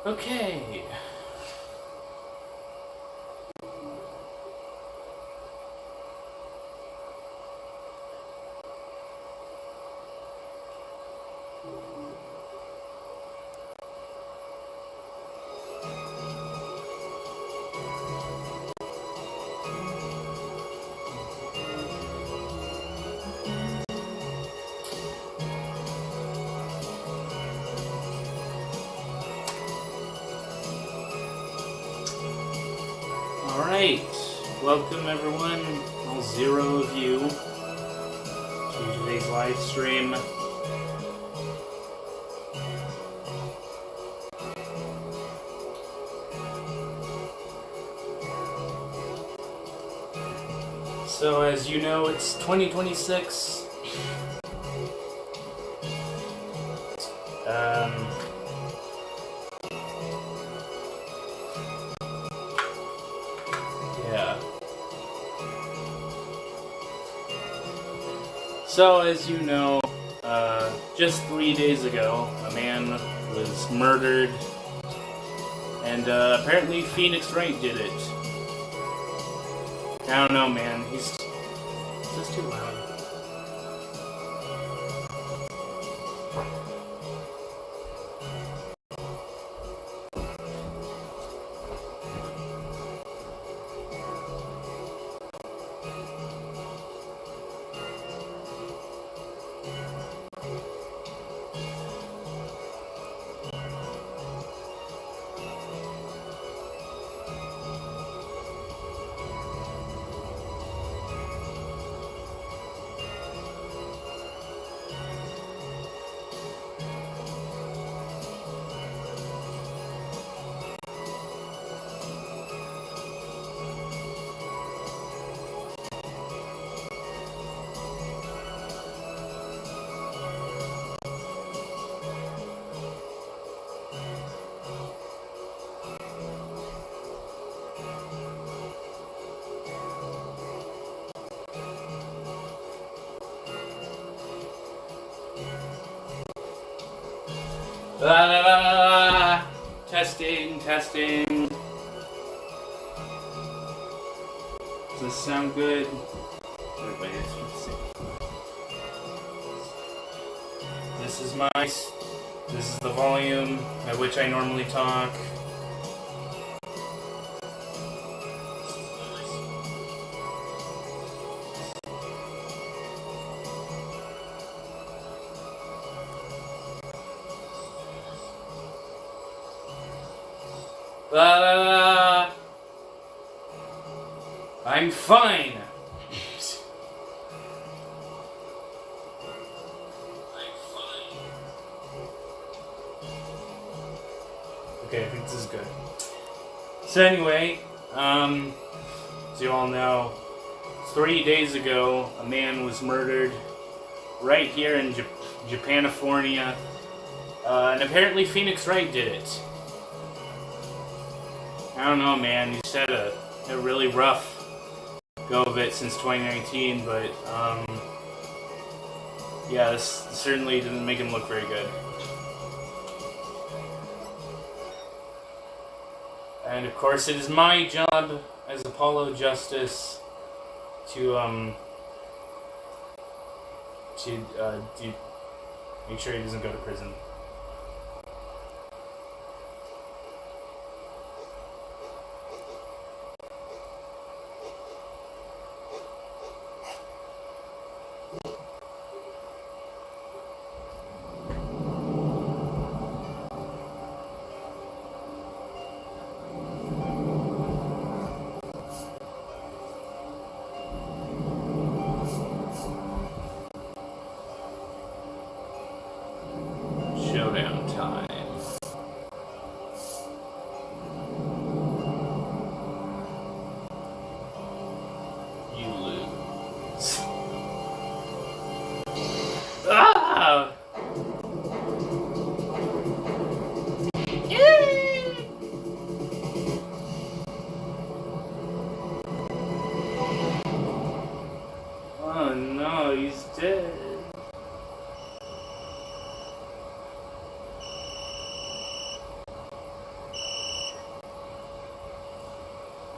Okay. Alright, welcome everyone, all 0 of you, to today's live stream. So as you know, it's 2026. Yeah. So as you know, just 3 days ago, a man was murdered, and apparently Phoenix Wright did it. I don't know, man. He's just too loud. Testing. Does this sound good? Wait, let's see. This is the volume at which I normally talk. I'm fine. Okay, I think this is good. So anyway, as you all know, 3 days ago, a man was murdered right here in Japanifornia, and apparently Phoenix Wright did it. I don't know, man. He's had a really rough go of it since 2019, but yeah, this certainly didn't make him look very good. And of course, it is my job as Apollo Justice to make sure he doesn't go to prison.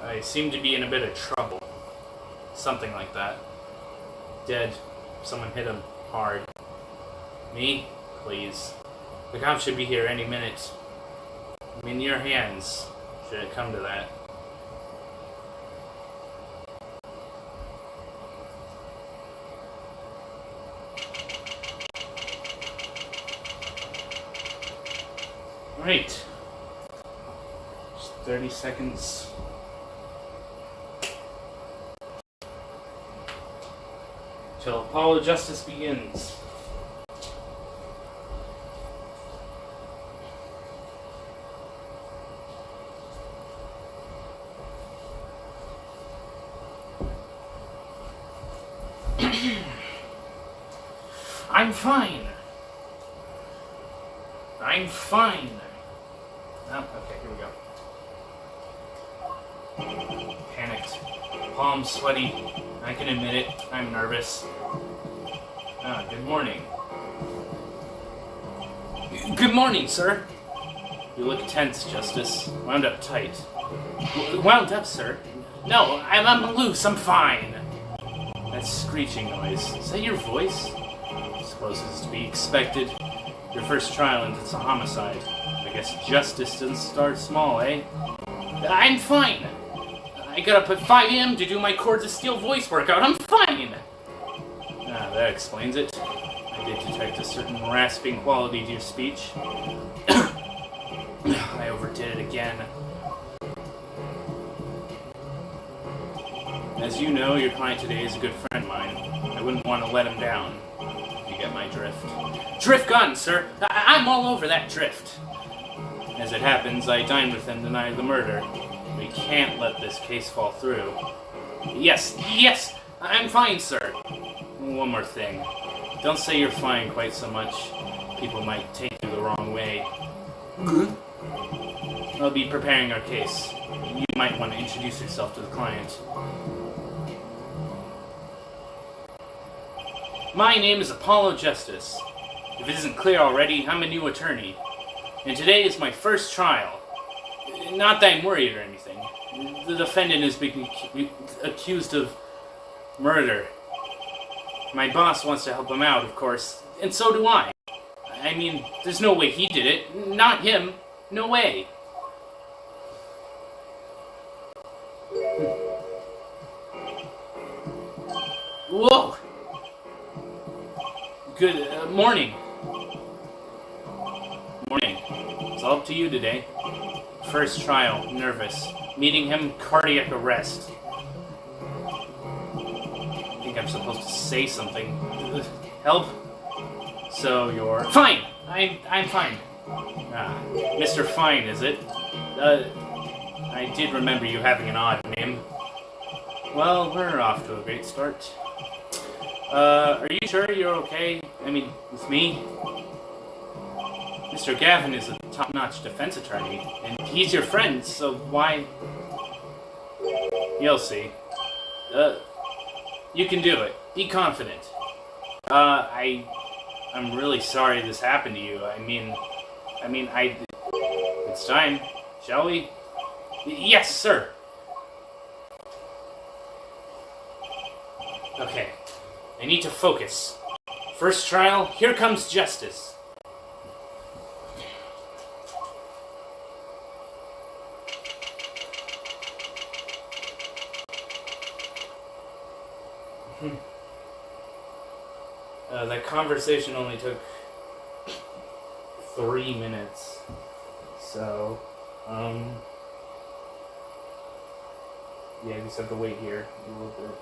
I seem to be in a bit of trouble. Something like that. Dead. Someone hit him hard. Me? Please. The cops should be here any minute. I'm in your hands, should it come to that. Right. Just 30 seconds. Till Apollo Justice begins. I'm fine. I'm fine. Oh, okay, here we go. Panicked. Palms sweaty. I can admit it. I'm nervous. Good morning. Good morning, sir. You look tense, Justice. Wound up tight. Wound up, sir? No, I'm loose. I'm fine. That screeching noise. Is that your voice? I suppose it's to be expected. Your first trial and it's a homicide. I guess justice doesn't start small, eh? I'm fine. I got up at 5 a.m. to do my Chords of Steel voice workout. I'm fine. That explains it. I did detect a certain rasping quality to your speech. I overdid it again. As you know, your client today is a good friend of mine. I wouldn't want to let him down. You get my drift. Drift gone, sir! I'm all over that drift! As it happens, I dined with him the night of the murder. We can't let this case fall through. Yes, I'm fine, sir. One more thing. Don't say you're fine quite so much. People might take you the wrong way. I'll be preparing our case. You might want to introduce yourself to the client. My name is Apollo Justice. If it isn't clear already, I'm a new attorney. And today is my first trial. Not that I'm worried or anything. The defendant is being accused of murder. My boss wants to help him out, of course, and so do I. I mean, there's no way he did it. Not him. No way. Whoa! Good morning. Morning. It's all up to you today. First trial, nervous. Meeting him, cardiac arrest. I think I'm supposed to say something. Help? So you're... Fine! I'm fine. Mr. Fine, is it? I did remember you having an odd name. Well, we're off to a great start. Are you sure you're okay? I mean, with me? Mr. Gavin is a top-notch defense attorney, and he's your friend, so why... You'll see. You can do it. Be confident. I'm really sorry this happened to you. It's time. Shall we? Yes, sir! Okay. I need to focus. First trial, here comes justice. That conversation only took 3 minutes. So, yeah, you just have to wait here a little bit.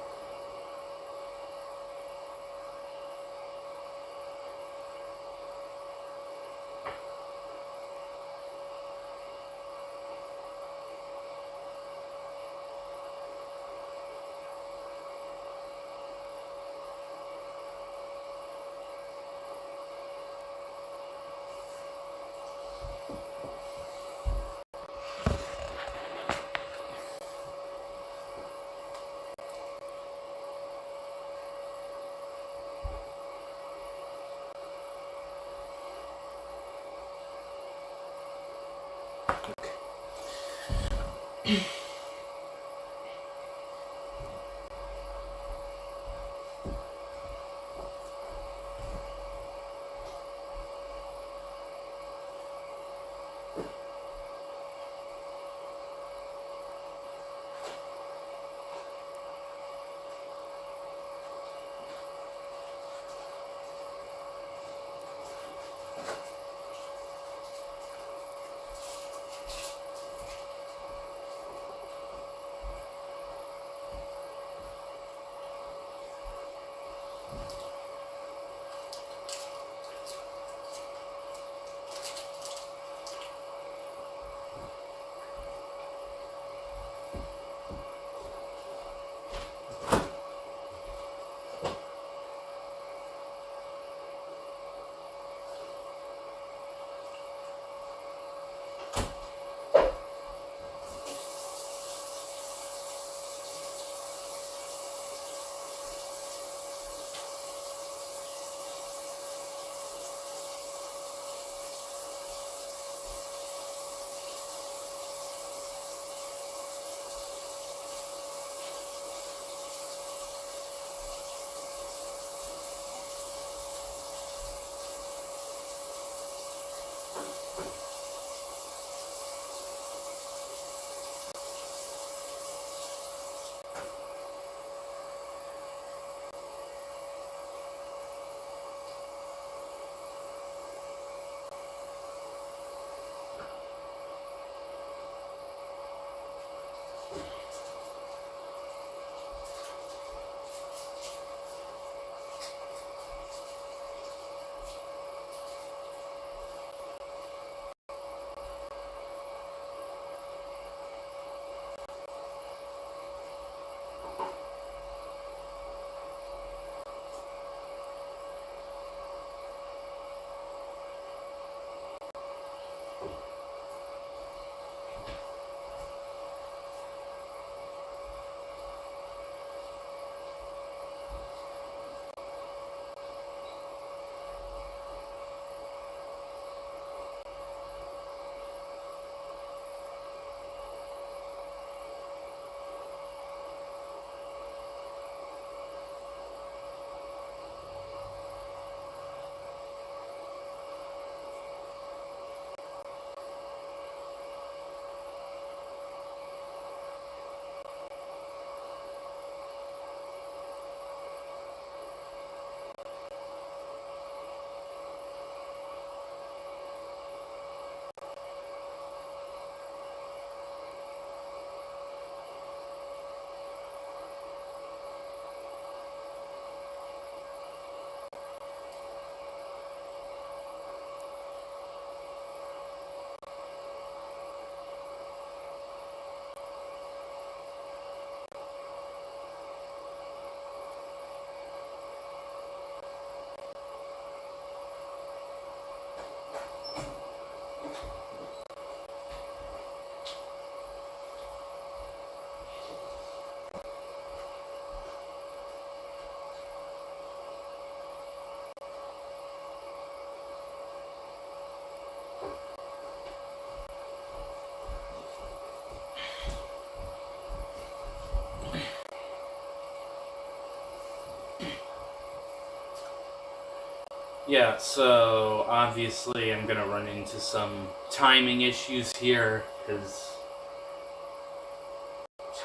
Yeah, so obviously I'm gonna run into some timing issues here, because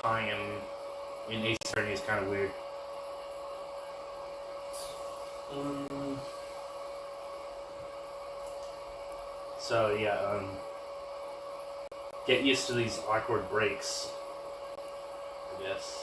time in Ace Attorney is kind of weird. Um, so yeah, get used to these awkward breaks, I guess.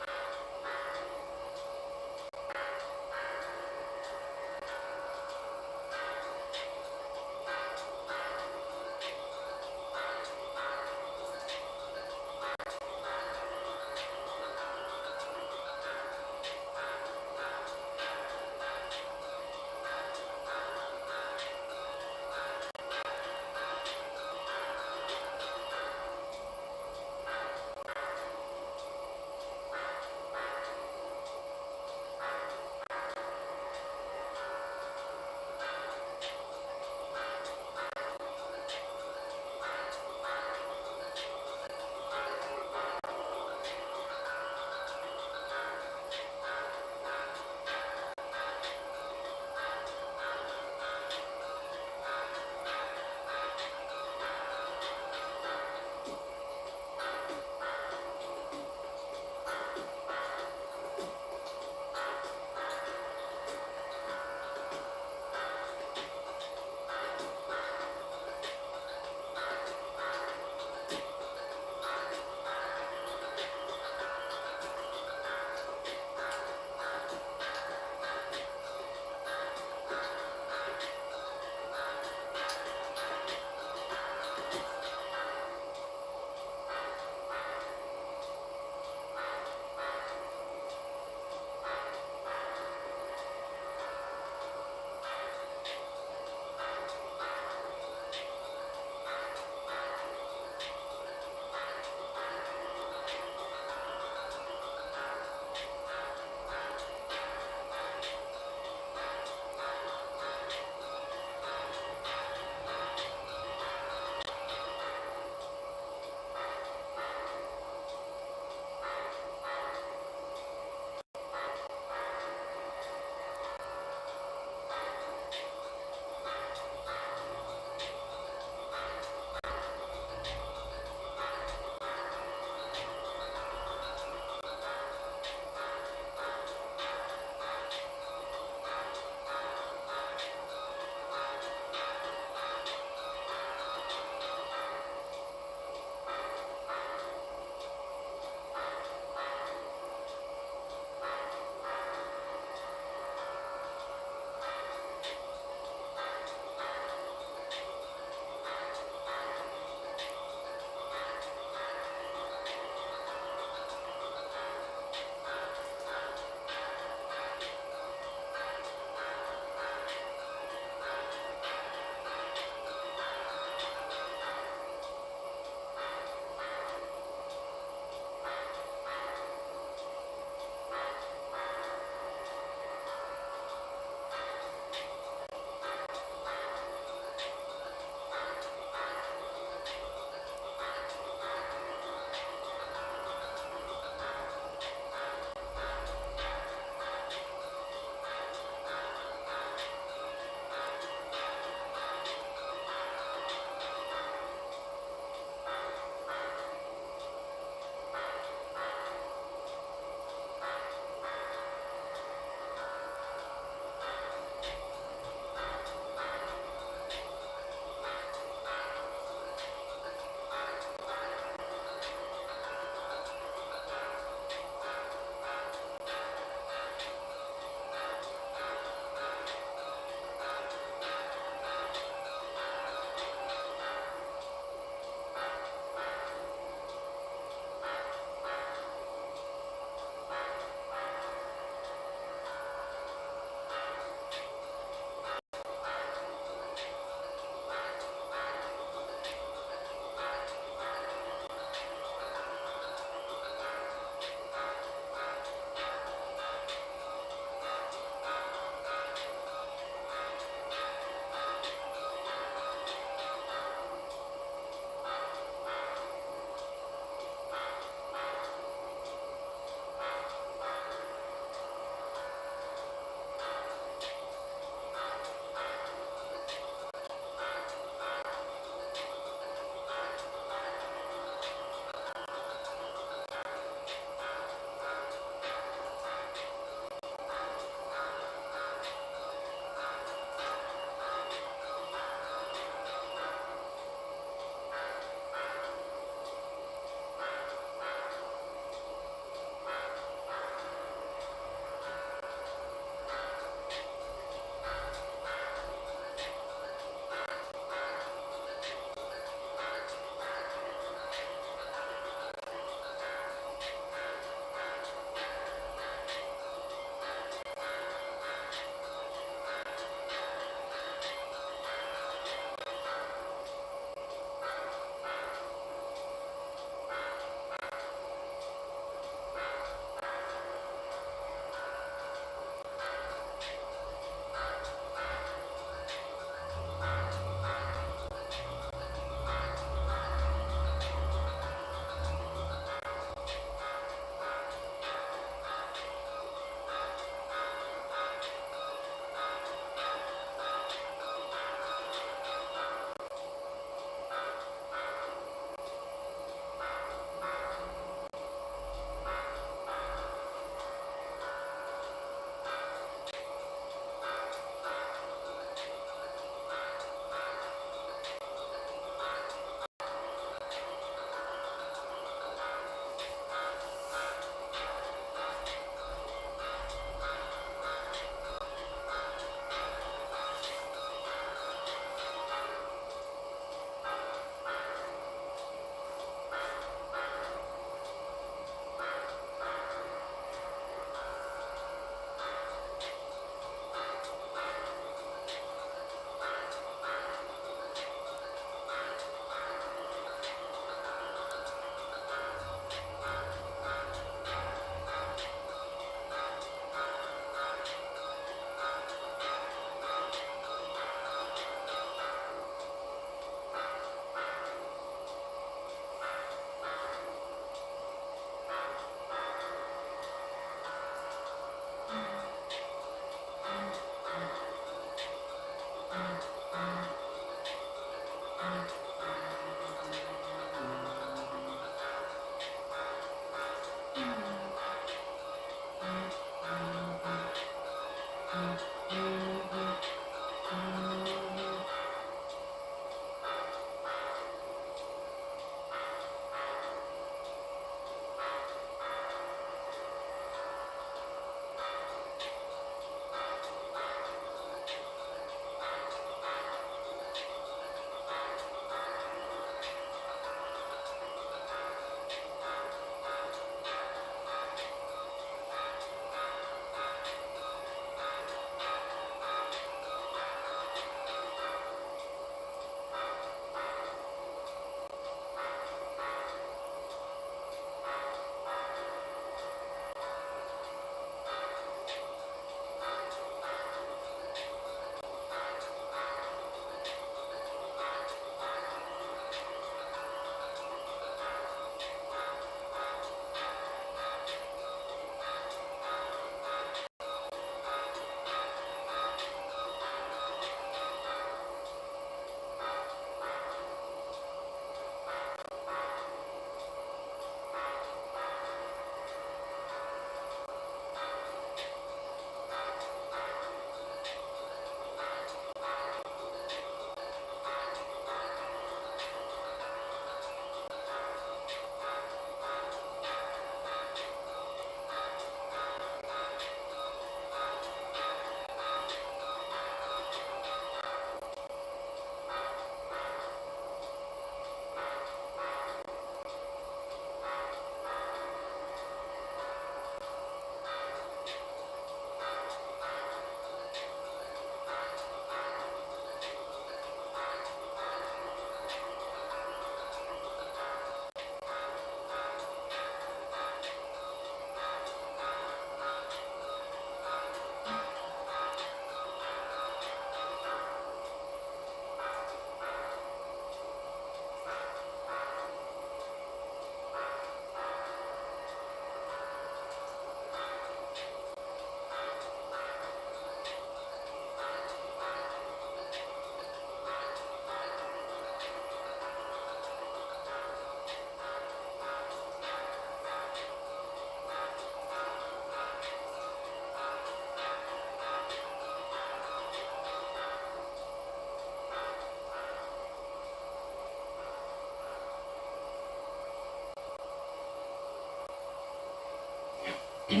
Okay.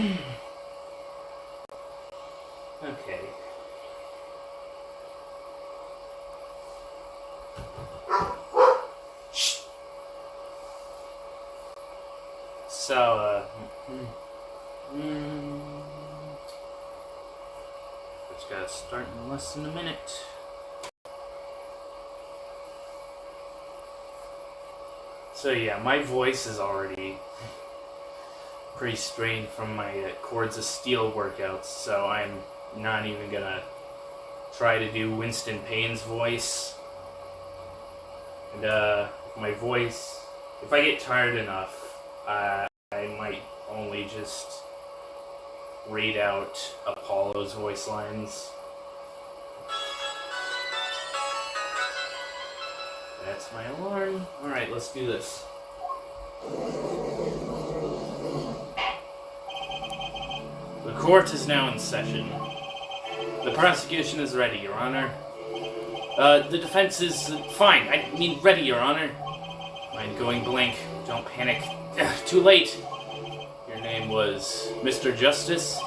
Shh. So, just gotta start in less than a minute. So yeah, my voice is already pretty strained from my Chords of Steel workouts, so I'm not even gonna try to do Winston Payne's voice. And my voice, if I get tired enough, I might only just read out Apollo's voice lines. That's my alarm. Alright, let's do this. The court is now in session. The prosecution is ready, Your Honor. The defense is fine. I mean, ready, Your Honor. Mind going blank. Don't panic. Too late. Your name was Mr. Justice,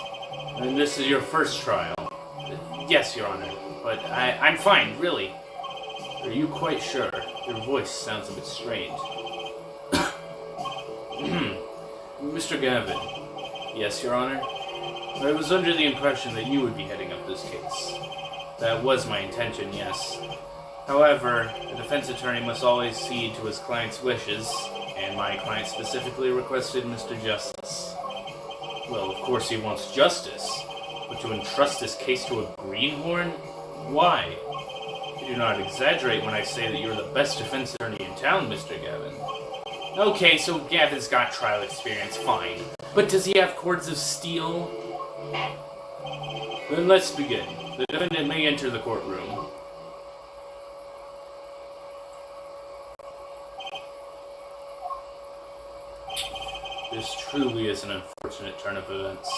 and this is your first trial. Yes, Your Honor, but I'm fine, really. Are you quite sure? Your voice sounds a bit strained. Mr. Gavin. Yes, Your Honor. I was under the impression that you would be heading up this case. That was my intention, yes. However, a defense attorney must always cede to his client's wishes, and my client specifically requested Mr. Justice. Well, of course he wants justice, but to entrust this case to a greenhorn? Why? I do not exaggerate when I say that you're the best defense attorney in town, Mr. Gavin. Okay, so Gavin's got trial experience, fine. But does he have Chords of Steel? Then let's begin. The defendant may enter the courtroom. This truly is an unfortunate turn of events.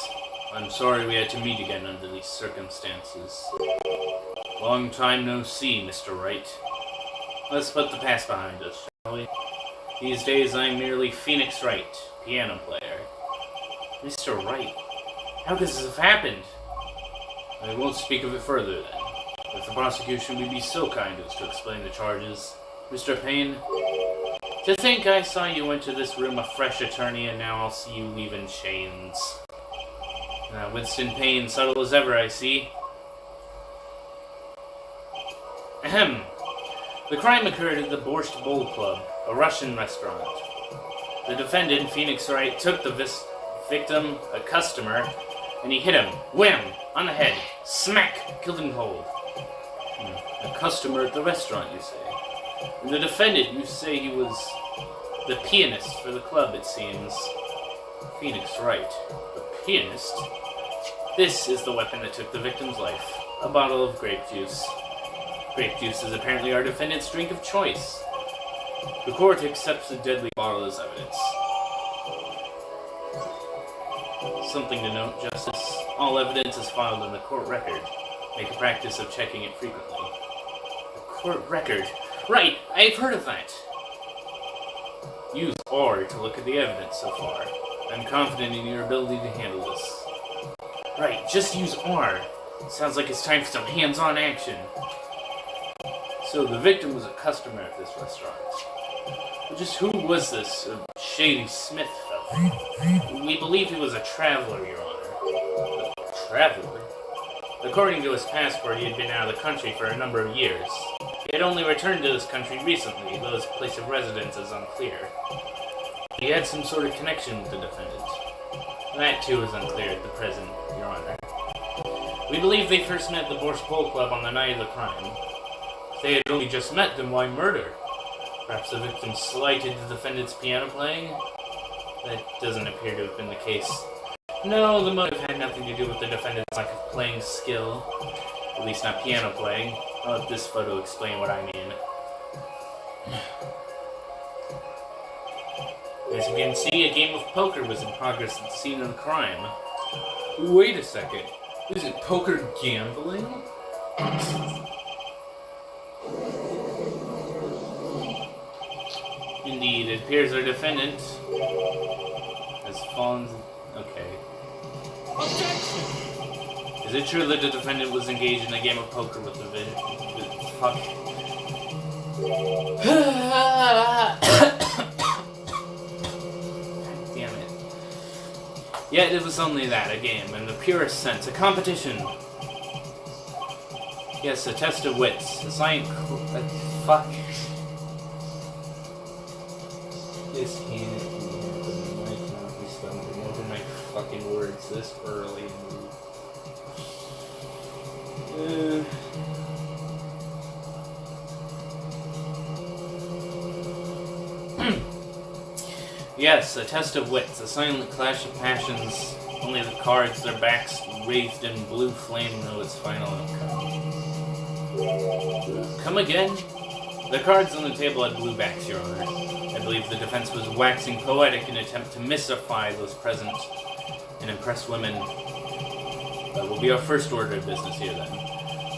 I'm sorry we had to meet again under these circumstances. Long time no see, Mr. Wright. Let's put the past behind us, shall we? These days I'm merely Phoenix Wright, piano player. Mr. Wright? How could this have happened? I won't speak of it further, then. If the prosecution would be so kind as to explain the charges. Mr. Payne? To think I saw you enter this room a fresh attorney, and now I'll see you leave in chains. Winston Payne, subtle as ever, I see. Ahem. The crime occurred at the Borscht Bowl Club, a Russian restaurant. The defendant, Phoenix Wright, took the victim, a customer, and he hit him, wham, on the head, smack, killed him cold. A customer at the restaurant, you say? And the defendant, you say he was the pianist for the club, it seems. Phoenix Wright. The pianist? This is the weapon that took the victim's life. A bottle of grape juice. Grape juice is apparently our defendant's drink of choice. The court accepts the deadly bottle as evidence. Something to note, Justice. All evidence is filed in the court record. Make a practice of checking it frequently. The court record? Right, I've heard of that. Use R to look at the evidence so far. I'm confident in your ability to handle this. Right, just use R. Sounds like it's time for some hands-on action. So the victim was a customer at this restaurant. But just who was this Shady Smith fellow? We believe he was a traveler, Your Honor. A traveler? According to his passport, he had been out of the country for a number of years. He had only returned to this country recently, though his place of residence is unclear. He had some sort of connection with the defendant. That, too, is unclear at the present, Your Honor. We believe they first met at the Borscht Bowl Club on the night of the crime. If they had only just met, then why murder? Perhaps the victim slighted the defendant's piano playing? That doesn't appear to have been the case. No, the motive had nothing to do with the defendant's lack of playing skill. At least not piano playing. I'll let this photo explain what I mean. As you can see, a game of poker was in progress at the scene of the crime. Wait a second. Isn't poker gambling? Indeed, it appears our defendant has fallen... Okay. Is it true that the defendant was engaged in a game of poker with the vision? Fuck. Damn it. Yet it was only that, a game, in the purest sense, a competition. Yes, a test of wits, a science. Fuck. This can't be happening. I cannot be stumbling over my fucking words this early. Yes, a test of wits, a silent clash of passions. Only the cards, their backs wreathed in blue flame, know its final outcome. Come again? The cards on the table had blue backs, Your Honor. I believe the defense was waxing poetic in an attempt to mystify those present and impress women. That will be our first order of business here, then.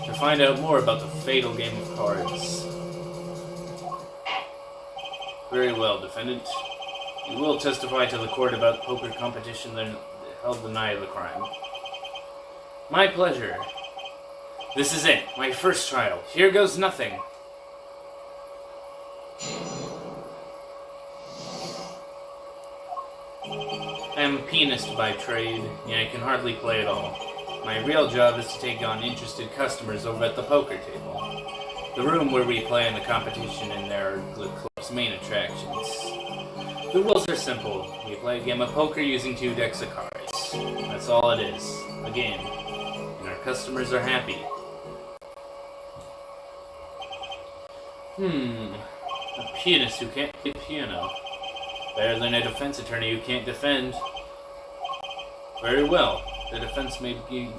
To find out more about the fatal game of cards. Very well, defendant. You will testify to the court about the poker competition that held the night of the crime. My pleasure. This is it, my first trial. Here goes nothing. I am a pianist by trade, and I can hardly play at all. My real job is to take on interested customers over at the poker table. The room where we play in the competition and there are the club's main attractions. The rules are simple. We play a game of poker using 2 decks of cards. That's all it is. A game. And our customers are happy. A pianist who can't play piano. Better than a defense attorney who can't defend. Very well. The defense may be...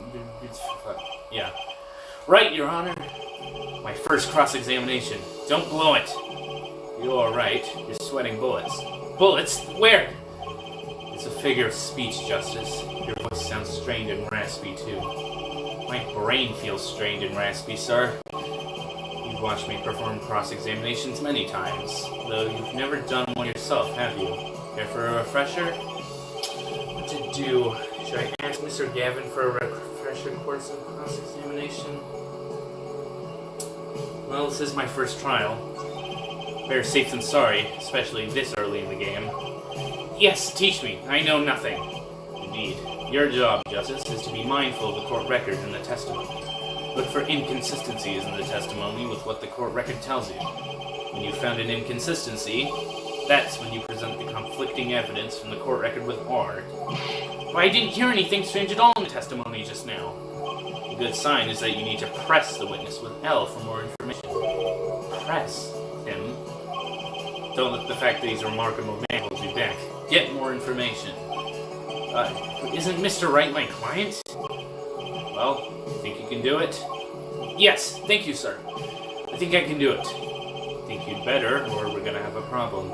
Yeah. Right, Your Honor. My first cross-examination. Don't blow it. You're right. You're sweating bullets. Bullets? Where? It's a figure of speech, Justice. Your voice sounds strained and raspy, too. My brain feels strained and raspy, sir. You've watched me perform cross-examinations many times, though you've never done one yourself, have you? Care for a refresher? What to do? Should I ask Mr. Gavin for a refresher course of cross-examination? Well, this is my first trial. Better safe than sorry, especially this early in the game. Yes, teach me. I know nothing. Indeed. Your job, Justice, is to be mindful of the court record and the testimony. Look for inconsistencies in the testimony with what the court record tells you. When you've found an inconsistency, that's when you present the conflicting evidence from the court record with R. Well, I didn't hear anything strange at all in the testimony just now. A good sign is that you need to press the witness with L for more information. Press him? Don't let the fact that he's a remarkable man hold you back. Get more information. Isn't Mr. Wright my client? Well, think you can do it? Yes, thank you, sir. I think I can do it. Think you'd better, or we're gonna have a problem.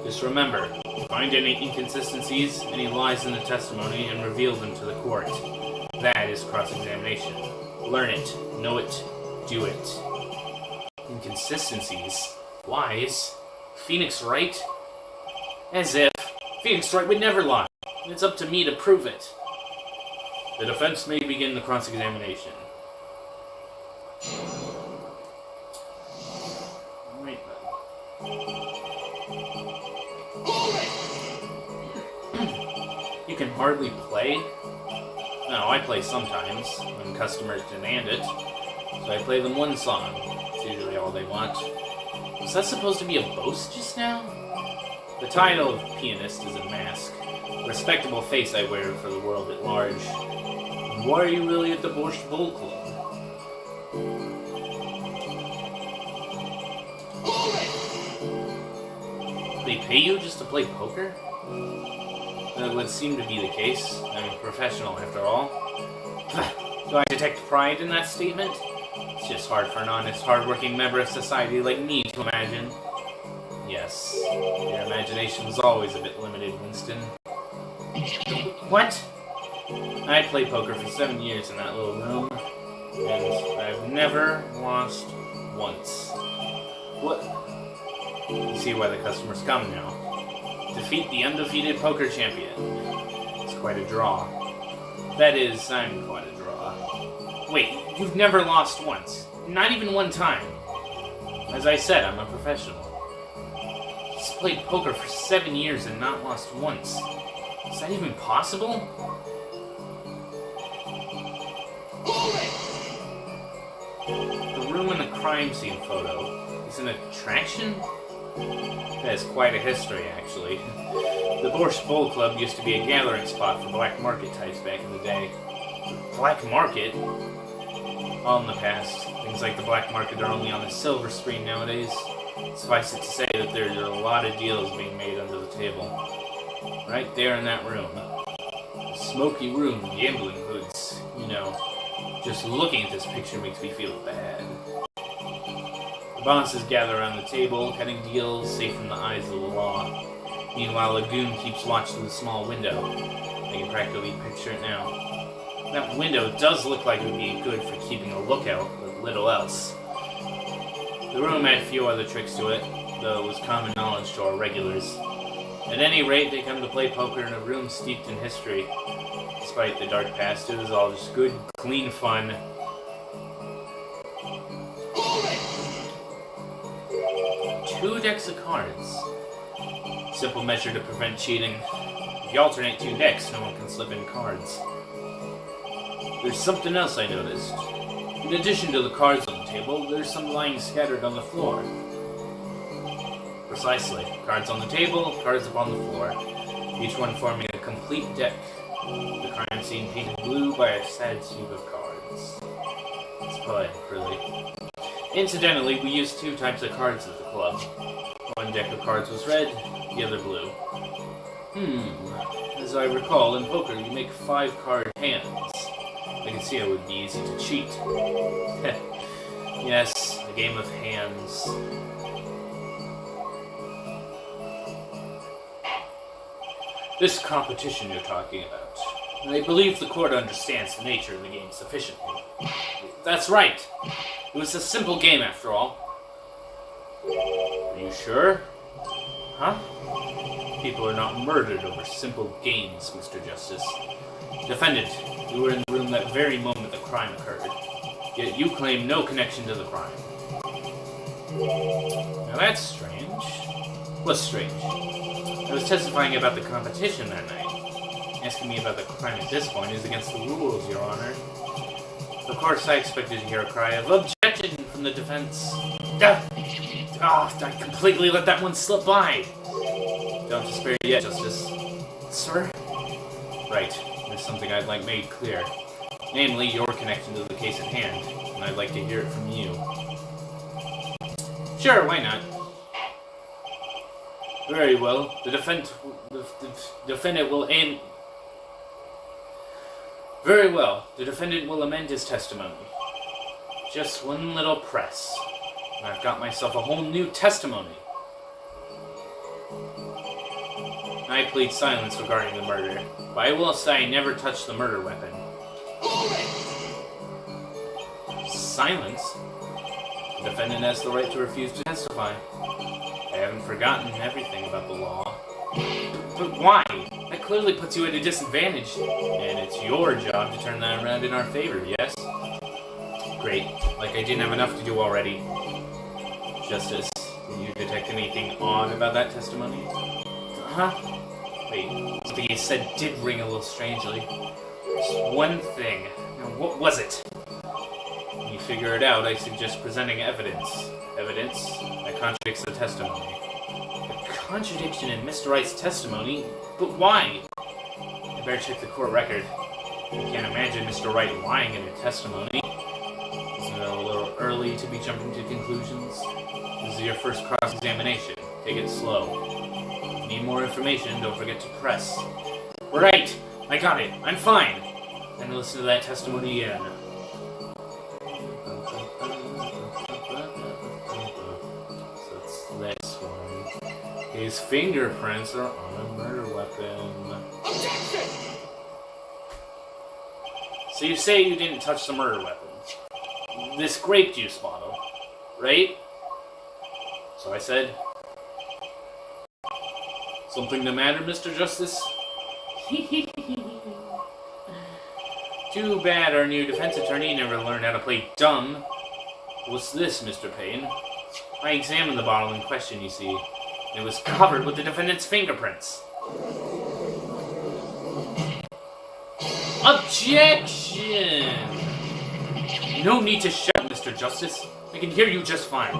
Just remember, find any inconsistencies, any lies in the testimony, and reveal them to the court. That is cross-examination. Learn it, know it, do it. Inconsistencies? Lies? Phoenix Wright? As if. Phoenix Wright would never lie. It's up to me to prove it. The defense may begin the cross-examination. Alright then. You can hardly play? No, I play sometimes, when customers demand it. So I play them one song. It's usually all they want. Was that supposed to be a boast just now? The title of pianist is a mask. A respectable face I wear for the world at large. And why are you really at the Borscht Bull Club? They pay you just to play poker? That would seem to be the case. I'm a professional, after all. Do I detect pride in that statement? It's just hard for an honest, hard-working member of society like me to imagine. Yes, your imagination was always a bit limited, Winston. What? I played poker for 7 years in that little room, and I've never lost once. What? You see why the customers come now. Defeat the undefeated poker champion. It's quite a draw. That is, I'm quite a draw. Wait, you've never lost once. Not even one time. As I said, I'm a professional. He's played poker for 7 years and not lost once. Is that even possible? The room in the crime scene photo is an attraction? It has quite a history, actually. The Borscht Bowl Club used to be a gathering spot for black market types back in the day. Black market? All in the past. Things like the black market are only on the silver screen nowadays. Suffice it to say that there are a lot of deals being made under the table. Right there in that room. A smoky room, gambling hoods. You know, just looking at this picture makes me feel bad. The bosses gather around the table, cutting deals safe from the eyes of the law. Meanwhile, a goon keeps watch through the small window. I can practically picture it now. That window does look like it would be good for keeping a lookout, but little else. The room had few other tricks to it, though it was common knowledge to our regulars. At any rate, they come to play poker in a room steeped in history. Despite the dark past, it was all just good, clean fun. Two decks of cards. Simple measure to prevent cheating. If you alternate two decks, no one can slip in cards. There's something else I noticed. In addition to the cards on the table, there's some lying scattered on the floor. Precisely. Cards on the table, cards upon the floor. Each one forming a complete deck. The crime scene painted blue by a sad heap of cards. It's poetic, really. Incidentally, we used two types of cards at the club. One deck of cards was red, the other blue. As I recall, in poker you make 5-card hands. I can see it would be easy to cheat. Yes, a game of hands. This competition you're talking about. I believe the court understands the nature of the game sufficiently. That's right. It was a simple game after all. Are you sure? Huh? People are not murdered over simple games, Mr. Justice. Defendant, you were in the room that very moment the crime occurred. Yet you claim no connection to the crime. Now that's strange. What's strange? I was testifying about the competition that night. Asking me about the crime at this point is against the rules, Your Honor. Of course, I expected to hear a cry of objection from the defense. I completely let that one slip by. Don't despair yet, Justice. Sir? Right. There's something I'd like made clear. Namely, your connection to the case at hand. And I'd like to hear it from you. Sure, why not? Very well. The defendant will aim... Very well. The defendant will amend his testimony. Just one little press. And I've got myself a whole new testimony. I plead silence regarding the murder, but I will say I never touched the murder weapon. Silence? The defendant has the right to refuse to testify. I haven't forgotten everything about the law. But why? That clearly puts you at a disadvantage. And it's your job to turn that around in our favor, yes? Great. Like I didn't have enough to do already. Justice, did you detect anything odd about that testimony? Huh? Wait, something you said did ring a little strangely. Just one thing. Now, what was it? When you figure it out, I suggest presenting evidence. Evidence that contradicts the testimony. A contradiction in Mr. Wright's testimony? But why? I better check the court record. I can't imagine Mr. Wright lying in a testimony. Isn't it a little early to be jumping to conclusions? This is your first cross-examination. Take it slow. Need more information, don't forget to press. Right! I got it. I'm fine. Then listen to that testimony again. So it's this one. His fingerprints are on a murder weapon. Objection! So you say you didn't touch the murder weapon. This grape juice bottle, right? So I said... Something the matter, Mr. Justice? Too bad our new defense attorney never learned how to play dumb. What's this, Mr. Payne? I examined the bottle in question, you see. It was covered with the defendant's fingerprints. Objection! No need to shout, Mr. Justice. I can hear you just fine.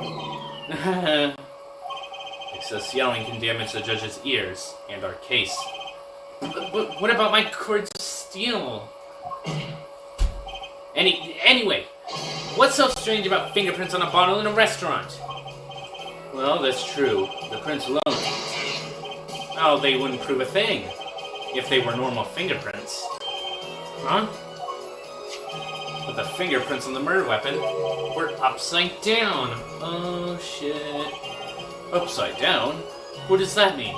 Excess yelling can damage the judge's ears and our case. But what about my cords of steel? Anyway, what's so strange about fingerprints on a bottle in a restaurant? Well, that's true. The prints alone. Oh, they wouldn't prove a thing if they were normal fingerprints. Huh? But the fingerprints on the murder weapon were upside down. Oh, shit. Upside down? What does that mean?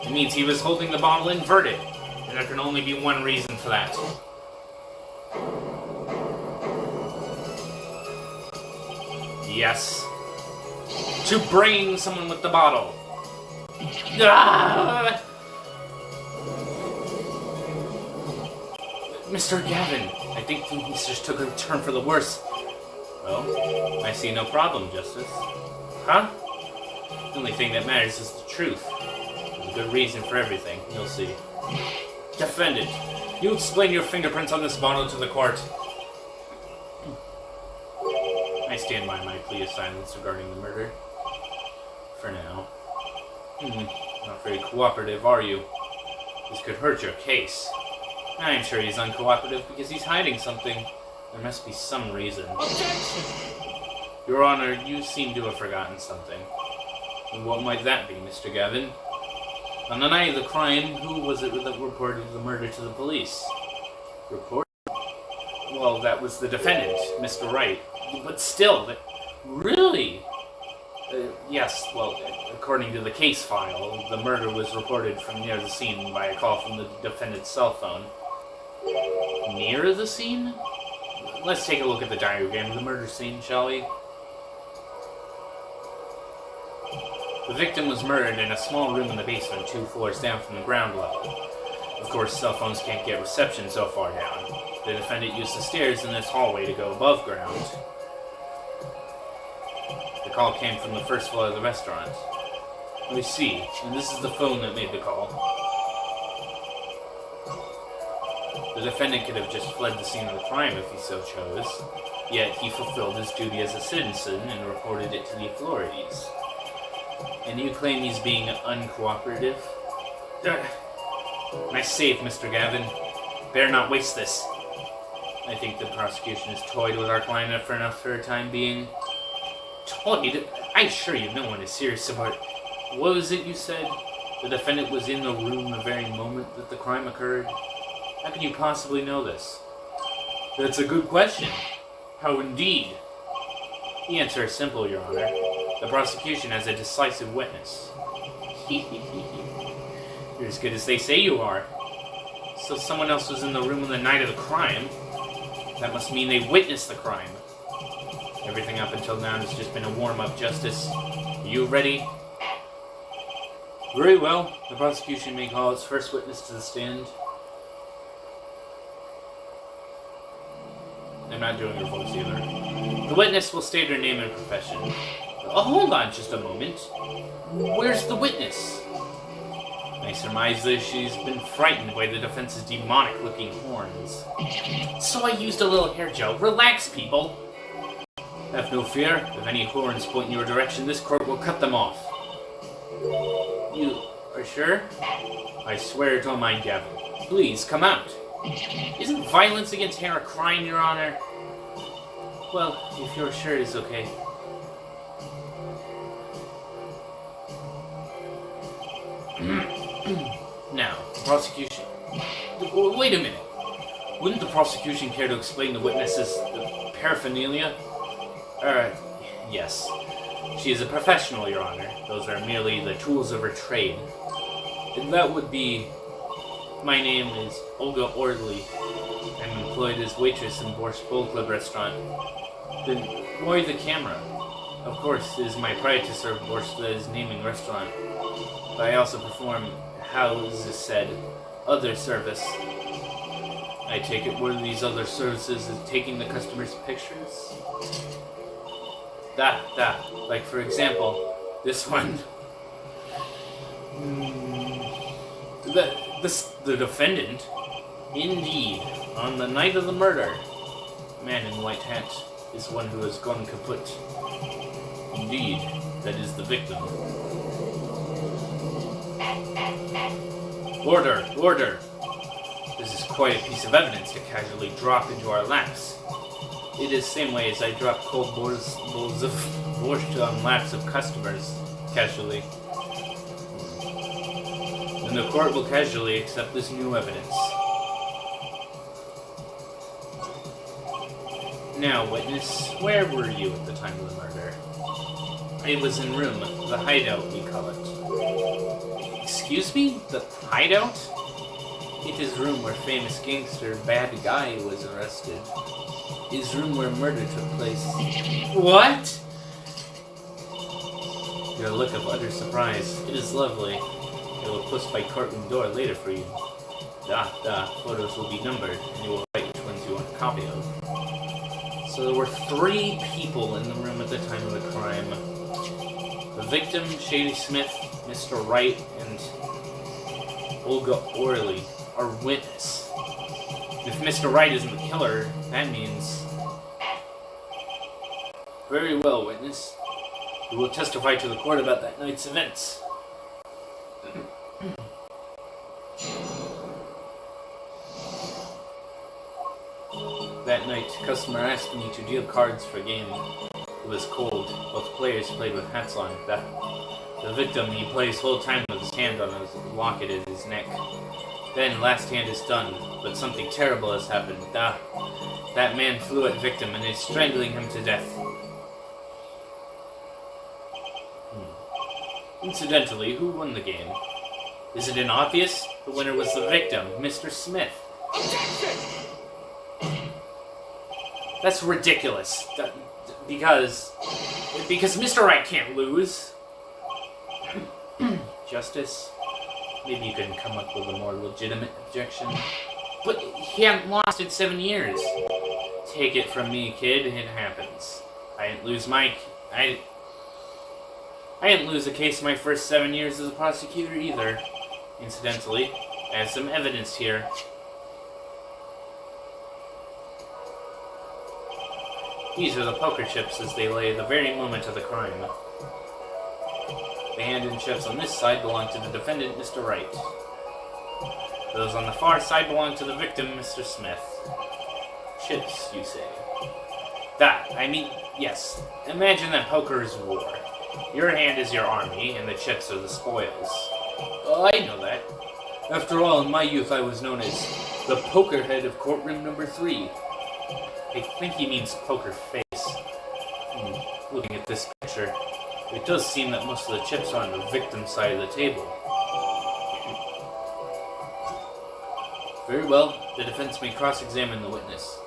It means he was holding the bottle inverted, and there can only be one reason for that. Yes. To brain someone with the bottle. Ah! Mr. Gavin, I think things just took a turn for the worse. Well, I see no problem, Justice. Huh? The only thing that matters is the truth. There's a good reason for everything, you'll see. Defendant, you explain your fingerprints on this bottle to the court. I stand by my plea of silence regarding the murder. For now. Not very cooperative, are you? This could hurt your case. I'm sure he's uncooperative because he's hiding something. There must be some reason. Objection! Your Honor, you seem to have forgotten something. And what might that be, Mr. Gavin? On the night of the crime, who was it that reported the murder to the police? Report? Well, that was the defendant, Mr. Wright. But still, really? Yes, well, according to the case file, the murder was reported from near the scene by a call from the defendant's cell phone. Near the scene? Let's take a look at the diagram of the murder scene, shall we? The victim was murdered in a small room in the basement, 2 floors down from the ground level. Of course, cell phones can't get reception so far down. The defendant used the stairs in this hallway to go above ground. The call came from the first floor of the restaurant. I see, and this is the phone that made the call. The defendant could have just fled the scene of the crime if he so chose, yet he fulfilled his duty as a citizen and reported it to the authorities. And you claim he's being uncooperative? Nice save, Mr. Gavin. Better not waste this. I think the prosecution has toyed with our client for enough for a time being. Toyed? I assure you no one is serious about it. What was it you said? The defendant was in the room the very moment that the crime occurred? How can you possibly know this? That's a good question. How indeed? The answer is simple, Your Honor. The prosecution has a decisive witness. You're as good as they say you are. So someone else was in the room on the night of the crime. That must mean they witnessed the crime. Everything up until now has just been a warm-up, Justice. Are you ready? Very well. The prosecution may call its first witness to the stand. I'm not doing your voice either. The witness will state her name and profession. Oh, hold on just a moment. Where's the witness? I surmise that she's been frightened by the defense's demonic-looking horns. So I used a little hair gel. Relax, people! Have no fear. If any horns point in your direction, this court will cut them off. You are sure? I swear it's on my Gavin. Please, come out. Isn't violence against hair a crime, Your Honor? Well, if you're sure it's okay. Now, prosecution. Wait a minute. Wouldn't the prosecution care to explain the witness's paraphernalia? Yes. She is a professional, Your Honor. Those are merely the tools of her trade. And that would be... My name is Olga Ordley. I'm employed as waitress in Borscht Bowl Club restaurant. Then why the camera? Of course, it is my pride to serve Borscht's naming restaurant. But I also perform, how is this said, other service. I take it one of these other services is taking the customer's pictures? Like for example, this one. The defendant, indeed, on the night of the murder, man in white hat is one who has gone kaput. Indeed, that is the victim. Order! Order! This is quite a piece of evidence to casually drop into our laps. It is the same way as I drop cold bowls of borscht on laps of customers, casually. And the court will casually accept this new evidence. Now, witness, where were you at the time of the murder? I was in room, the hideout, we call it. Excuse me? The hideout? It is room where famous gangster Bad Guy was arrested. It is room where murder took place. What? Your look of utter surprise. It is lovely. I will post by courtroom door later for you. Photos will be numbered, and you will write which ones you want a copy of. So there were 3 people in the room at the time of the crime. The victim, Shady Smith, Mr. Wright, and Olga Orley are witness. If Mr. Wright isn't the killer, that means... Very well, witness. You will testify to the court about that night's events. That night, customer asked me to deal cards for a game. It was cold. Both players played with hats on. The victim, he plays whole time with his hand on his locket at his neck. Then, last hand is done, but something terrible has happened. That man flew at victim and is strangling him to death. Incidentally, who won the game? Isn't it obvious? The winner was the victim, Mr. Smith. That's ridiculous. Because Mr. Wright can't lose. Justice? Maybe you can come up with a more legitimate objection. But he hadn't lost in 7 years. Take it from me, kid, it happens. I didn't lose a case my first 7 years as a prosecutor either. Incidentally, I have some evidence here. These are the poker chips as they lay at the very moment of the crime. The hand and chips on this side belong to the defendant, Mr. Wright. Those on the far side belong to the victim, Mr. Smith. Chips, you say? Yes. Imagine that poker is war. Your hand is your army, and the chips are the spoils. Oh, I know that. After all, in my youth I was known as the poker head of courtroom number 3. I think he means poker face. Looking at this picture, it does seem that most of the chips are on the victim's side of the table. Very well, the defense may cross-examine the witness.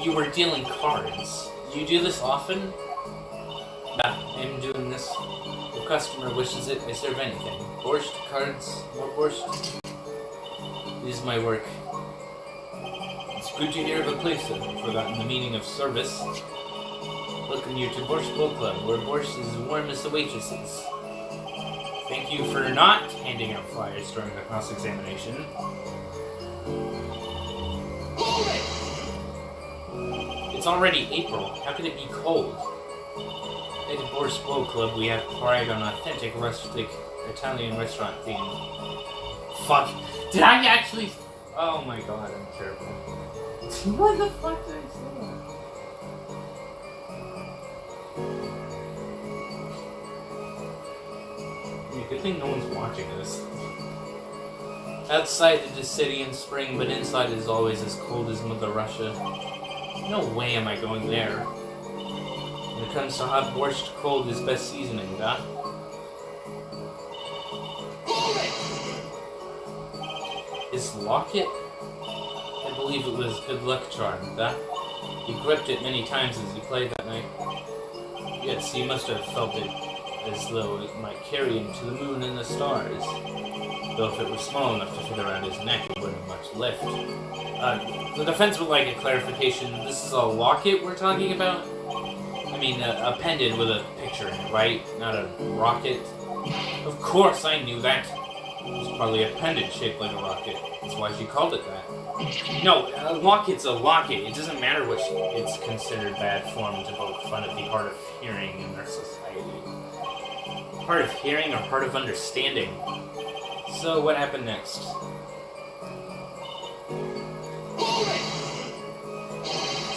You were dealing cards. Do you do this often? I'm doing this. The customer wishes it, I serve anything. Borscht, cards, more borscht. It is my work. It's good to hear of a place that I've forgotten the meaning of service. Welcome you to Borscht Bowl Club, where borscht is as warm as the waitresses. Thank you for not handing out flyers during the cross-examination. It's already April. How can it be cold? At the Borscht Bowl Club, we have pride on authentic, rustic Italian restaurant theme. Fuck. Did I actually... Oh my god, I'm terrible. What the fuck did I say? Yeah, good thing no one's watching this. Outside it is city in spring, but inside it is always as cold as Mother Russia. No way am I going there. When it comes to hot borscht, cold is best seasoning, da? His locket? I believe it was good luck charm, da? He gripped it many times as he played that night. Yes, he must have felt it as though it might carry him to the moon and the stars. Though if it were small enough to fit around his neck, it wouldn't have much lift. The defense would like a clarification. This is a locket we're talking about? I mean, a pendant with a picture in it, right? Not a rocket. Of course, I knew that. It was probably a pendant shaped like a rocket. That's why she called it that. No, a locket's a locket. It doesn't matter which it's considered bad form to poke fun at the hard of hearing in our society. Hard of hearing or hard of understanding? So, what happened next?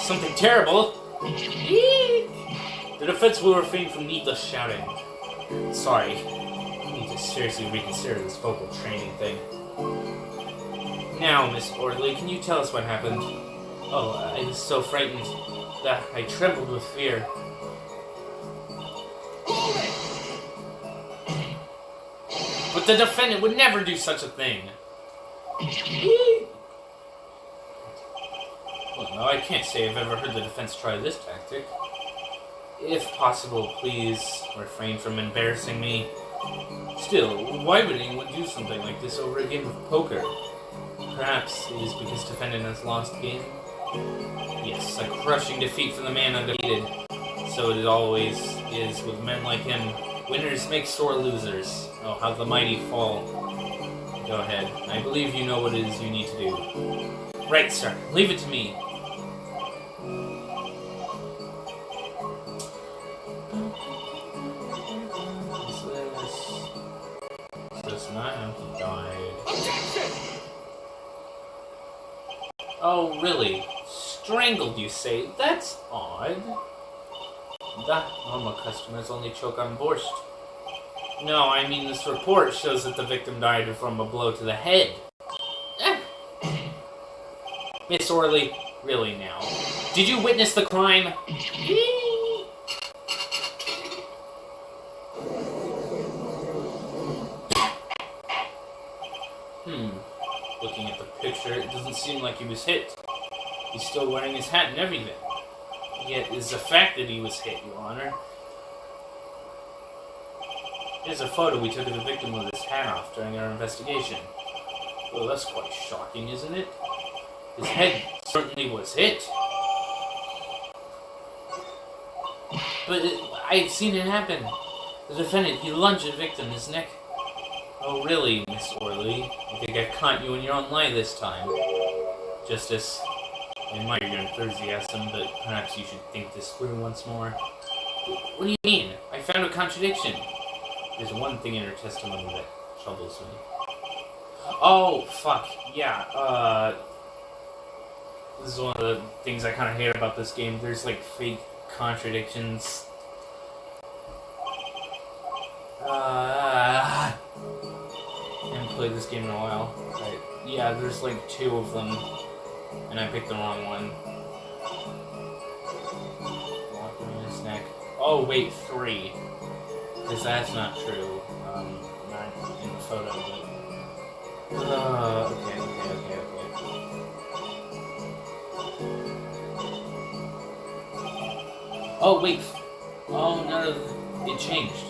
Something terrible! The defense will refrain from needless shouting. Sorry. I need to seriously reconsider this vocal training thing. Now, Miss Ordley, can you tell us what happened? Oh, I was so frightened that I trembled with fear. But the defendant would never do such a thing. Well, no, I can't say I've ever heard the defense try this tactic. If possible, please refrain from embarrassing me. Still, why would anyone do something like this over a game of poker? Perhaps it is because defendant has lost game? Yes, a crushing defeat for the man undefeated. So it always is with men like him. Winners make sore losers. Oh, how the mighty fall. Go ahead. I believe you know what it is you need to do. Right, sir. Leave it to me. This man died. Oh, really? Strangled, you say? That's odd. That normal customers only choke on borscht. No, I mean this report shows that the victim died from a blow to the head. Miss Orley, really now. Did you witness the crime? Looking at the picture, it doesn't seem like he was hit. He's still wearing his hat and everything. Yet it's a fact that he was hit, Your Honor. Here's a photo we took of the victim with his hat off during our investigation. Well, that's quite shocking, isn't it? His head certainly was hit. But I'd seen it happen. The defendant, he lunged at the victim, his neck. Oh, really, Miss Orley? I think I caught you in your own lie this time. Justice, I admire your enthusiasm, but perhaps you should think this through once more. What do you mean? I found a contradiction. There's one thing in her testimony that troubles me. Oh, fuck. Yeah, this is one of the things I kind of hate about this game. There's, like, fake contradictions. I haven't played this game in a while. Right. Yeah, there's, like, 2 of them. And I picked the wrong one. Walking in his neck. Oh, wait, 3. Because that's not true. Not in the photo, but... okay. Oh, wait. Oh, no, it changed.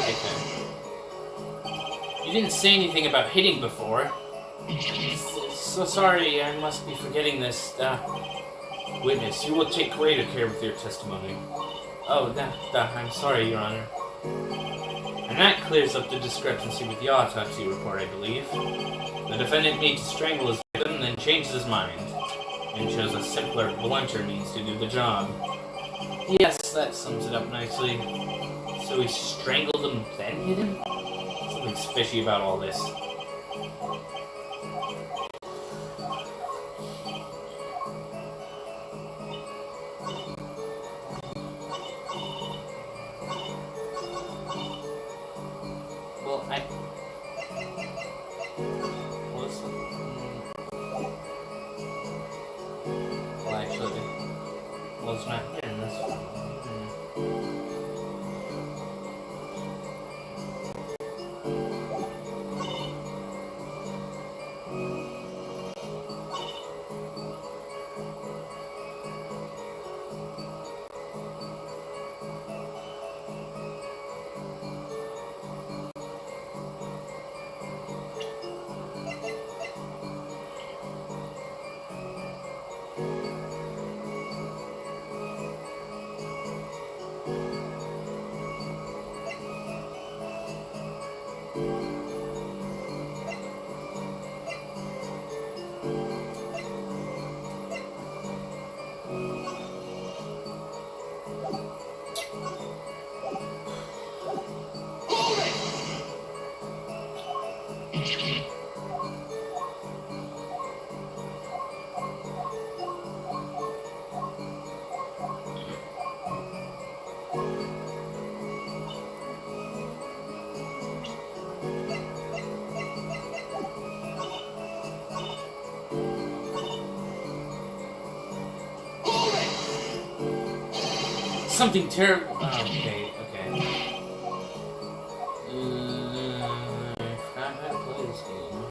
Okay. You didn't say anything about hitting before. So sorry, I must be forgetting this. Witness, you will take greater care with your testimony. Oh, I'm sorry, Your Honor. And that clears up the discrepancy with the autopsy report, I believe. The defendant made to strangle his victim, then changed his mind, and chose a simpler, blunter means to do the job. Yes, that sums it up nicely. So he strangled him, then hit him? Something's fishy about all this. smack here in this. Something terrible. Oh, okay. I forgot how to play this game.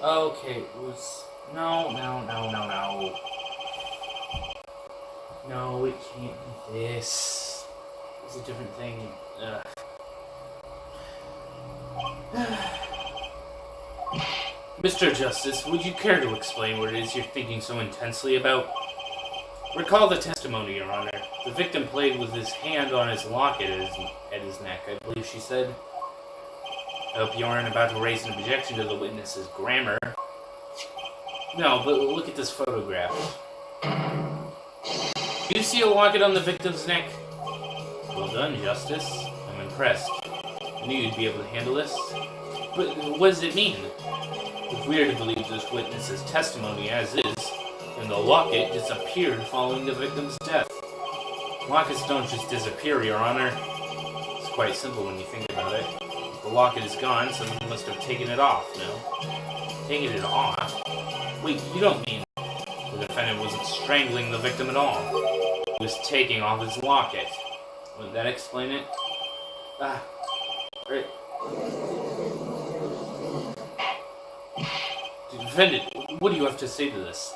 Okay, it was... No. No, it can't be this. It's a different thing. Mr. Justice, would you care to explain what it is you're thinking so intensely about? Recall the testimony, Your Honor. The victim played with his hand on his locket at his neck, I believe she said. I hope you aren't about to raise an objection to the witness's grammar. No, but look at this photograph. Do you see a locket on the victim's neck? Well done, Justice. I'm impressed. I knew you'd be able to handle this. But what does it mean? If we are to believe this witness's testimony as is, then the locket disappeared following the victim's death. Lockets don't just disappear, Your Honor. It's quite simple when you think about it. If the locket is gone, someone must have taken it off, no? Taken it off? Wait, you don't mean the defendant wasn't strangling the victim at all? He was taking off his locket. Would that explain it? Right. Defendant, what do you have to say to this?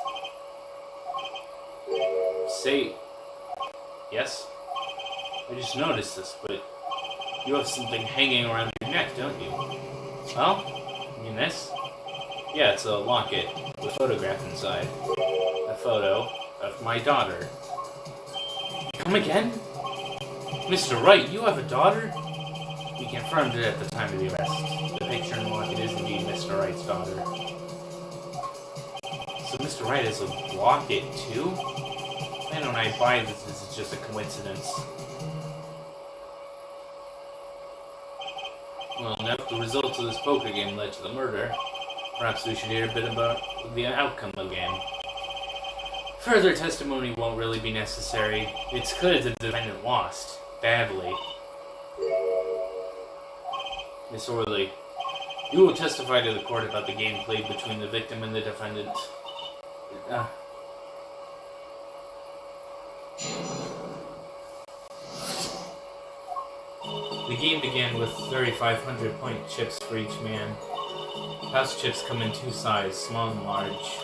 Say... Yes? I just noticed this, but you have something hanging around your neck, don't you? Oh? You mean this? Yeah, it's a locket with a photograph inside. A photo of my daughter. Come again? Mr. Wright, you have a daughter? We confirmed it at the time of the arrest. The picture in the locket is indeed Mr. Wright's daughter. So Mr. Wright has a locket too? Why don't I buy this? This is just a coincidence. Well, now if the results of this poker game led to the murder, perhaps we should hear a bit about the outcome of the game. Further testimony won't really be necessary. It's clear the defendant lost. Badly. Miss Orley, you will testify to the court about the game played between the victim and the defendant. The game began with 3,500 point chips for each man. House chips come in two sizes, small and large.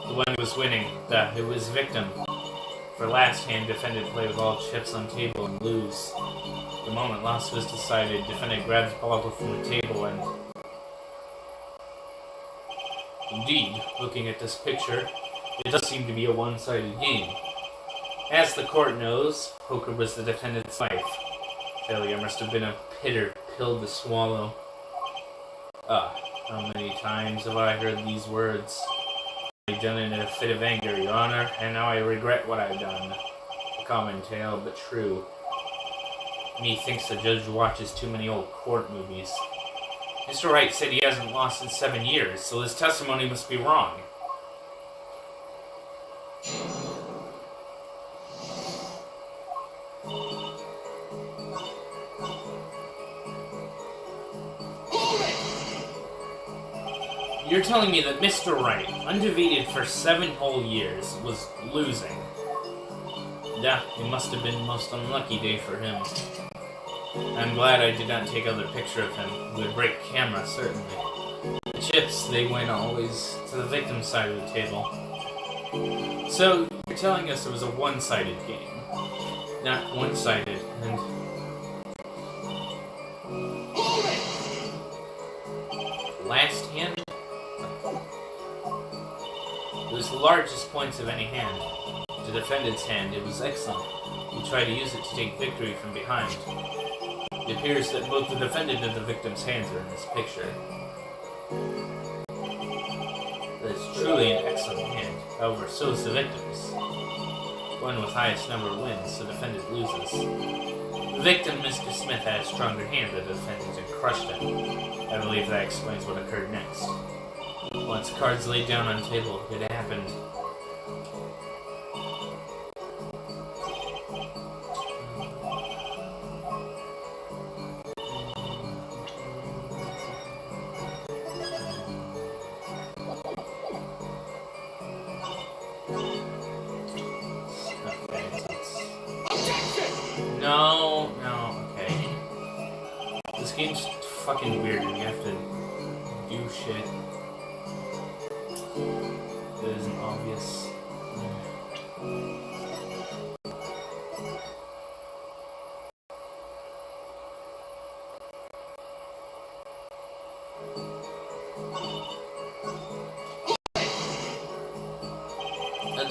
The one who was winning, it was victim. For last hand, defendant play with all chips on table and lose. The moment loss was decided, defendant grabs bottle from the table and... Indeed, looking at this picture, it does seem to be a one-sided game. As the court knows, poker was the defendant's life. Failure must have been a bitter pill to swallow. How many times have I heard these words? I've done it in a fit of anger, Your Honor, and now I regret what I've done. A common tale, but true. Methinks the judge watches too many old court movies. Mr. Wright said he hasn't lost in 7 years, so his testimony must be wrong. You're telling me that Mr. Wright, undefeated for 7 whole years, was losing. Yeah, it must have been the most unlucky day for him. I'm glad I did not take other picture of him. It would break camera, certainly. The chips, they went always to the victim's side of the table. So, you're telling us it was a one-sided game. Not one-sided, and... Last hand? It was the largest points of any hand. The defendant's hand, it was excellent. He tried to use it to take victory from behind. It appears that both the defendant and the victim's hands are in this picture. It's truly an excellent hand. However, so is the victim's. One with highest number wins, the defendant loses. The victim, Mr. Smith, had a stronger hand than the defendant and crushed him. I believe that explains what occurred next. Once cards laid down on the table, it happened. No, okay. This game's fucking weird and you have to do shit that isn't obvious.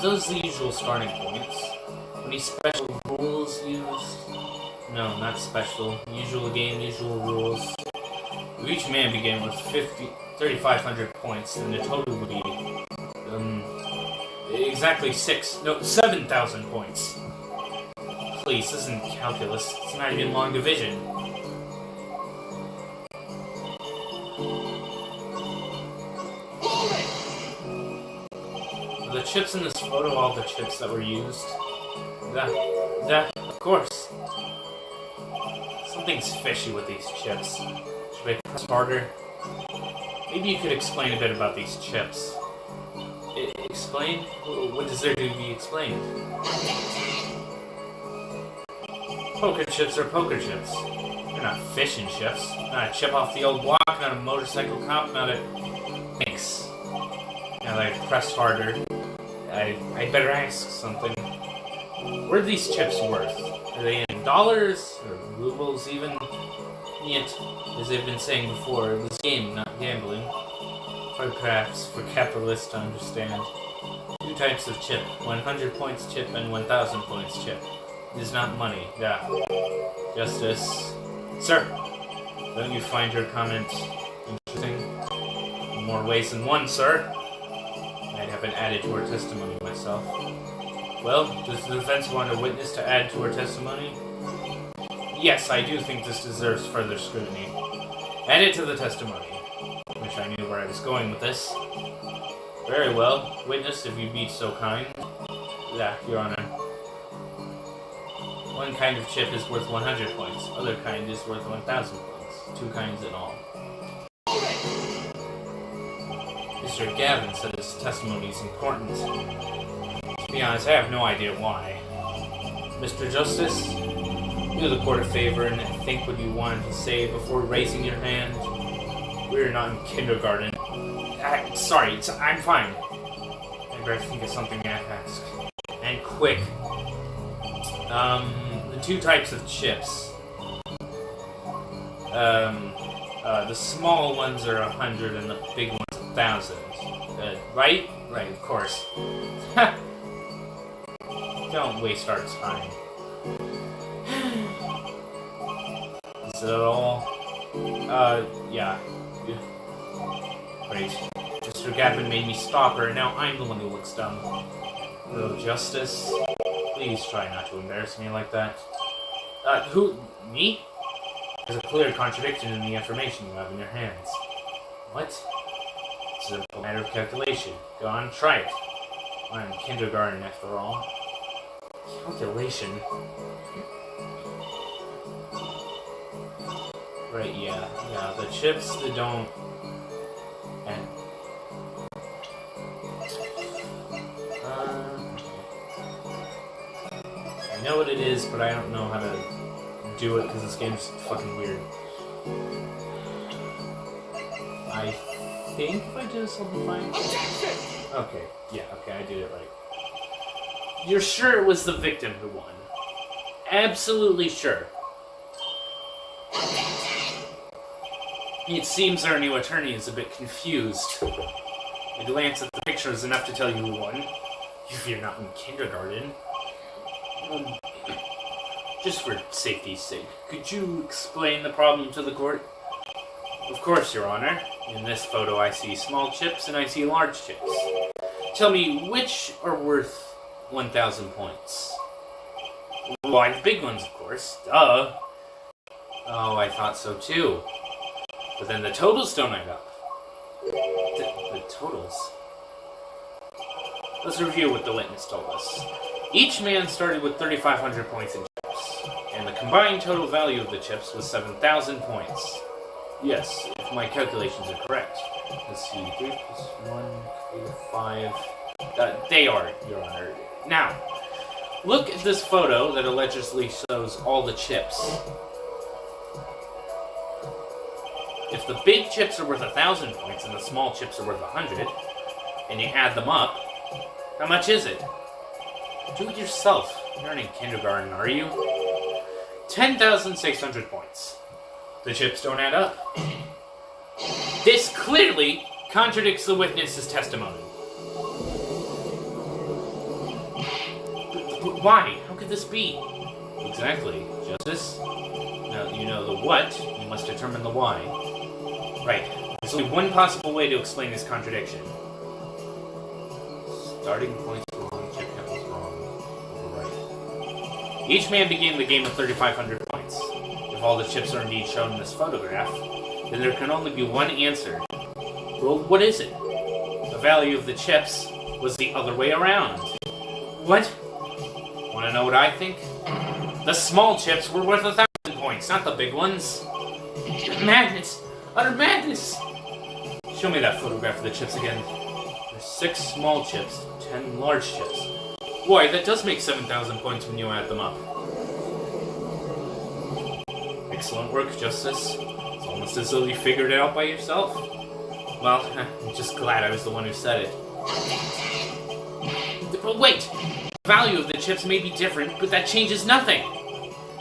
those are the usual starting points. Any special rules used? No, not special. Usual game, usual rules. If each man began with 3,500 points, then the total would be exactly 7,000 points. Please, this isn't calculus. It's not even long division. Are the chips in this photo all the chips that were used? Of course. Something's fishy with these chips. Should I press harder? Maybe you could explain a bit about these chips. Explain? What is there to be explained? Poker chips are poker chips. They're not fishing chips. Not a chip off the old block, not a motorcycle cop, not a... Thanks. Now that I pressed harder, I'd better ask something. What are these chips worth? Are they in dollars? Or rubles even? Yet, as I've been saying before, it was game, not gambling. Or perhaps for capitalists to understand. Two types of chip. 100 points chip and 1,000 points chip. It is not money. Yeah. Justice. Sir! Don't you find your comment interesting? In more ways than one, sir. I'd have been added to her testimony myself. Well, does the defense want a witness to add to her testimony? Yes, I do think this deserves further scrutiny. Add it to the testimony. Wish I knew where I was going with this. Very well. Witness, if you be so kind. Yeah, Your Honor. One kind of chip is worth 100 points. Other kind is worth 1,000 points. Two kinds in all. Mr. Gavin said his testimony is important. To be honest, I have no idea why. Mr. Justice, do the court a favor and think what you wanted to say before raising your hand. We're not in kindergarten. Sorry, I'm fine. I better think of something to ask. And quick. The two types of chips. The small ones are 100 and the big ones 1,000. Right? Right, of course. Don't waste our time. Is that all? Yeah. Great. Mr. Gavin made me stop her, and now I'm the one who looks dumb. Oh, Justice, please try not to embarrass me like that. Who? Me? There's a clear contradiction in the information you have in your hands. What? It's a simple matter of calculation. Go on, try it. I'm in kindergarten, after all. Calculation? Right, yeah, the chips that don't... And... I know what it is, but I don't know how to do it because this game's fucking weird. I think if I did this, I'll be fine. Okay, yeah, okay, I did it right. You're sure it was the victim who won? Absolutely sure. It seems our new attorney is a bit confused. A glance at the picture is enough to tell you who won. If you're not in kindergarten. Just for safety's sake, could you explain the problem to the court? Of course, Your Honor. In this photo I see small chips and I see large chips. Tell me, which are worth 1,000 points? Why, the big ones, of course. Duh. Oh, I thought so too. But then the totals don't add up. The totals? Let's review what the witness told us. Each man started with 3,500 points in chips, and the combined total value of the chips was 7,000 points. Yes, if my calculations are correct. Let's see, 3 plus 1, 5... they are, Your Honor. Now, look at this photo that allegedly shows all the chips. If the big chips are worth 1,000 points and the small chips are worth 100, and you add them up, how much is it? Do it yourself. You're not in kindergarten, are you? 10,600 points. The chips don't add up. This clearly contradicts the witness's testimony. Why? How could this be? Exactly, Justice. Now you know the what, you must determine the why. Right. There's only one possible way to explain this contradiction. Starting points wrong, chip count was wrong. Right. Each man began the game with 3,500 points. If all the chips are indeed shown in this photograph, then there can only be one answer. Well, what is it? The value of the chips was the other way around. What? Want to know what I think? The small chips were worth 1,000 points, not the big ones. Madness! Utter madness! Show me that photograph of the chips again. There's 6 small chips, 10 large chips. Boy, that does make 7,000 points when you add them up. Excellent work, Justice. It's almost as though you figured it out by yourself. Well, I'm just glad I was the one who said it. But wait! The value of the chips may be different, but that changes nothing!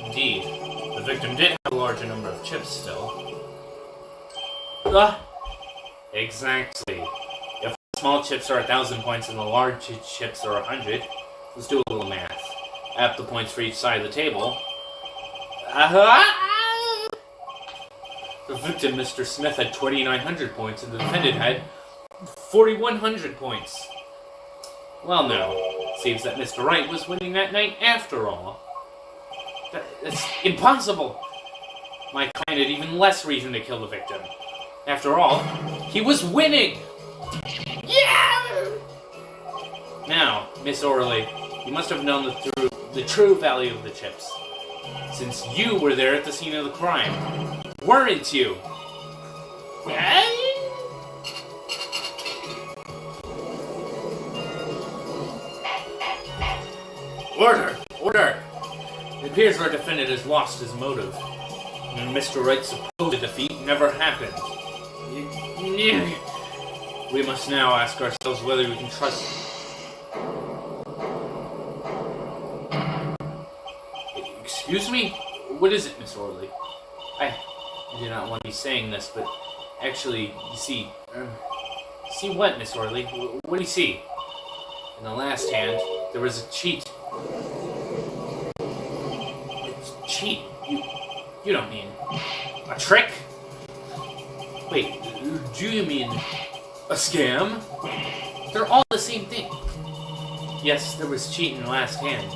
Indeed, the victim did have a larger number of chips still. Exactly. If the small chips are 1,000 points and the large chips are 100, let's do a little math. Add the points for each side of the table. The victim, Mr. Smith, had 2,900 points, and the defendant had 4,100 points. Well, no. It seems that Mr. Wright was winning that night after all. That's impossible! My client had even less reason to kill the victim. After all, he was winning! Yeah! Now, Miss Orley, you must have known the true value of the chips, since you were there at the scene of the crime. Weren't you? Order! Order! It appears our defendant has lost his motive, and Mr. Wright's supposed defeat never happened. We must now ask ourselves whether we can trust... Excuse me? What is it, Miss Orley? I do not want to be saying this, but actually, you see... see what, Miss Orley? What do you see? In the last hand, there was a cheat. Cheat? You don't mean... a trick? Wait, do you mean... a scam? They're all the same thing. Yes, there was cheat in the last hand.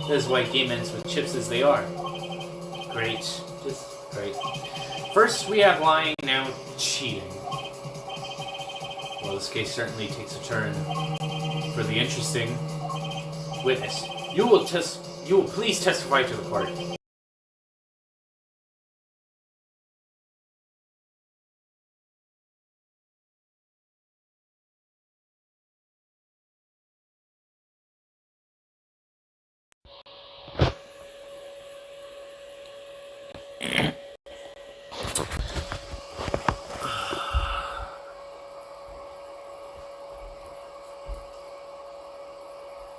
That is why game ends with chips as they are. Great. Just great. First we have lying, now cheating. Well, this case certainly takes a turn. For the interesting witness, you will please testify to the court.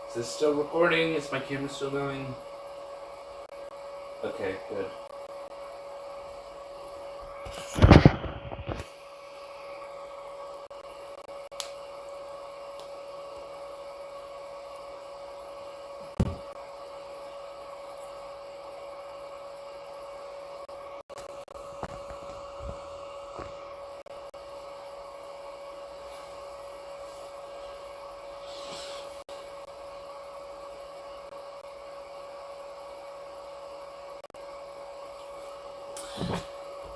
Is this still recording? Is my camera still going? Okay, good.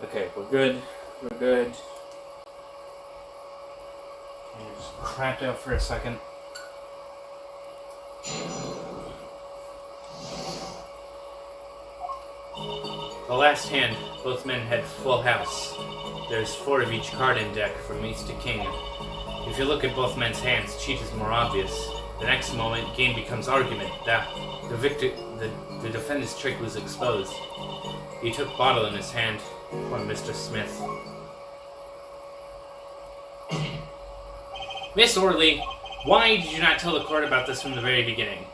Okay, we're good. We're good. Okay, just crapped out for a second. The last hand, both men had full house. There's 4 of each card in deck from ace to king. If you look at both men's hands, cheat is more obvious. The next moment, game becomes argument. That the defendant's trick was exposed. He took bottle in his hand on Mr. Smith. Miss Orley, why did you not tell the court about this from the very beginning?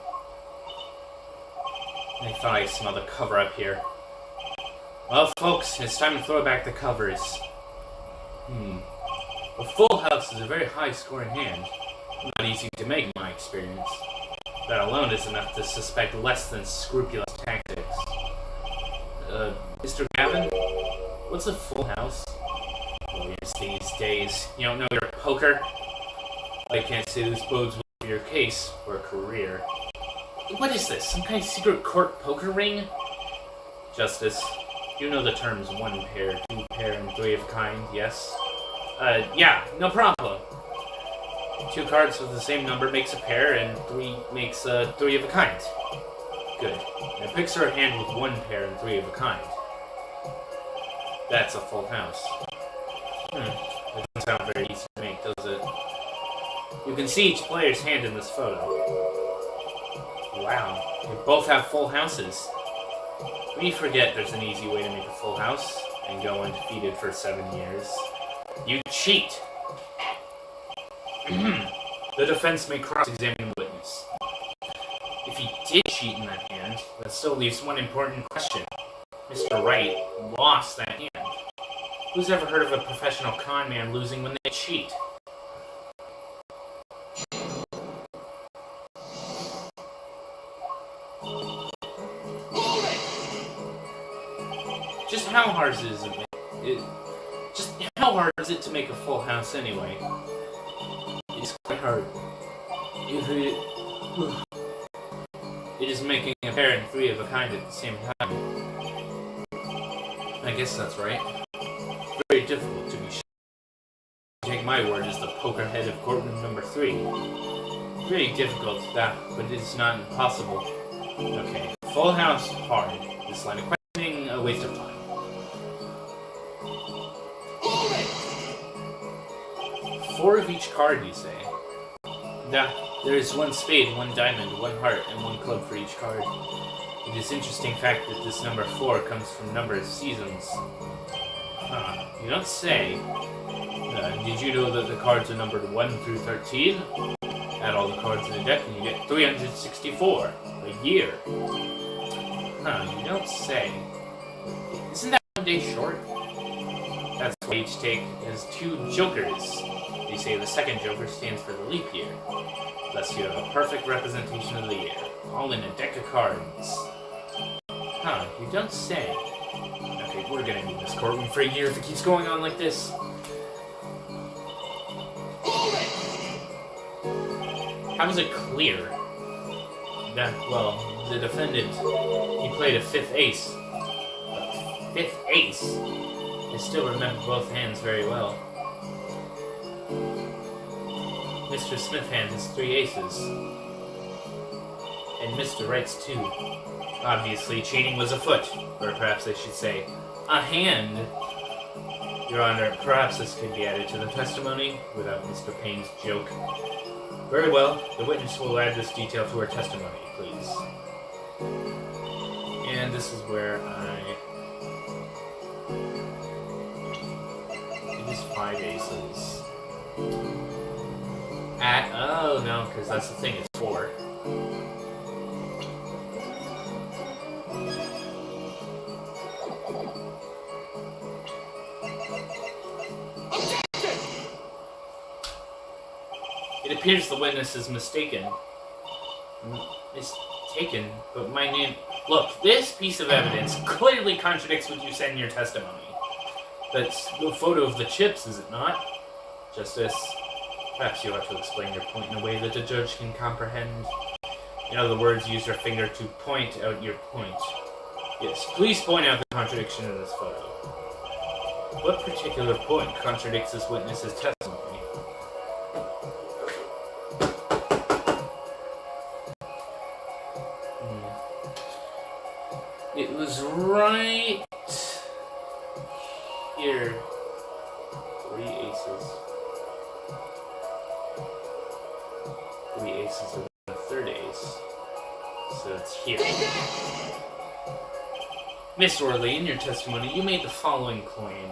I thought I smelled a cover up here. Well, folks, it's time to throw back the covers. A full house is a very high-scoring hand. Not easy to make, in my experience. That alone is enough to suspect less than scrupulous tactics. Mr. Gavin? What's a full house? Lawyers these days. You don't know your poker? I can't say this bodes well for your case or career. What is this? Some kind of secret court poker ring? Justice, you know the terms one pair, two pair, and three of a kind, yes? Yeah, no problem. Two cards with the same number makes a pair, and three makes three of a kind. Good. Now picture a hand with one pair and three of a kind. That's a full house. That doesn't sound very easy to make, does it? You can see each player's hand in this photo. Wow, they both have full houses. We forget there's an easy way to make a full house and go undefeated for 7 years. You cheat! The defense may cross-examine the witness. If he did cheat in that hand, that still leaves one important question. Mr. Wright lost that hand. Who's ever heard of a professional con man losing when they cheat? Just how hard is it to make a full house anyway? It's quite hard. It is making a pair and three of a kind at the same time. I guess that's right. Very difficult to be sure. Take my word as the poker head of courtroom number 3. Very difficult, that, but it is not impossible. Okay, full house, hard. This line of questioning, a waste of time. Four of each card, you say? There is one spade, one diamond, one heart, and one club for each card. It is interesting fact that this number 4 comes from number of seasons. Huh, you don't say. Did you know that the cards are numbered 1 through 13? Add all the cards in the deck and you get 364. A year. Huh, you don't say. Isn't that one day short? That's why each take has 2 jokers. They say the second joker stands for the leap year. Thus you have a perfect representation of the year, all in a deck of cards. Huh, you don't say. Okay, we're gonna need this courtroom for a year if it keeps going on like this. How is it clear? Well, the defendant, he played a 5th ace. A 5th ace? I still remember both hands very well. Mr. Smith hand has 3 aces. And Mr. Wright's 2. Obviously, cheating was afoot. Or perhaps I should say, a hand. Your Honor, perhaps this could be added to the testimony without Mr. Payne's joke. Very well. The witness will add this detail to her testimony, please. And this is where it is 5 aces. Oh no, because that's the thing, it's 4. It appears the witness is mistaken. Mistaken? But my name... Look, this piece of evidence clearly contradicts what you said in your testimony. That's the photo of the chips, is it not? Justice, perhaps you ought to explain your point in a way that a judge can comprehend. In other words, use your finger to point out your point. Yes, please point out the contradiction in this photo. What particular point contradicts this witness's testimony? It was right here. 3 aces. 3 aces and a 3rd ace. So it's here. Miss Orley, in your testimony, you made the following claim.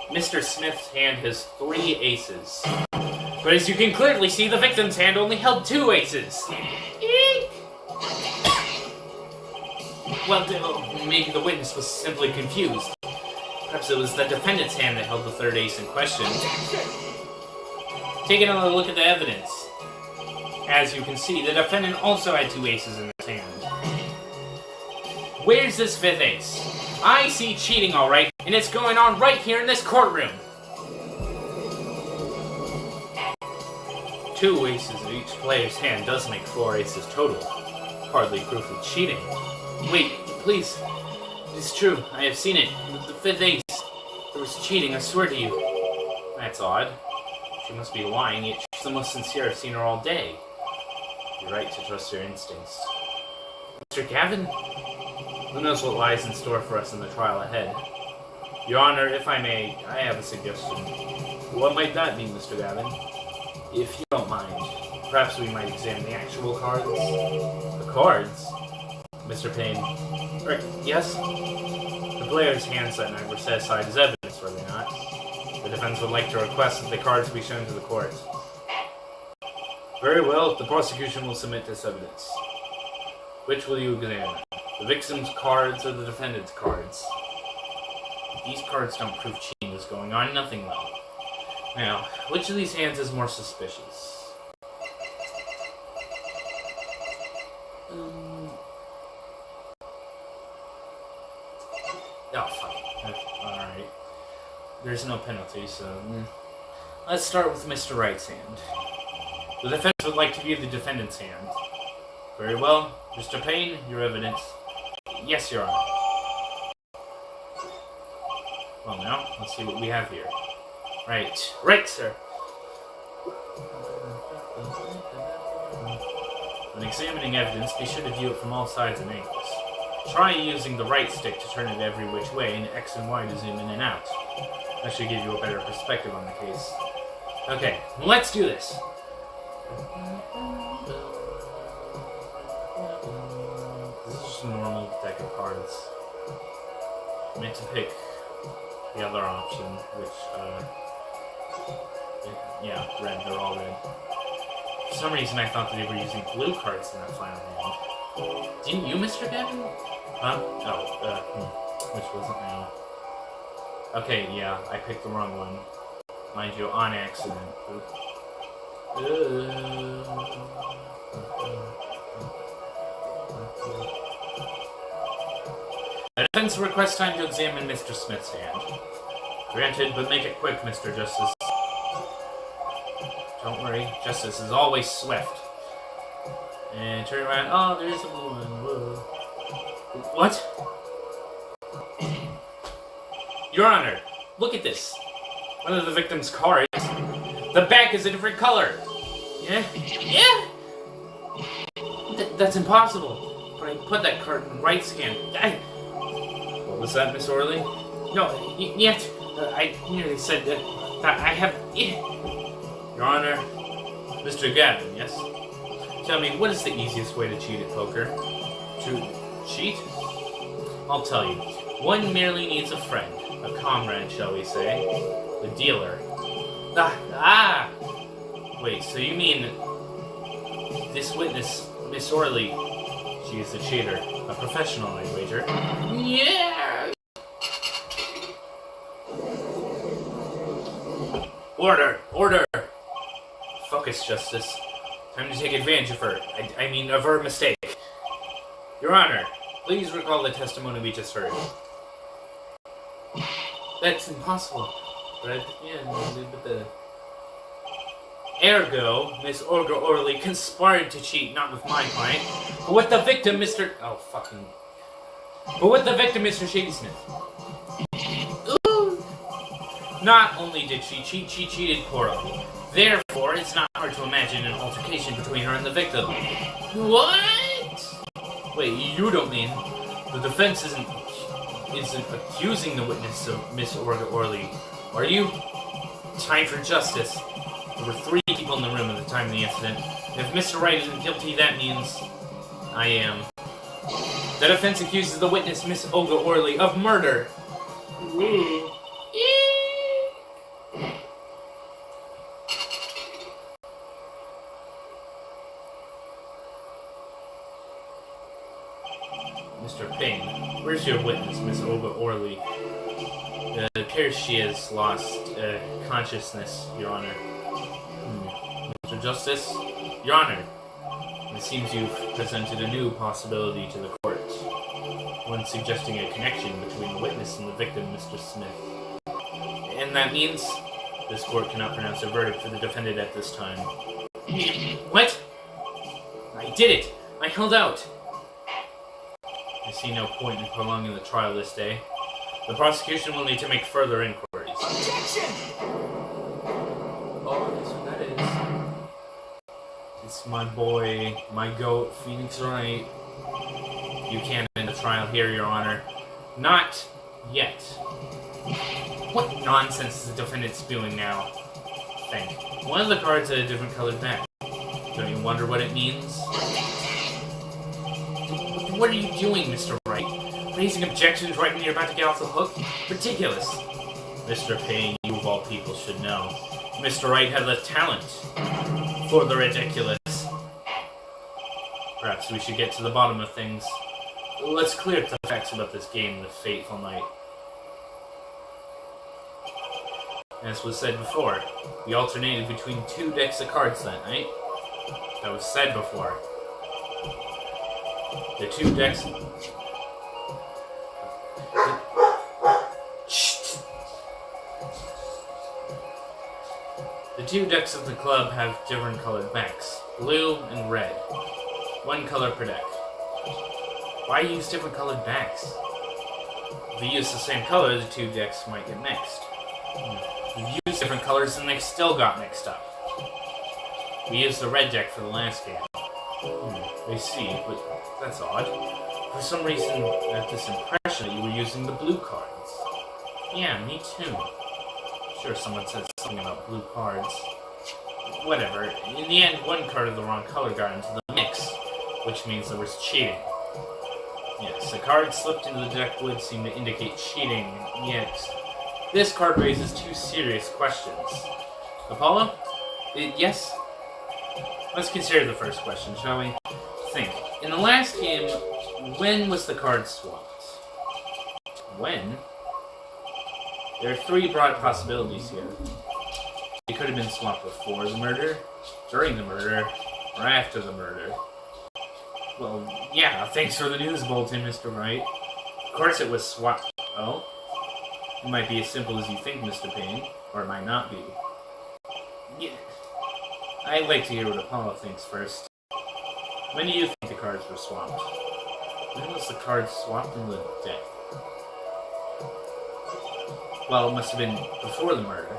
Mr. Smith's hand has 3 aces. But as you can clearly see, the victim's hand only held 2 aces. Well, maybe the witness was simply confused. Perhaps it was the defendant's hand that held the 3rd ace in question. Take another look at the evidence. As you can see, the defendant also had 2 aces in his hand. Where's this 5th ace? I see cheating, alright, and it's going on right here in this courtroom. 2 aces in each player's hand does make 4 aces total. Hardly proof of cheating. Wait, please. It's true, I have seen it. The 5th ace. There was cheating, I swear to you. That's odd. She must be lying, yet she's the most sincere I've seen her all day. You're right to trust your instincts. Mr. Gavin? Who knows what lies in store for us in the trial ahead? Your Honor, if I may, I have a suggestion. What might that be, Mr. Gavin? If you don't mind, perhaps we might examine the actual cards. The cards? Mr. Payne. Right, yes? The players' hands that night were set aside as evidence, were they not? The defense would like to request that the cards be shown to the court. Very well, the prosecution will submit this evidence. Which will you examine? The victim's cards or the defendant's cards? If these cards don't prove cheating is going on, nothing will. Now, which of these hands is more suspicious? Oh, fuck. Alright. There's no penalty, so... Let's start with Mr. Wright's hand. The defense would like to view the defendant's hand. Very well. Mr. Payne, your evidence. Yes, Your Honor. Well, now, let's see what we have here. Right. Right, sir. When examining evidence, be sure to view it from all sides and angles. Try using the right stick to turn it every which way and X and Y to zoom in and out. That should give you a better perspective on the case. Okay, let's do this. This is just a normal deck of cards. I meant to pick the other option, which, yeah, red, they're all red. For some reason I thought that they were using blue cards in that final hand. Didn't you, Mr. Gavin? Huh? Oh, which wasn't now. Okay, yeah, I picked the wrong one. Mind you, on accident. The defense requests time to examine Mr. Smith's hand. Granted, but make it quick, Mr. Justice. Don't worry, justice is always swift. And turn around. Oh, there's a blue one. Whoa. What? Your Honor, look at this. One of the victim's cards. The back is a different color. Yeah? Yeah! That's impossible. But I put that card in Wright's hand. What was that, Miss Orley? No, yet. I nearly said that I have... Your Honor, Mr. Gavin, yes? Tell me, what is the easiest way to cheat at poker? To cheat? I'll tell you. One merely needs a friend. A comrade, shall we say. The dealer. Wait, so you mean... this witness, Miss Orley, she is a cheater. A professional, I wager. Yeah! Order! Order! Focus, Justice. Time to take advantage of her. I mean, of her mistake. Your Honor, please recall the testimony we just heard. That's impossible. But Ergo, Miss Olga Orley conspired to cheat, not with my client, but with the victim, Mr. Oh, fucking... But with the victim, Mr. Shady Smith. Ooh. Not only did she cheat, she cheated poorly. Therefore, it's not hard to imagine an altercation between her and the victim. What? Wait, you don't mean the defense isn't accusing the witness of Miss Olga Orley, are you? Time for justice. There were 3 people in the room at the time of the incident. If Mr. Wright isn't guilty, that means I am. The defense accuses the witness, Miss Olga Orley, of murder. Ooh. Mr. Payne, where's your witness, Miss Olga Orley? It appears she has lost consciousness, Your Honor. Mr. Justice? Your Honor, It seems you've presented a new possibility to the court. One suggesting a connection between the witness and the victim, Mr. Smith. And that means this court cannot pronounce a verdict for the defendant at this time. What? I did it! I held out! I see no point in prolonging the trial this day. The prosecution will need to make further inquiries. Objection! Oh, that's what that is. It's my boy, my goat, Phoenix Wright. You can't end the trial here, Your Honor. Not yet. What nonsense is the defendant spewing now? Think. One of the cards had a different colored back. Don't you wonder what it means? What are you doing, Mr. Wright? Raising objections right when you're about to get off the hook? Ridiculous. Mr. Payne, you of all people should know. Mr. Wright has a talent for the ridiculous. Perhaps we should get to the bottom of things. Let's clear up the facts about this game, the fateful night. As was said before, we alternated between 2 decks of cards that night. That was said before. The 2 decks... The 2 decks of the club have different colored backs, blue and red. 1 color per deck. Why use different colored backs? If we use the same color, the 2 decks might get mixed. If we use different colors, then they still got mixed up. We used the red deck for the last game. I see, but that's odd. For some reason, I have this impression that you were using the blue cards. Yeah, me too. Sure, someone said something about blue cards. Whatever. In the end, 1 card of the wrong color got into the mix, which means there was cheating. Yes, a card slipped into the deck would seem to indicate cheating, yet this card raises 2 serious questions. Apollo? Yes? Let's consider the first question, shall we? Think. In the last game, when was the card swapped? When? There are 3 broad possibilities here. It could have been swapped before the murder, during the murder, or after the murder. Well, yeah, thanks for the news bulletin, Mr. Wright. Of course it was swapped. Oh? It might be as simple as you think, Mr. Payne, or it might not be. Yeah. I'd like to hear what Apollo thinks first. When do you think the cards were swapped? When was the card swapped in the deck? Well, it must have been before the murder.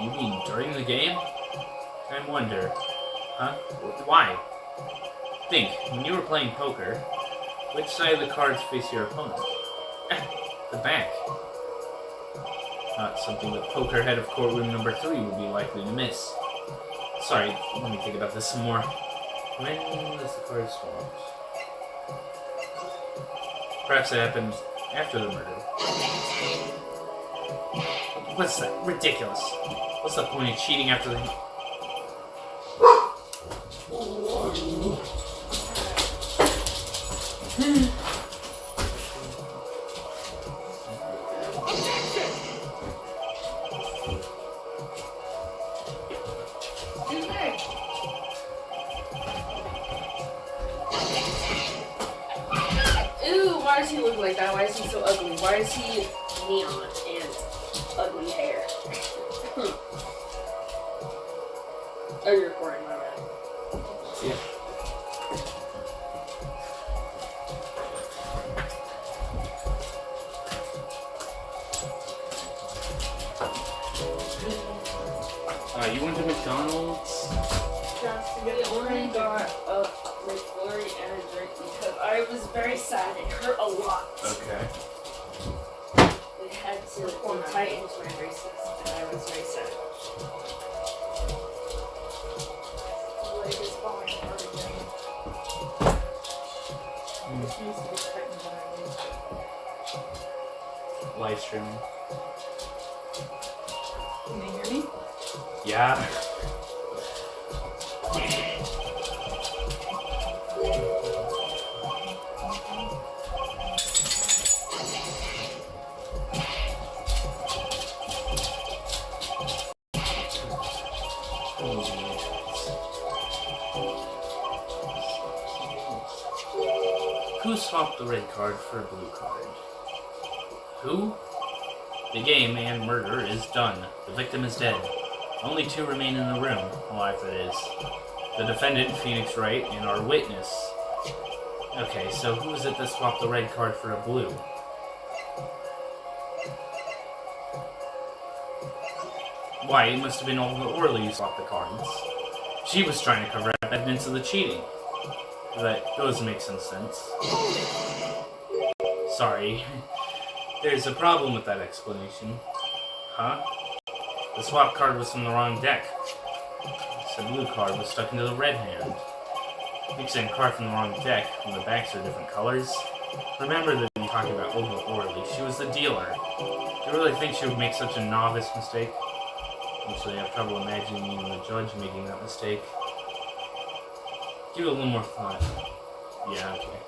You mean during the game? I wonder. Huh? Why? Think, when you were playing poker, which side of the cards face your opponent? The back. Not something that poker head of courtroom number 3 would be likely to miss. Sorry, let me think about this some more. When was the card swapped? Perhaps it happened after the murder. What's that? Ridiculous. What's the point of cheating after the... Ooh, why does he look like that? Why is he so ugly? Why is he neon and ugly hair? Oh, you're recording, my bad. Yeah. You went to McDonald's? We only got a McFlurry and a drink because I was very sad. It hurt a lot. Okay. It had to tighten into my braces, and I was very sad. The leg is falling apart again. It needs to be tightened when I leave. Live streaming. Can you hear me? Yeah. Who swapped the red card for a blue card? Who? The game and murder is done. The victim is dead. Only two remain in the room, alive that is. The defendant, Phoenix Wright, and our witness. Okay, so who is it that swapped the red card for a blue? Why, it must have been Olga Orley who swapped the cards. She was trying to cover up evidence of the cheating. That does make some sense. Sorry. There's a problem with that explanation. Huh? The swap card was from the wrong deck. So the blue card was stuck into the red hand. Mixing a card from the wrong deck when the backs are different colors. Remember that you talking about Olga Orley. She was the dealer. Do you really think she would make such a novice mistake? Actually, I have trouble imagining even the judge making that mistake. Give it a little more thought. Yeah, okay.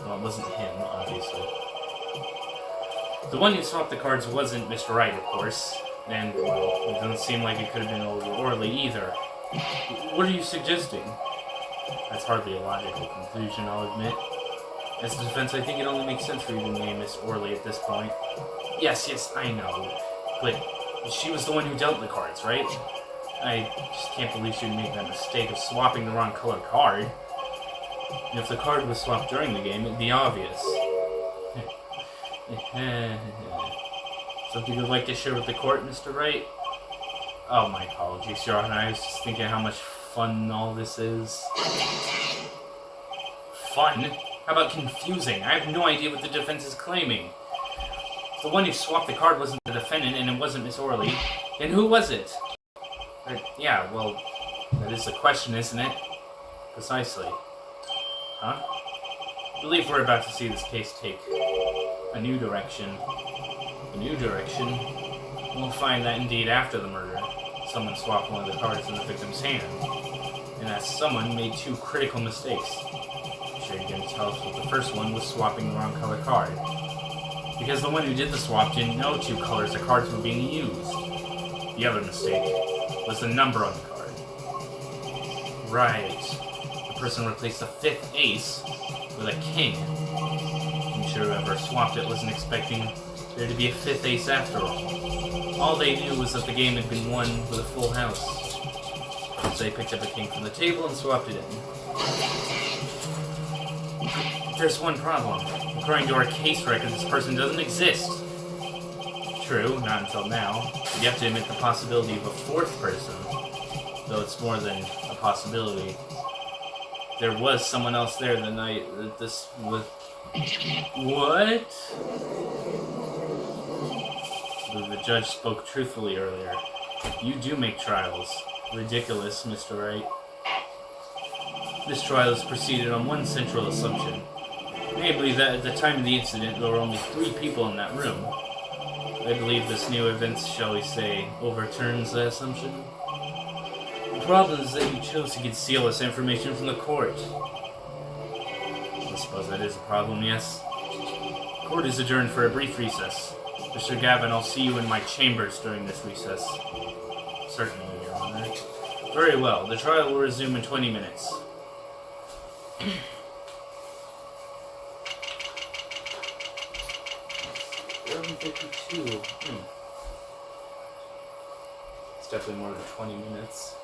Well, it wasn't him, obviously. The one who swapped the cards wasn't Mr. Wright, of course. And, well, it doesn't seem like it could have been Olga Orley either. What are you suggesting? That's hardly a logical conclusion, I'll admit. As a defense, I think it only makes sense for you to name Miss Orley at this point. Yes, I know. But she was the one who dealt the cards, right? I just can't believe she would make that mistake of swapping the wrong colored card. And if the card was swapped during the game, it'd be obvious. Something you'd like to share with the court, Mr. Wright? Oh, my apologies, Your Honor. I was just thinking how much fun all this is. Fun? How about confusing? I have no idea what the defense is claiming. If the one who swapped the card wasn't the defendant and it wasn't Miss Orley, then who was it? Yeah, well, that is the question, isn't it? Precisely. Huh? I believe we're about to see this case take a new direction. A new direction? We'll find that indeed after the murder, someone swapped one of the cards in the victim's hand. And that someone made two critical mistakes. I'm sure you're going to tell us what the first one was swapping the wrong color card. Because the one who did the swap didn't know two colors the cards were being used. The other mistake was the number on the card. Right. The person replaced the fifth ace with a king. I'm sure whoever swapped it wasn't expecting there to be a fifth ace after all. All they knew was that the game had been won with a full house. So they picked up a king from the table and swapped it in. There's one problem. According to our case record, this person doesn't exist. True, not until now. But you have to admit the possibility of a fourth person, though it's more than a possibility. There was someone else there the night that this was... What? The judge spoke truthfully earlier. You do make trials. Ridiculous, Mr. Wright. This trial is proceeded on one central assumption. Namely that at the time of the incident there were only 3 people in that room. I believe this new event, shall we say, overturns that assumption. The problem is that you chose to conceal this information from the court. I suppose that is a problem, yes. Court is adjourned for a brief recess. Mr. Gavin, I'll see you in my chambers during this recess. Certainly, Your Honor. Very well. The trial will resume in 20 minutes. 11:52. It's definitely more than 20 minutes.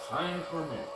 5 more minutes.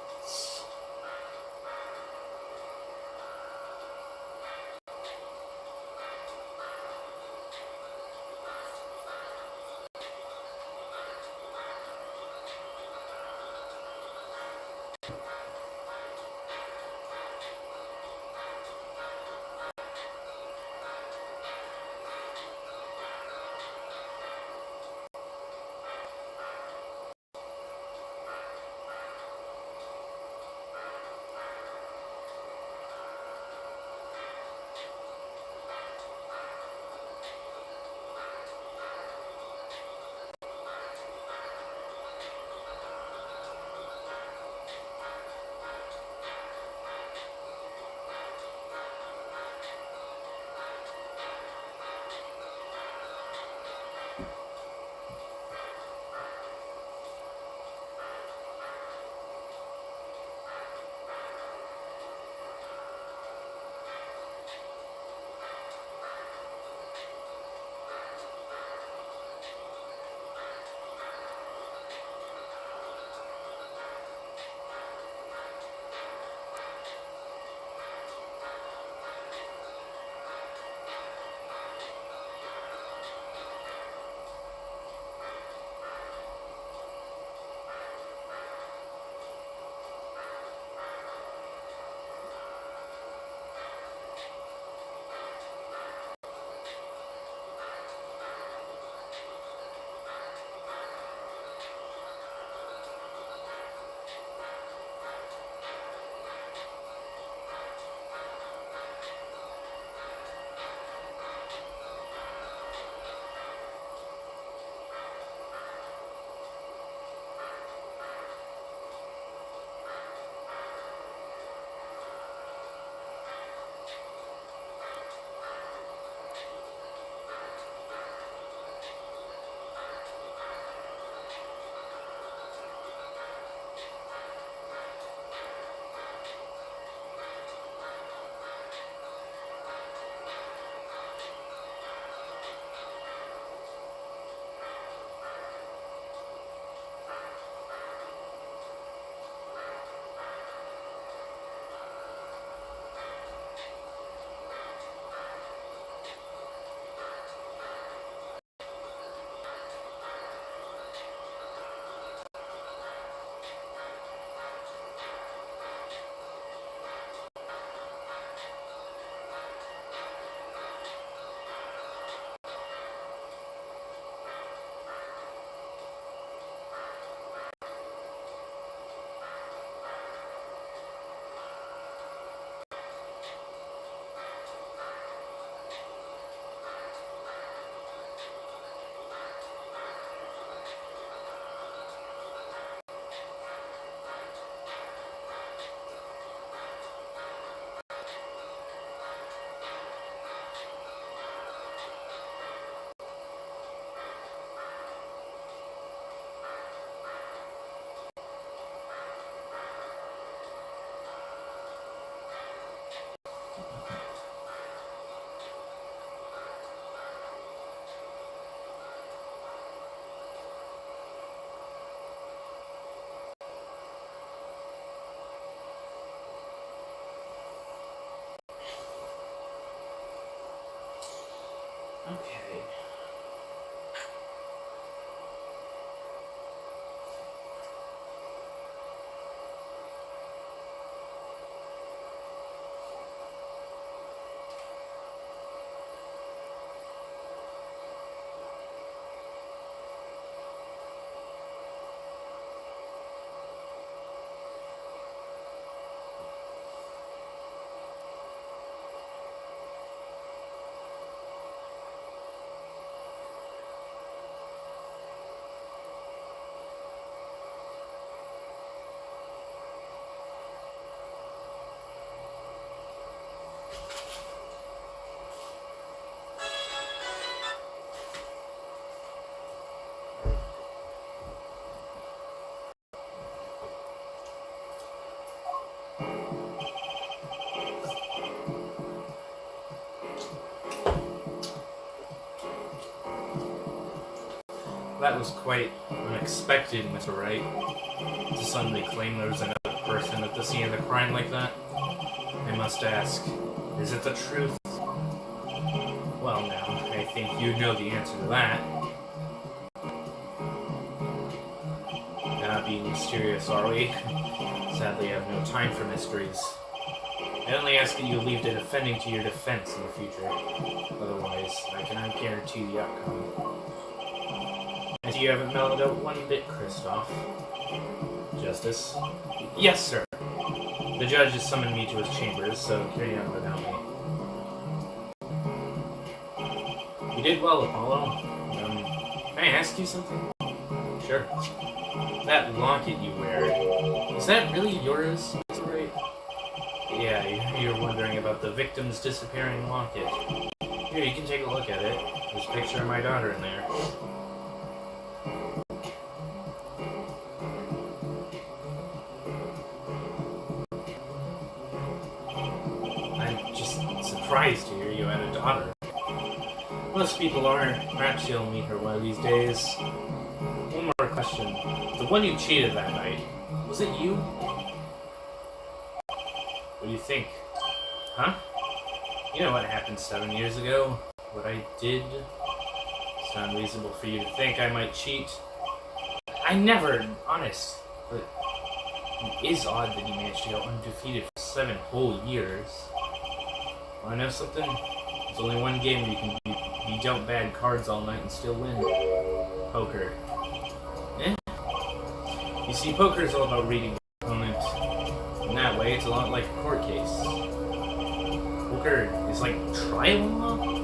Okay. That was quite unexpected, Mr. Wright. To suddenly claim there was another person at the scene of the crime like that. I must ask, is it the truth? Well, now, I think you know the answer to that. Not being mysterious, are we? Sadly, I have no time for mysteries. I only ask that you leave the defending to your defense in the future. Otherwise, I cannot guarantee the outcome. I see you haven't mellowed out one bit, Kristoff. Justice? Yes, sir. The judge has summoned me to his chambers, so carry on without me. You did well, Apollo. Can I ask you something? Sure. That locket you wear, is that really yours, Mr. Wright? Yeah, you're wondering about the victim's disappearing locket. Here, you can take a look at it. There's a picture of my daughter in there. I'm just surprised to hear you had a daughter. Most people are. Perhaps you'll meet her one of these days. One more question. The one you cheated that night, was it you? What do you think? Huh? You know what happened 7 years ago? What I did? It's not unreasonable for you to think I might cheat. I never, honest. But it is odd that you managed to go undefeated for 7 whole years. Wanna know something? There's only one game where you can be dealt bad cards all night and still win. Poker. You see, poker is all about reading your opponent. In that way, it's a lot like a court case. Poker is like trial law?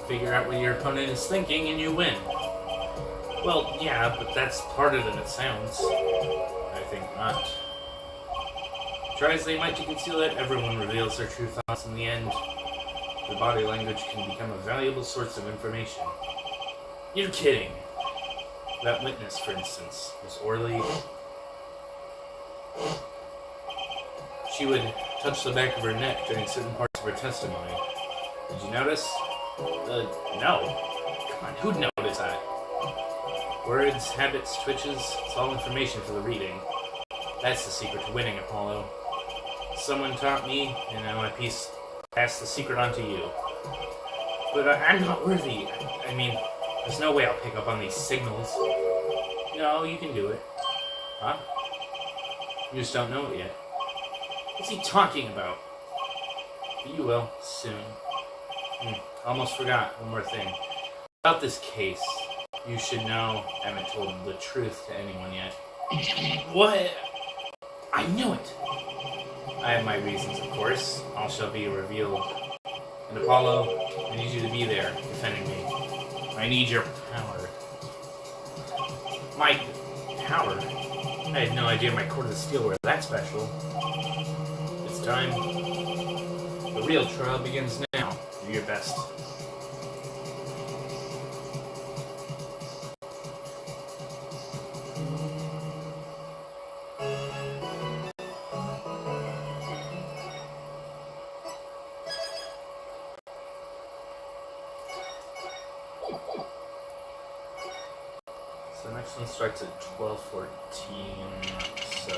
Figure out what your opponent is thinking and you win. Well, yeah, but that's harder than it sounds. I think not. Try as they might to conceal it, everyone reveals their true thoughts in the end. The body language can become a valuable source of information. You're kidding. That witness, for instance, Miss Orley. She would touch the back of her neck during certain parts of her testimony. Did you notice? No. Come on, who'd notice that? Words, habits, twitches, it's all information for the reading. That's the secret to winning, Apollo. Someone taught me, and now I pass the secret on to you. But I'm not worthy. I mean, there's no way I'll pick up on these signals. No, you can do it. Huh? You just don't know it yet. What's he talking about? You will, soon. Almost forgot one more thing. About this case, you should know I haven't told the truth to anyone yet. What? I knew it! I have my reasons, of course. All shall be revealed. And Apollo, I need you to be there, defending me. I need your power. My power? I had no idea my Court of Steel were that special. It's time. The real trial begins now. Do your best. So the next one starts at 12:14, so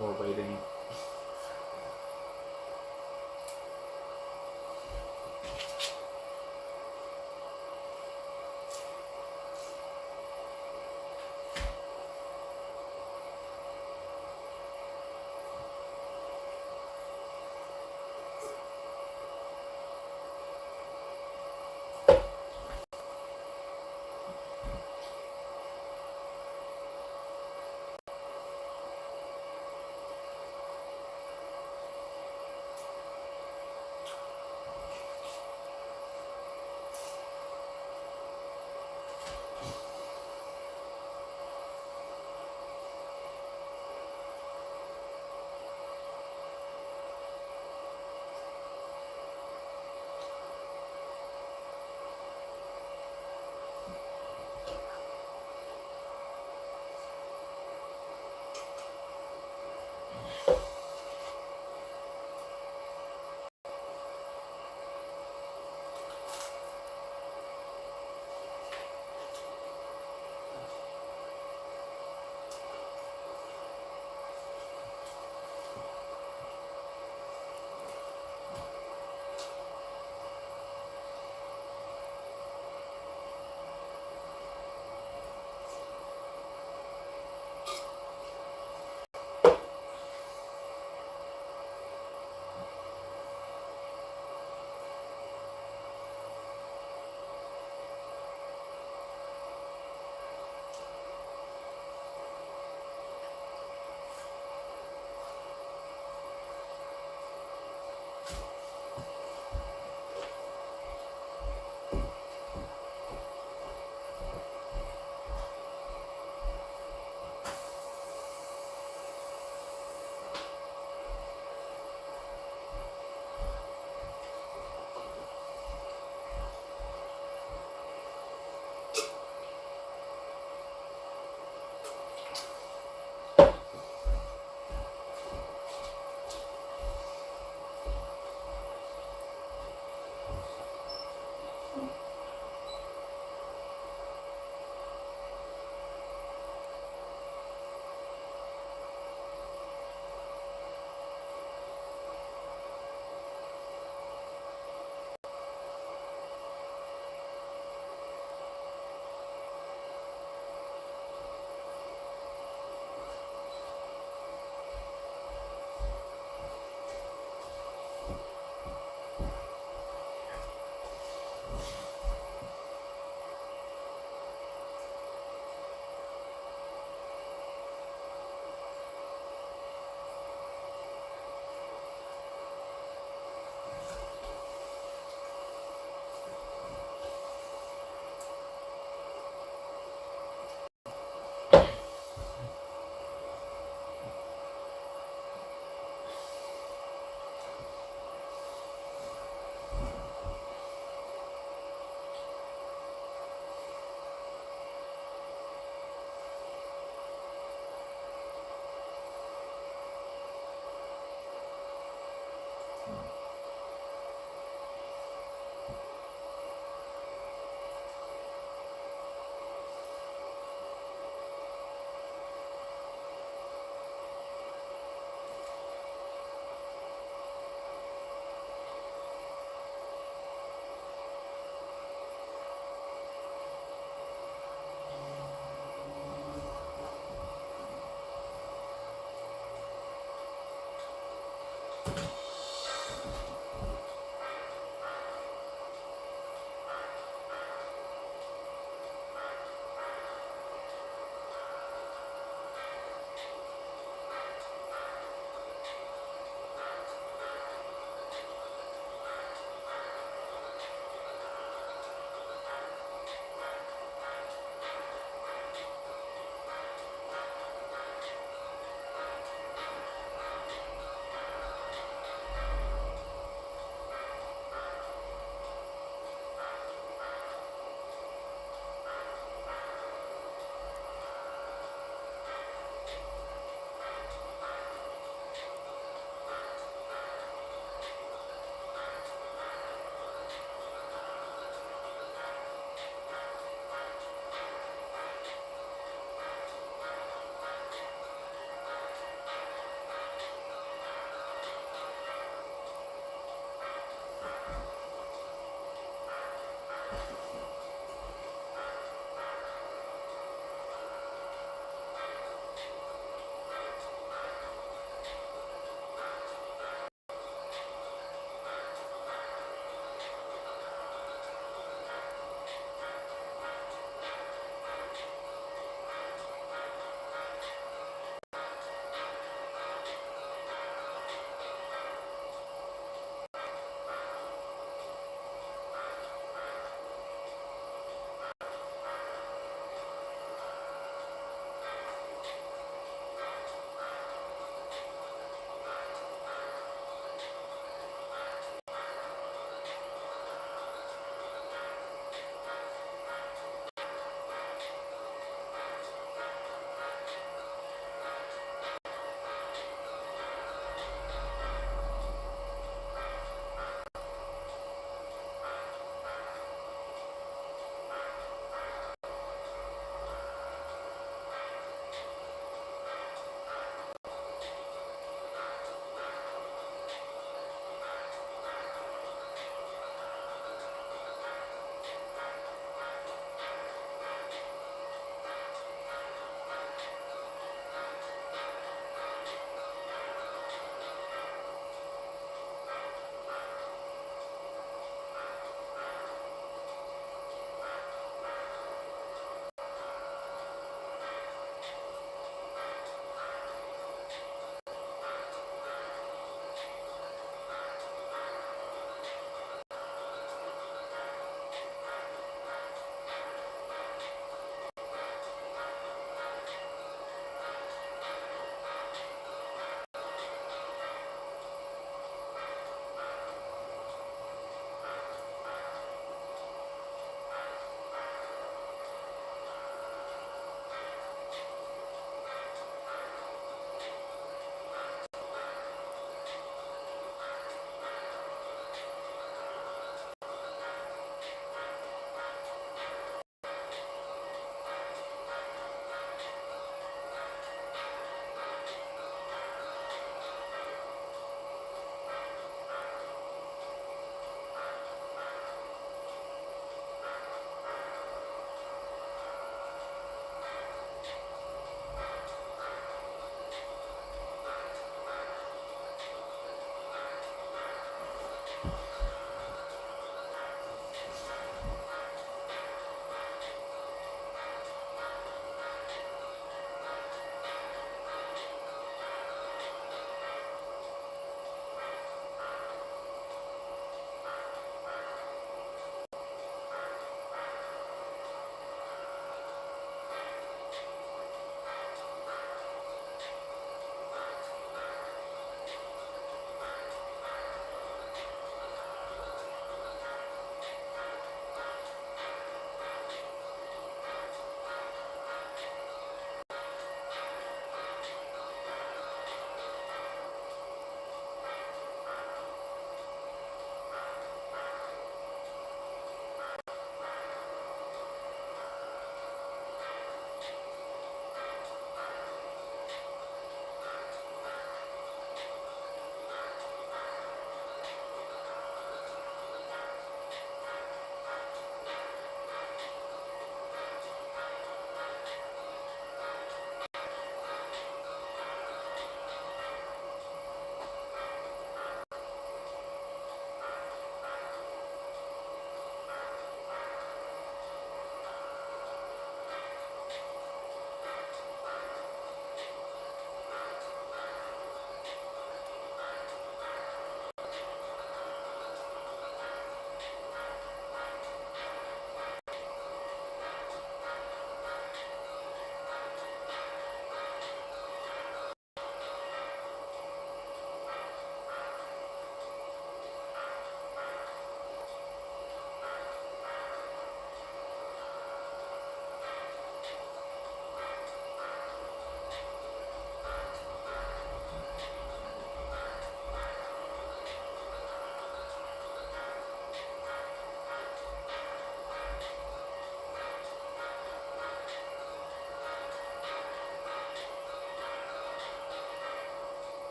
more waiting.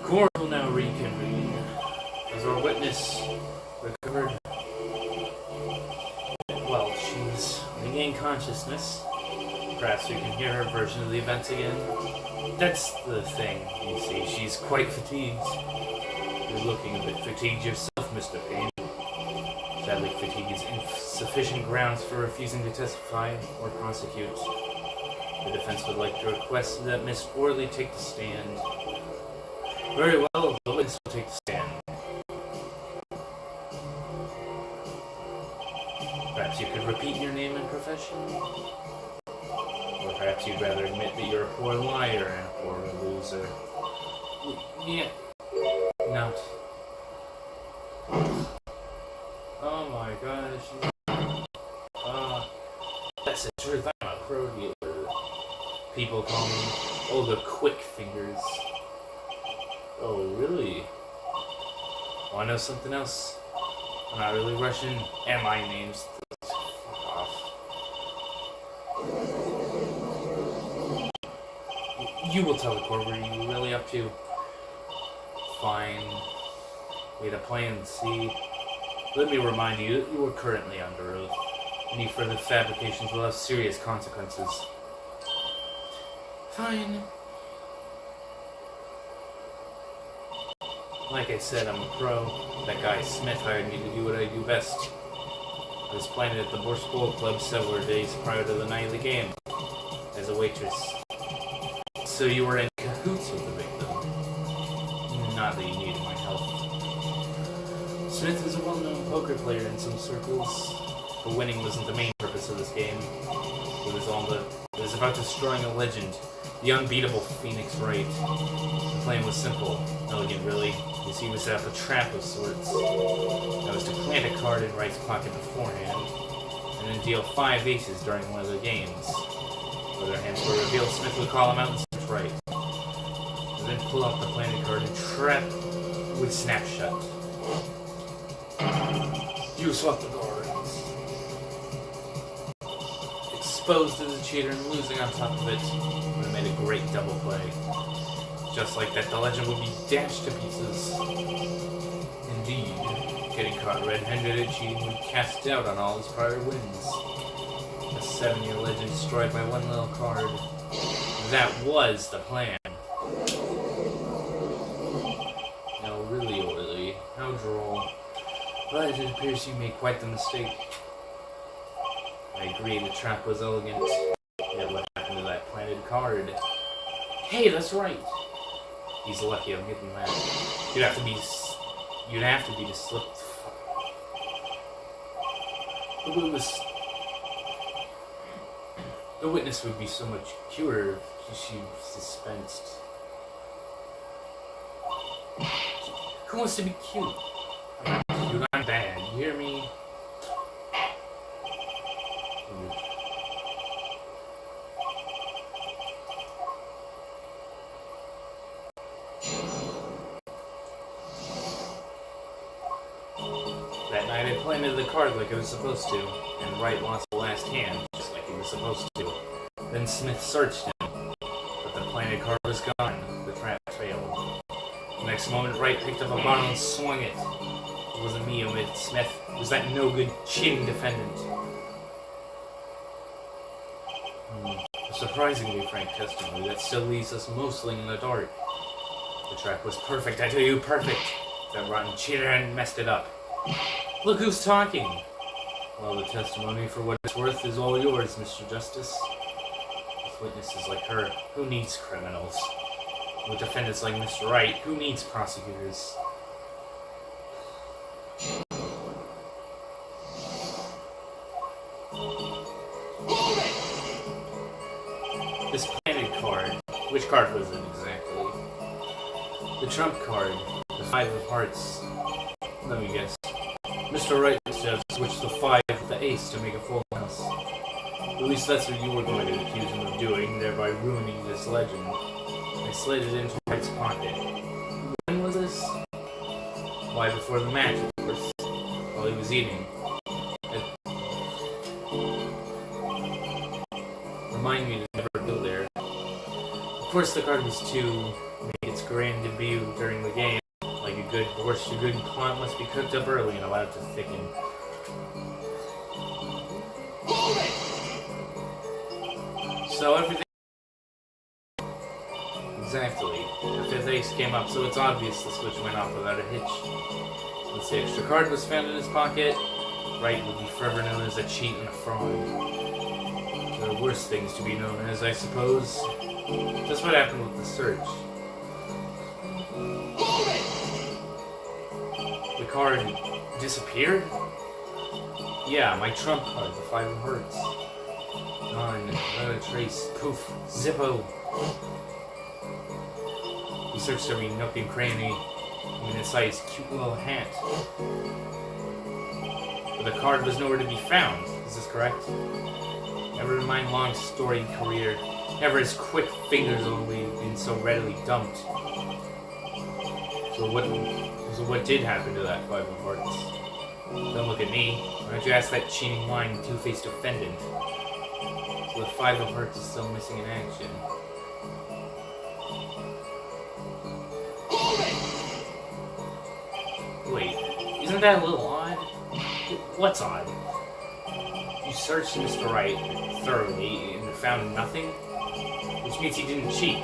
Court will now reconvene as our witness recovered. Well, she's regained consciousness. Perhaps we can hear her version of the events again. That's the thing, you see. She's quite fatigued. You're looking a bit fatigued yourself, Mr. Payne. Sadly, fatigue is insufficient grounds for refusing to testify or prosecute. The defense would like to request that Miss Orley take the stand. Very well, the witness will take the stand. Perhaps you could repeat your name and profession? Or perhaps you'd rather admit that you're a poor liar or a loser. Yeah. No. Oh my gosh. That's the truth. I'm a pro dealer. People call me, oh, the quick fingers. Oh, really? Want to know something else? I'm not really Russian, and my name's... Fuck off. You will tell the court what you were really up to. Fine. We had a plan, see? Let me remind you that you are currently under oath. Any further fabrications will have serious consequences. Fine. Like I said, I'm a pro. That guy Smith hired me to do what I do best. I was planted at the Bourse Bowl Club several days prior to the night of the game, as a waitress. So you were in cahoots with the victim. Not that you needed my help. Smith is a well-known poker player in some circles, but winning wasn't the main purpose of this game. It was about destroying a legend, the unbeatable Phoenix Wright. The plan was simple, elegant really. You see, we set up a trap of sorts. I was to plant a card in Wright's pocket beforehand, and then deal 5 aces during one of the games. When their hands were revealed, Smith would call him out and search Wright. And then pull out the planted card and trap would snap shut. You swept the cards. Exposed as a cheater and losing on top of it would have made a great double play. Just like that, the legend would be dashed to pieces. Indeed, getting caught red-handed at cheating would cast doubt on all his prior wins. A 7-year legend destroyed by one little card. That was the plan. Now, really, Orley, how droll. But it appears you made quite the mistake. I agree, the trap was elegant. Yet what happened to that planted card? Hey, that's right! He's lucky I'm getting that. You'd have to be to slip. The witness would be so much cuter if she was dispensed. Who wants to be cute? I'm not cute, I'm bad, you hear me? That night I planted the card like I was supposed to, and Wright lost the last hand, just like he was supposed to. Then Smith searched him, but the planted card was gone. The trap failed. The next moment, Wright picked up a bottle and swung it. It wasn't me who admitted Smith. It was that no-good cheating defendant. A surprisingly frank testimony that still leaves us mostly in the dark. The trap was perfect, I tell you, perfect. That rotten cheater hadn't messed it up. Look who's talking. Well, the testimony, for what it's worth, is all yours, Mr. Justice. With witnesses like her, who needs criminals? With defendants like Mr. Wright, who needs prosecutors? This planted card, which card was it exactly? The trump card, the 5 of hearts. Let me guess. Mr. Wright just switched the 5 with the ace to make a full house. At least that's what you were going to accuse him of doing, thereby ruining this legend. I slid it into White's pocket. When was this? Why, before the match, of course, while he was eating. Remind me to never go there. Of course, the card was to make its grand debut during the game. Like a good borscht, a good plum must be cooked up early and allowed to thicken. So everything... Exactly. The fifth ace came up, so it's obvious the switch went off without a hitch. Once the extra card was found in his pocket, Wright would be forever known as a cheat and a fraud. There are worse things to be known as, I suppose. Just what happened with the search. The card disappeared? Yeah, my trump card, the 5 of hearts. Gone, without a trace. Poof. Zippo. We searched every nook and cranny, even inside his cute little hat. But the card was nowhere to be found. Is this correct? Never in my long storied career, never has quick fingers only been so readily dumped. So what did happen to that 5 of hearts? Don't look at me. Why don't you ask that cheating lying two-faced defendant? So the 5 of hearts is still missing in action. Wait, isn't that a little odd? What's odd? You searched Mr. Wright thoroughly and found nothing? Which means he didn't cheat.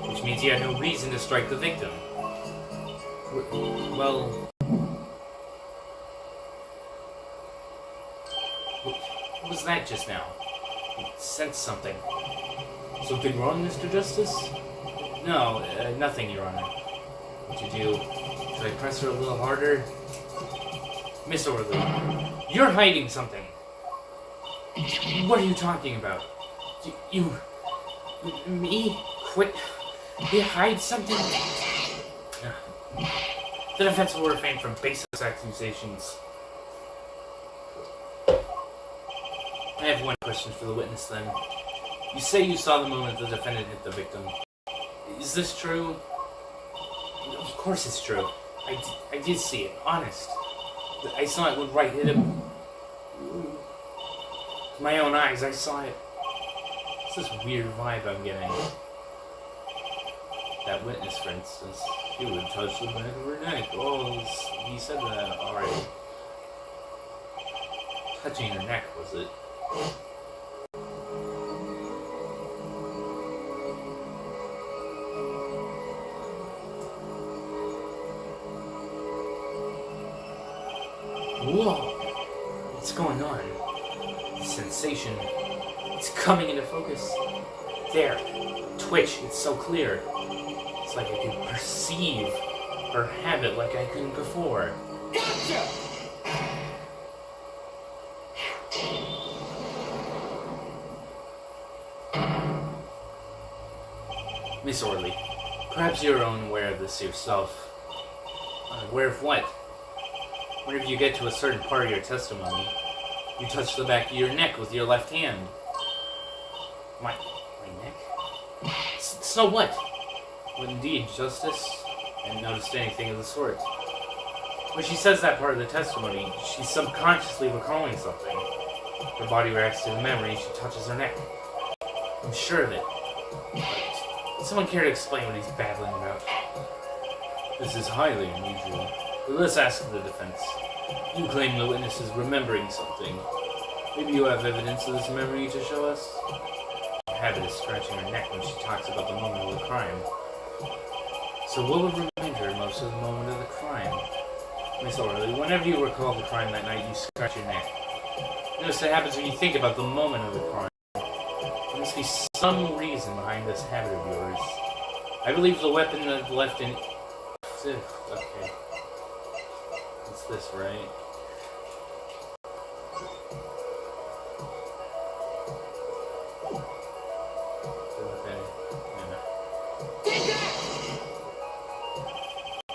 Which means he had no reason to strike the victim. Well... What was that just now? I sensed something. Something wrong, Mr. Justice? No, nothing, Your Honor. What'd you do? Should I press her a little harder? Miss Orley, you're hiding something. What are you talking about? Me? Quit? You hide something? The defense will refrain from baseless accusations. I have one question for the witness then. You say you saw the moment the defendant hit the victim. Is this true? Of course it's true. I did see it, honest. I saw it when Wright hit him. With my own eyes, I saw it. What's this weird vibe I'm getting? That witness, for instance, he would touch the back of her neck. Oh, he said that. Alright. Touching her neck, was it? Whoa! What's going on? The sensation. It's coming into focus. There. Twitch. It's so clear. It's like I can perceive her habit like I couldn't before. Gotcha! Miss Orley, perhaps you're unaware of this yourself. Aware of what? Whenever you get to a certain part of your testimony, you touch the back of your neck with your left hand. My neck? So what? Well, indeed, Justice. I hadn't noticed anything of the sort. When she says that part of the testimony, she's subconsciously recalling something. Her body reacts to the memory and she touches her neck. I'm sure of it. Would someone care to explain what he's babbling about? This is highly unusual. But let's ask the defense. You claim the witness is remembering something. Maybe you have evidence of this memory to show us? Her habit is scratching her neck when she talks about the moment of the crime. So what would remind her most of the moment of the crime? Miss Orley, whenever you recall the crime that night, you scratch your neck. Notice it happens when you think about the moment of the crime. There must be some reason behind this habit of yours. I believe the weapon that left in... Okay. It's this, right?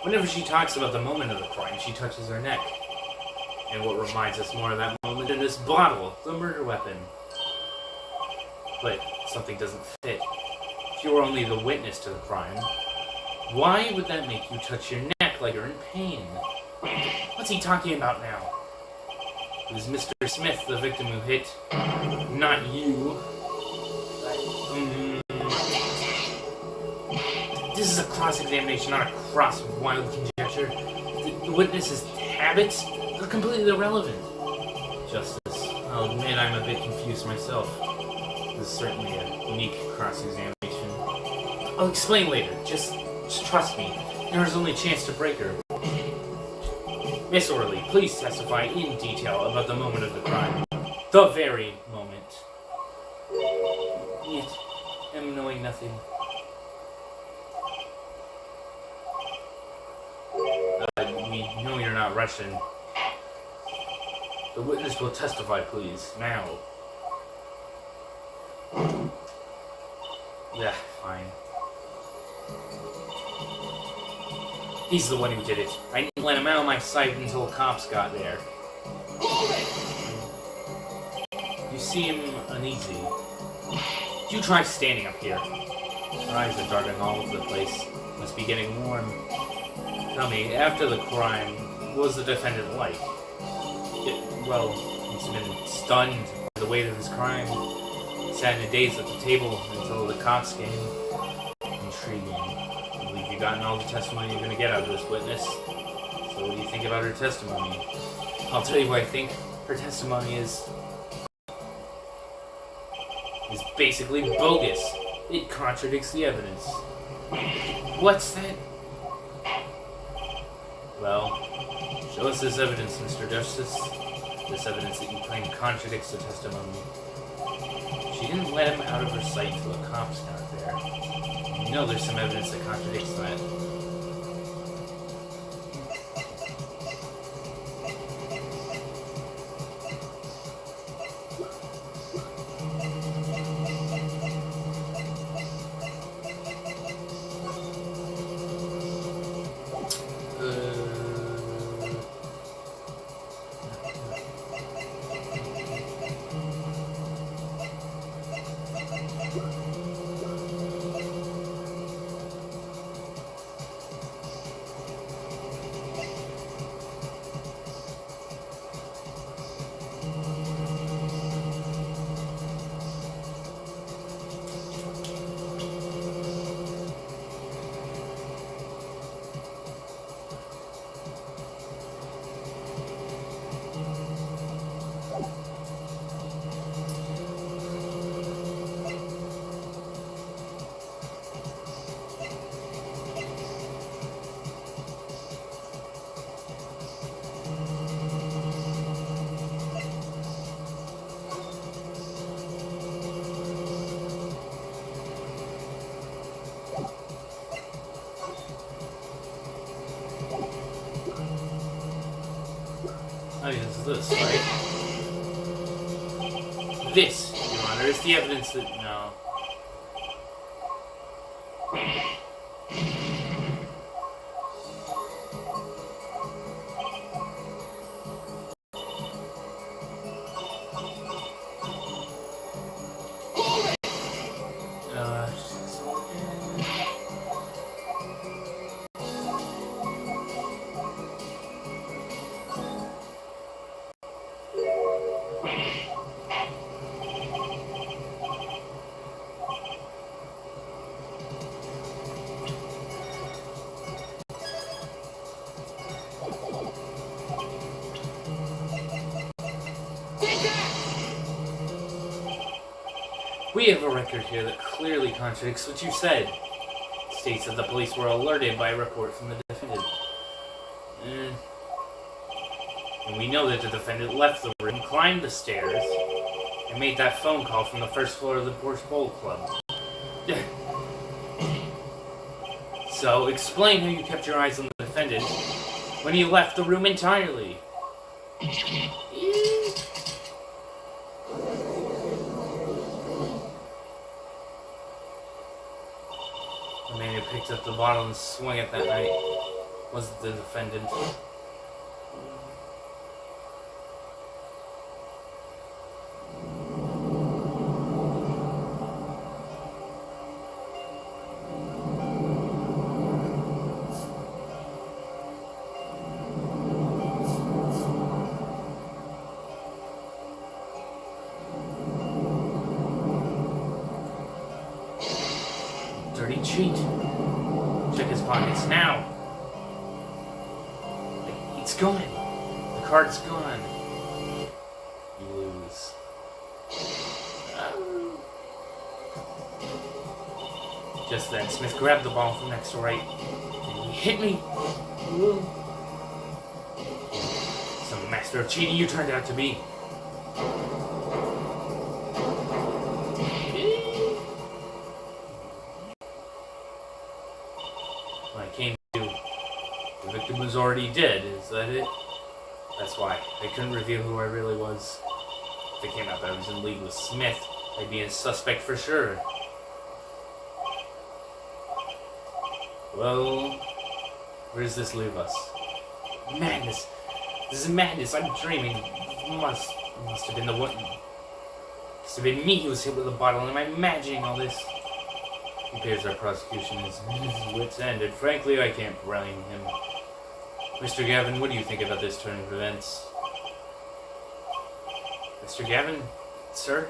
Whenever she talks about the moment of the crime, she touches her neck. And what reminds us more of that moment in this bottle, the murder weapon. But something doesn't fit. If you were only the witness to the crime, why would that make you touch your neck like you're in pain? What's he talking about now? It was Mr. Smith, the victim who hit, not you. This is a cross-examination, not a wild conjecture. The witness's habits are completely irrelevant. Justice, I'll admit I'm a bit confused myself. This is certainly a unique cross-examination. I'll explain later. Just trust me. There is only a chance to break her. Miss Orley, please testify in detail about the moment of the crime. The very moment. Yet, am knowing nothing. We know you're not Russian. The witness will testify, please. Now. Yeah, fine. He's the one who did it. I didn't let him out of my sight until the cops got there. You seem uneasy. You try standing up here. Your eyes are darting all over the place. Must be getting warm. Tell me, after the crime, what was the defendant like? Well, he's been stunned by the weight of his crime. Sat in a daze at the table until the cops came. Intriguing. I believe you've gotten all the testimony you're going to get out of this witness. So what do you think about her testimony? I'll tell you what I think. Her testimony is basically bogus. It contradicts the evidence. What's that? Well, show us this evidence, Mr. Justice. This evidence that you claim contradicts the testimony. She didn't let him out of her sight until the cops got there. You know there's some evidence that contradicts that. Oh, yes, this, right? This, Your Honor, is the evidence that... No. We have a record here that clearly contradicts what you said. It states that the police were alerted by a report from the defendant. And we know that the defendant left the room, climbed the stairs, and made that phone call from the first floor of the Porsche Bowl Club. So, explain how you kept your eyes on the defendant when he left the room entirely. The man who picked up the bottle and swung it that night was the defendant. dirty cheat. Check his pockets now. It's gone. The card's gone. You lose. Just then, Smith grabbed the ball from next to right. And he hit me. Some master of cheating you turned out to be. When I came to, the victim was already dead. Is that it? That's why. I couldn't reveal who I really was. If it came out that I was in league with Smith, I'd be a suspect for sure. Well, where does this leave us? Madness! This is madness. I'm dreaming. Must have been the one. Must have been me who was hit with a bottle. Am I imagining all this? He appears our prosecution is his wits' end, and frankly, I can't blame him. Mr. Gavin, what do you think about this turn of events? Mr. Gavin, sir?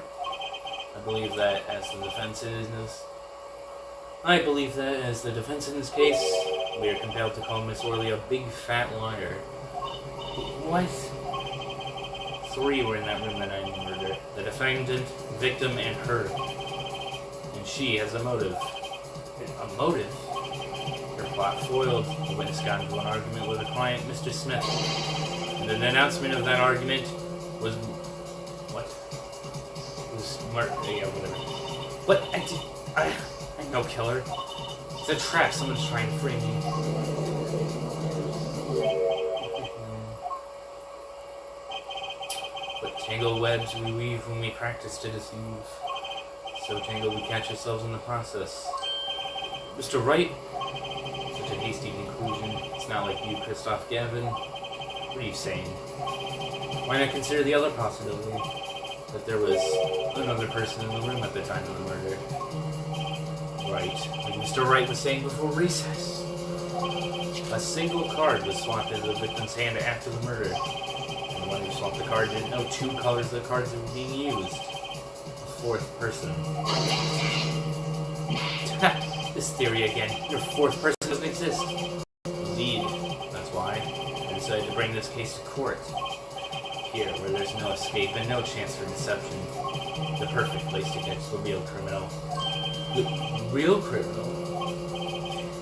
I believe that as the defense in this case, we are compelled to call Miss Orley a big fat liar. What? 3 were in that room that night of murder. The defendant, victim, and her. And she has a motive. A motive? Her plot foiled. The witness got into an argument with her client, Mr. Smith. And the announcement of that argument was... What? Was murder... Yeah, whatever. What? I'm no killer. It's a trap. Someone's trying to free me. What tangled webs we weave when we practice to deceive. So tangled we catch ourselves in the process. Mr. Wright? Such a hasty conclusion. It's not like you, Christoph Gavin. What are you saying? Why not consider the other possibility? That there was another person in the room at the time of the murder. Right. Like Mr. Wright was saying before recess. A single card was swapped into the victim's hand after the murder. And the one who swapped the card didn't know 2 colors of the cards that were being used. A 4th person. This theory again. Your 4th person doesn't exist. Indeed. That's why I decided to bring this case to court. Here, where there's no escape and no chance for deception. The perfect place to catch the real criminal. The real criminal?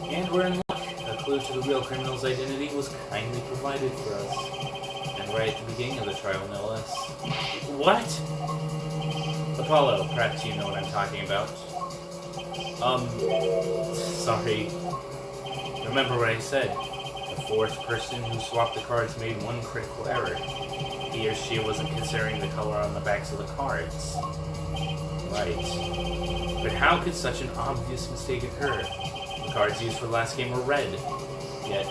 And we're in luck. A clue to the real criminal's identity was kindly provided for us. And right at the beginning of the trial, no less. What? Apollo, perhaps you know what I'm talking about. Sorry. Remember what I said. The 4th person who swapped the cards made one critical error. He or she wasn't considering the color on the backs of the cards. Right. But how could such an obvious mistake occur? The cards used for the last game were red. Yet,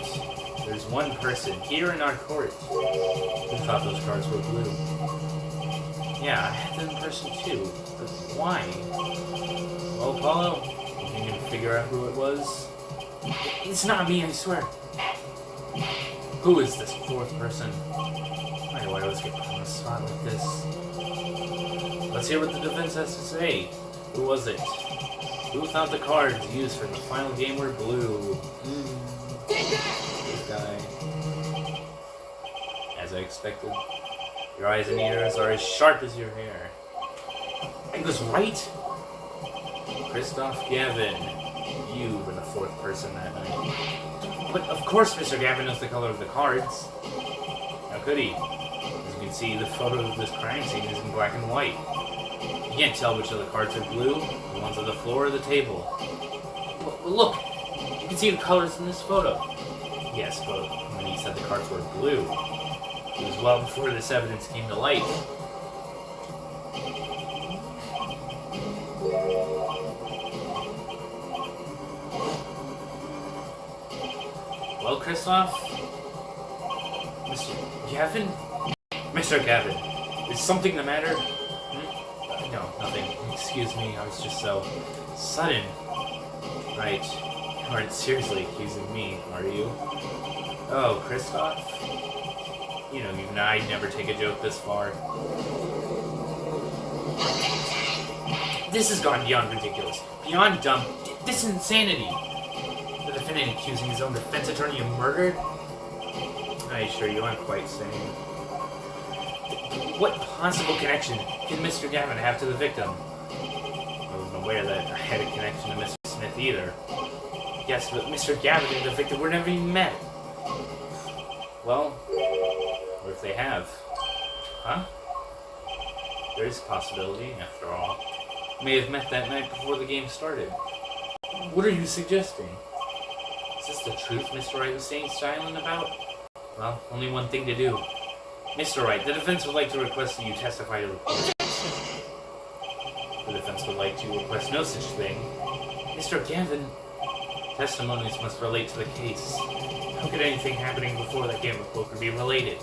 there's one person here in our court who thought those cards were blue. Yeah, I had that impression too. But why? Well, Apollo, can you figure out who it was? It's not me, I swear. Who is this 4th person? Why do I always get put on the spot like this? Let's hear what the defense has to say. Who was it? Who thought the cards used for the final game were blue? This guy. As I expected. Your eyes and ears are as sharp as your hair. I was right! Christoph Gavin. You were the 4th person that night. But of course Mr. Gavin knows the color of the cards. How could he? As you can see, the photo of this crime scene is in black and white. You can't tell which of the cards are blue, the ones on the floor or the table. Look! You can see the colors in this photo. Yes, but when he said the cards were blue, it was well before this evidence came to light. Well, Christoph? Mr. Gavin? Mr. Gavin, is something the matter? No, nothing. Excuse me, I was just so sudden. Right. You aren't seriously accusing me, are you? Oh, Christoph? You know, even I'd never take a joke this far. This has gone beyond ridiculous. Beyond dumb. This is insanity! The defendant accusing his own defense attorney of murder? I assure you, I'm quite sane. What possible connection can Mr. Gavin have to the victim? I wasn't aware that I had a connection to Mr. Smith either. Yes, but Mr. Gavin and the victim were never even met. Well, what if they have? Huh? There is a possibility, after all. May have met that night before the game started. What are you suggesting? Is this the truth Mr. Wright was staying silent about? Well, only one thing to do. Mr. Wright, the defense would like to request that you testify to the court. The defense would like to request no such thing. Mr. Gavin, testimonies must relate to the case. How could anything happening before that game of poker be related?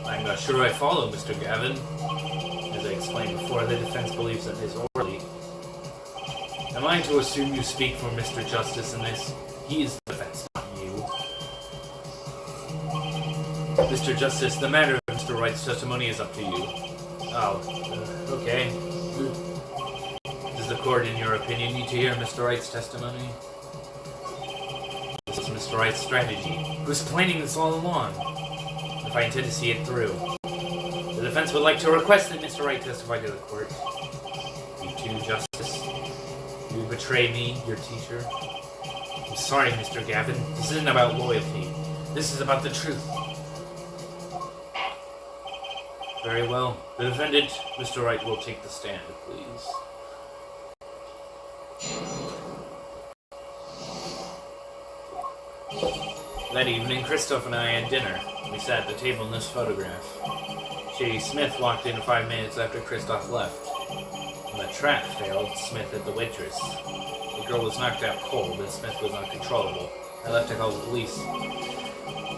I'm not sure I follow, Mr. Gavin. As I explained before, the defense believes that Ms. Orley. Am I to assume you speak for Mr. Justice in this? He is the defense, not you. Mr. Justice, the matter of Mr. Wright's testimony is up to you. Oh, okay. Does the court, in your opinion, need to hear Mr. Wright's testimony? This is Mr. Wright's strategy. He was planning this all along. If I intend to see it through. The defense would like to request that Mr. Wright testify to the court. You too, Justice. You betray me, your teacher. I'm sorry, Mr. Gavin. This isn't about loyalty. This is about the truth. Very well. The defendant, Mr. Wright, will take the stand, please. That evening, Christoph and I had dinner. We sat at the table in this photograph. Shady Smith walked in 5 minutes after Christoph left. When the trap failed, Smith hit the waitress. The girl was knocked out cold, and Smith was uncontrollable. I left to call the police.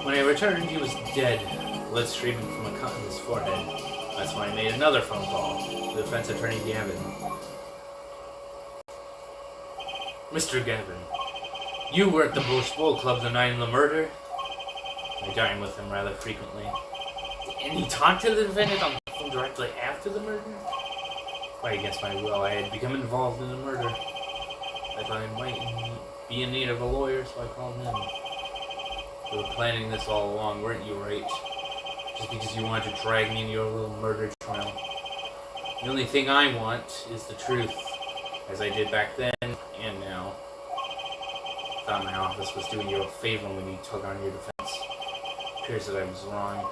When I returned, he was dead, blood streaming from a cut in his forehead. That's when I made another phone call to the defense attorney Gavin. Mr. Gavin, you were at the Bush Bowl Club the night of the murder? I dine with him rather frequently. And you talked to the defendant on the phone directly after the murder? Quite against my will, I had become involved in the murder. I thought I might be in need of a lawyer, so I called him. You were planning this all along, weren't you, Wright? Just because you wanted to drag me into your little murder trial. The only thing I want is the truth, as I did back then and now. I thought my office was doing you a favor when you took on your defense. It appears that I was wrong.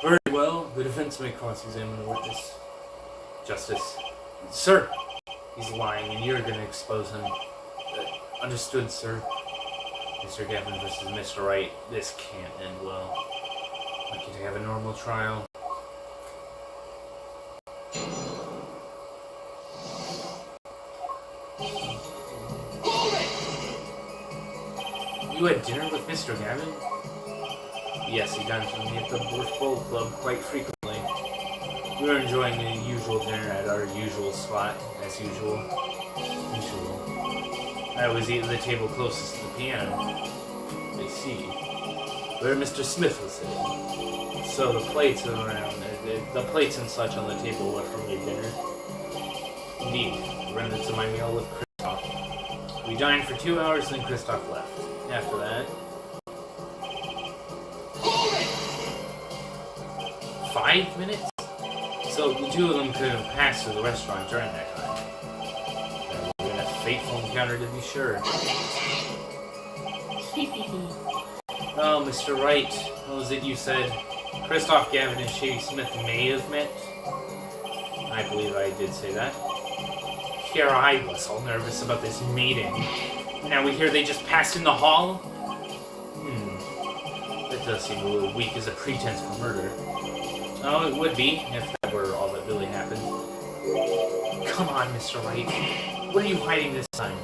Very well, the defense may cross-examine the witness. Justice. Sir! He's lying, and you're going to expose him. Understood, sir. Mr. Gavin versus Mr. Wright. This can't end well. I'd like you to have a normal trial. You had dinner with Mr. Gavin? Yes, he dines with me at the Bush Bowl Club quite frequently. We were enjoying the usual dinner at our usual spot, as usual. I was at the table closest to the piano. I see. Where Mr. Smith was sitting. So the plates around, the plates and such on the table were from your dinner. Indeed, the remnants of my meal with Christoph. We dined for 2 hours, then Christoph left. After that, 5 minutes? So the two of them could have passed through the restaurant during that time. That would have been a fateful encounter to be sure. Oh, Mr. Wright, what was it you said? Christoph Gavin and Shady Smith may have met? I believe I did say that. Here I was all nervous about this meeting. Now we hear they just passed in the hall? That does seem a little weak as a pretense for murder. Oh, it would be, if that were all that really happened. Come on, Mr. Wright. What are you hiding this time?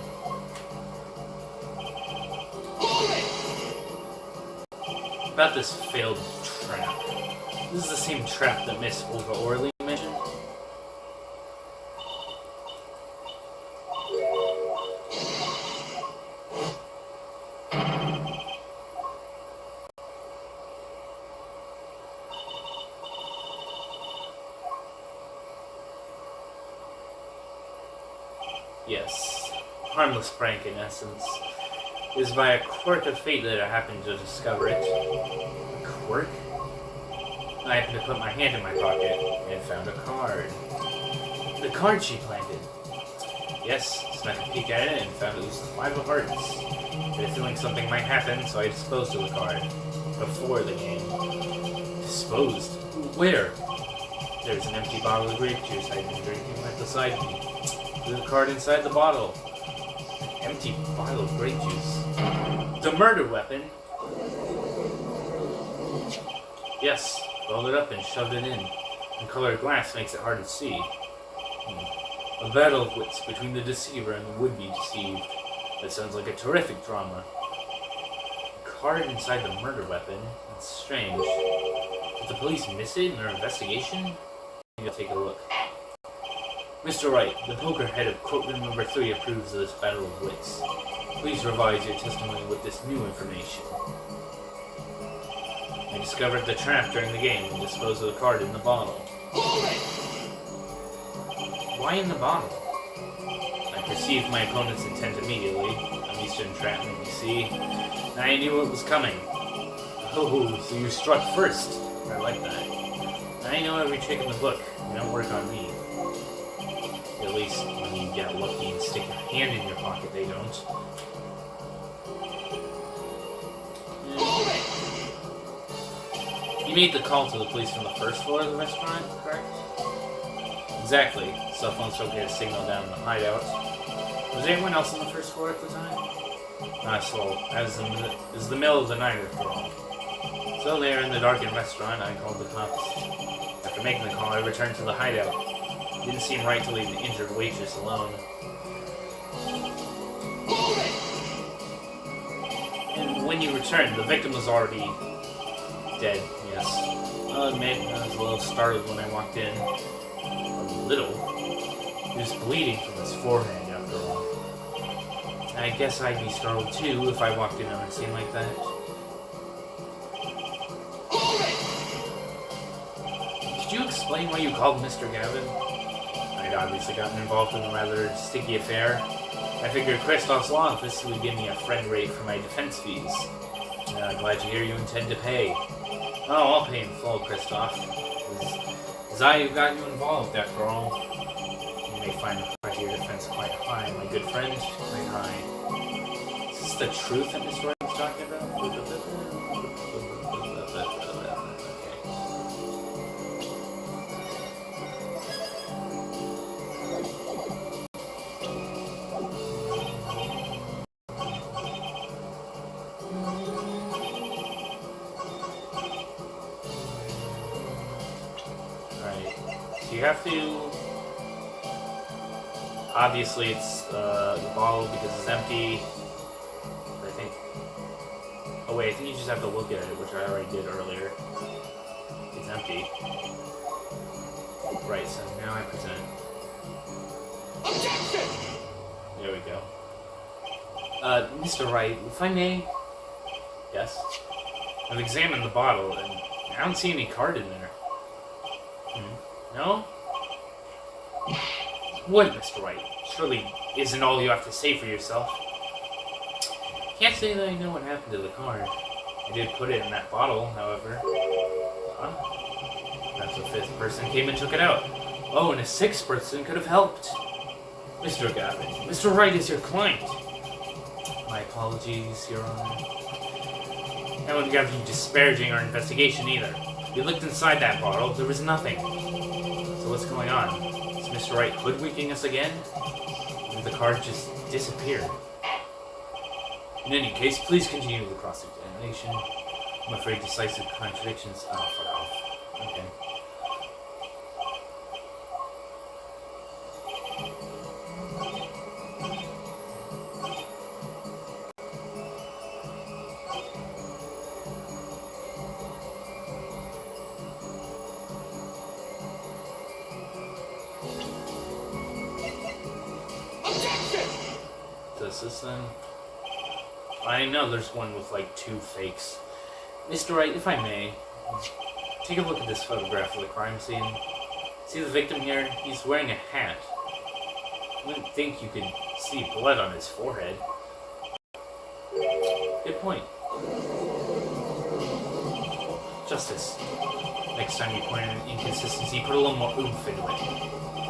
About this failed trap. This is the same trap that Miss Olga Orley mentioned. Yes, harmless prank in essence. It was by a quirk of fate that I happened to discover it. A quirk? I happened to put my hand in my pocket and found a card. The card she planted. Yes, snuck a peek at it and found it was 5 of hearts. I had a feeling something might happen, so I disposed of the card. Before the game. Disposed? Where? There's an empty bottle of grape juice I'd been drinking right beside me. There's a card inside the bottle. An empty bottle of grape juice. The murder weapon? Yes, rolled it up and shoved it in. And colored glass makes it hard to see. A battle of wits between the deceiver and the would-be deceived. That sounds like a terrific drama. A card inside the murder weapon? That's strange. Did the police miss it in their investigation? I'll take a look. Mr. Wright, the poker head of courtroom number 3 approves of this battle of wits. Please revise your testimony with this new information. I discovered the trap during the game and disposed of the card in the bottle. Why in the bottle? I perceived my opponent's intent immediately. I'm used to entrapment, you see. I knew what was coming. Oh, so you struck first. I like that. I know every trick in the book. You don't work on me. At least when you get lucky and stick your hand in your pocket, they don't. You made the call to the police from the first floor of the restaurant, correct? Exactly. Cell phone still get a signal down in the hideout. Was anyone else on the first floor at the time? So, as the middle of the night after all. So there in the darkened restaurant, I called the cops. After making the call, I returned to the hideout. It didn't seem right to leave the injured waitress alone. And when you returned, the victim was already dead, yes. I'll admit, I was a little startled when I walked in. A little? He was bleeding from his forehead, after all. I guess I'd be startled too if I walked in on a scene like that. Could you explain why you called Mr. Gavin? I'd obviously gotten involved in a rather sticky affair. I figured Kristoff's law office would give me a friend rate for my defense fees. Glad to hear you intend to pay. Oh, I'll pay in full, Kristoff. It's I who got you involved, after all. You may find the price of your defense quite high, my good friend. Quite high. Is this the truth that Mr. Wright was talking about? You have to... Obviously it's the bottle because it's empty. I think... Oh wait, I think you just have to look at it, which I already did earlier. It's empty. Right, so now I present. Objection! There we go. Mr. Wright, if I may... Yes? I've examined the bottle, and I don't see any card in there. No? What, Mr. Wright? Surely isn't all you have to say for yourself. Can't say that I know what happened to the card. I did put it in that bottle, however. Huh? Perhaps a 5th person came and took it out. Oh, and a 6th person could have helped. Mr. Gavin, Mr. Wright is your client. My apologies, Your Honor. I wouldn't have you disparaging our investigation either. We looked inside that bottle, there was nothing. So what's going on? Is Mr. Wright hoodwinking us again? Or the card just disappeared? In any case, please continue the cross-examination. I'm afraid decisive contradictions... Oh, fuck off. Okay. Does this then? I know there's one with like 2 fakes. Mr. Wright, if I may, take a look at this photograph of the crime scene. See the victim here? He's wearing a hat. wouldn't think you could see blood on his forehead. Good point. Justice. Next time you point out an inconsistency, put a little more oomph into it.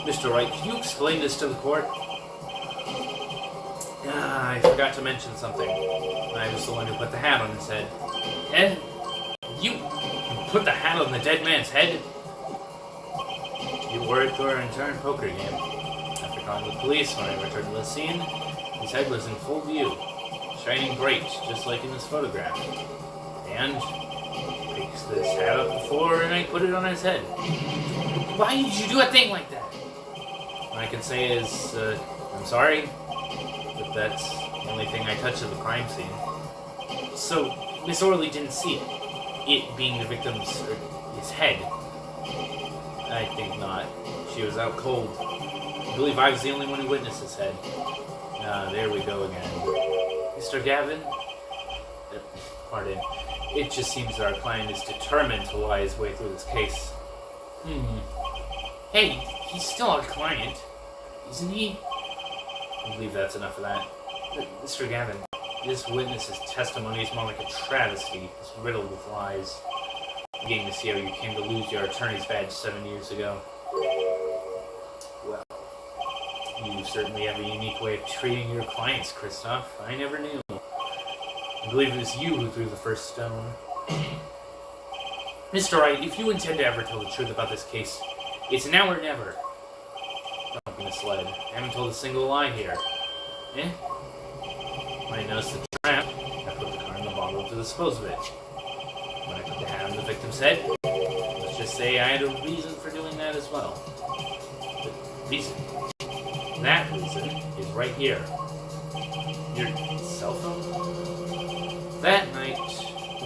Mr. Wright, can you explain this to the court? I forgot to mention something. I was the one who put the hat on his head. Ed? You put the hat on the dead man's head? You wore it to our intern poker game. After calling the police, when I returned to the scene, his head was in full view, shining bright, just like in this photograph. And picked this hat up before, and I put it on his head. Why did you do a thing like that? What I can say is, I'm sorry, but that's the only thing I touched at the crime scene. So, Miss Orley didn't see it? It being the victim's, his head? I think not. She was out cold. I believe I was the only one who witnessed his head. There we go again. Mr. Gavin? Pardon. It just seems that our client is determined to lie his way through this case. Hey, he's still our client, isn't he? I believe that's enough of that. Mr. Gavin, this witness's testimony is more like a travesty. It's riddled with lies. I'm getting to see how you came to lose your attorney's badge 7 years ago. Well, you certainly have a unique way of treating your clients, Christoph. I never knew. I believe it was you who threw the first stone. Mr. Wright, if you intend to ever tell the truth about this case, it's now or never. Don't be misled. I haven't told a single lie here. Eh? When I noticed the trap, I put the car in the bottle to dispose of it. When I put the hat on the victim's head, let's just say I had a reason for doing that as well. The reason? That reason is right here. Your cell phone? That night,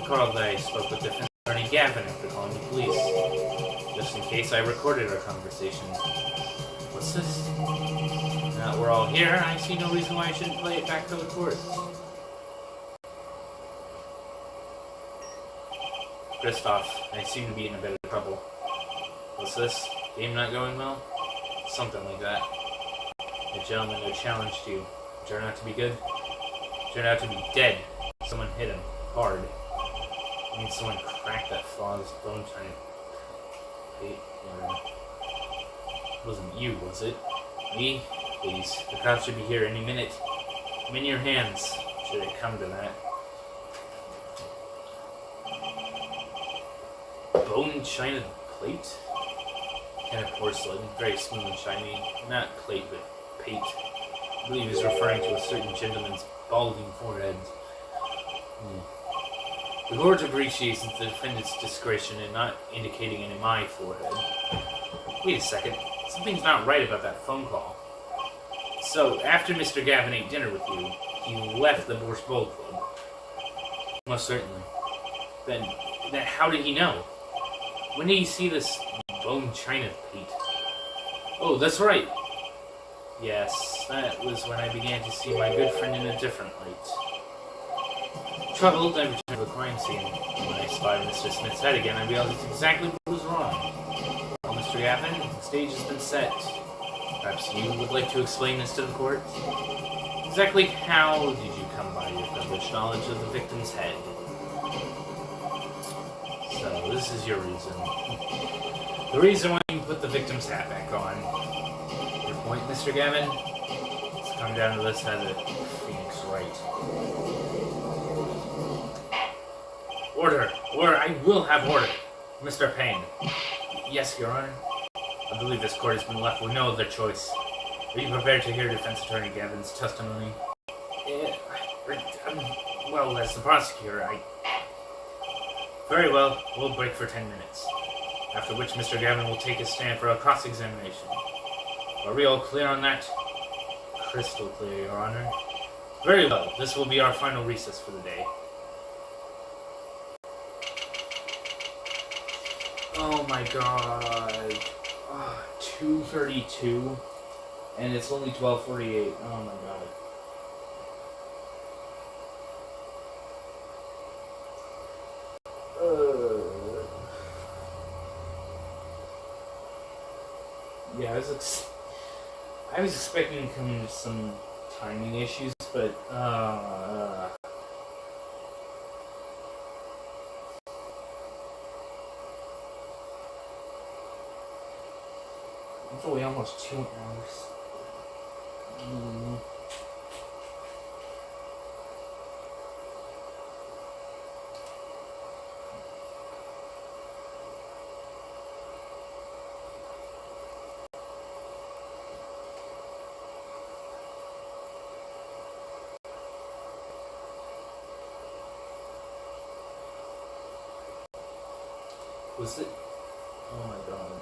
Carl and I spoke with Defense Attorney Gavin after calling the police. Just in case I recorded our conversation. What's this? Now that we're all here, I see no reason why I shouldn't play it back to the court. Christoph, I seem to be in a bit of trouble. What's this? Game not going well? Something like that. The gentleman who challenged you turned out to be good? Turned out to be dead. Someone hit him. Hard. I mean, someone cracked that flawless bone trying to... It wasn't you, was it? Me? Please. The cops should be here any minute. I'm in your hands, should it come to that. Bone china plate? Kind of porcelain, very smooth and shiny. Not plate, but pate. I believe he's referring to a certain gentleman's balding forehead. The court appreciates the defendant's discretion in not indicating it in my forehead. Wait a second. Something's not right about that phone call. So, after Mr. Gavin ate dinner with you, he left the Borscht Bowl Club. Most certainly. Then how did he know? When did he see this bone china plate? Oh, that's right. Yes, that was when I began to see my good friend in a different light. Troubled, I returned to the crime scene. When I spotted Mr. Smith's head again, I realized exactly what was wrong. Well, Mr. Gavin, the stage has been set. Perhaps you would like to explain this to the court? Exactly how did you come by your privileged knowledge of the victim's head? So, this is your reason. The reason why you put the victim's hat back on. Your point, Mr. Gavin? Let's come down to this as a Phoenix Wright. Order! I will have order! Mr. Payne. Yes, Your Honor. I believe this court has been left with no other choice. Are you prepared to hear Defense Attorney Gavin's testimony? Well, as the prosecutor, Very well, we'll break for 10 minutes. After which Mr. Gavin will take his stand for a cross-examination. Are we all clear on that? Crystal clear, Your Honor. Very well, this will be our final recess for the day. Oh my god. 2:32, and it's only 12:48. Oh my god. Yeah, I was expecting to come with some timing issues, but it's only almost 2 hours. Was it? Oh my god.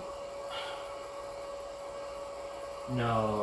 No.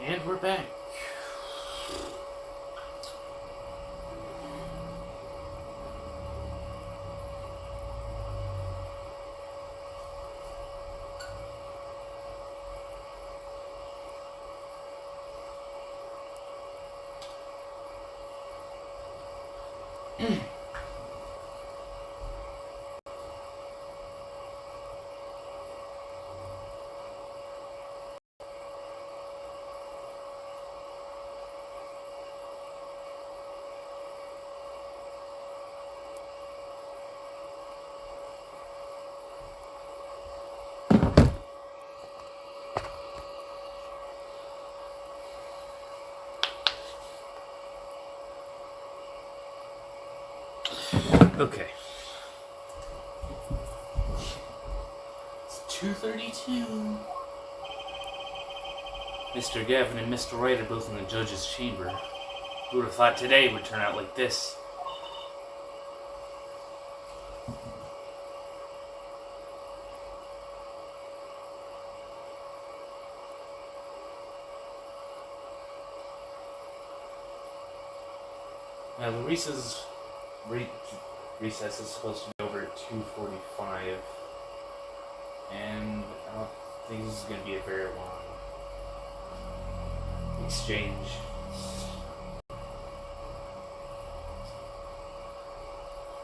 And we're back. Okay. It's 2:32. Mr. Gavin and Mr. Wright are both in the judge's chamber. Who would have thought today would turn out like this? Now the recess is supposed to be over at 2:45, and I don't think this is going to be a very long exchange.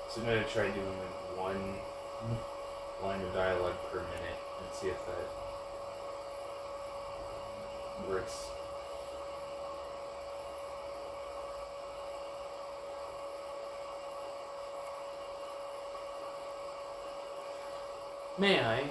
So I'm going to try doing like one line of dialogue per minute and see if that works. May I?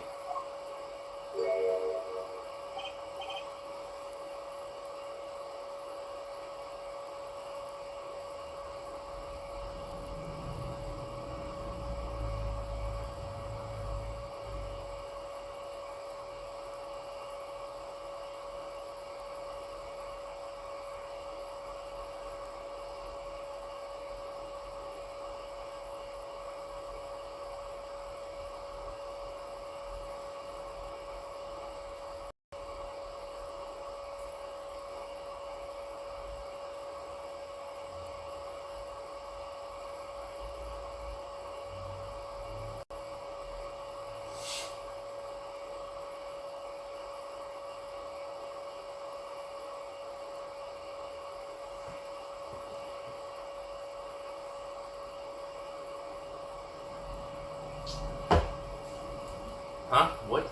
Huh? What?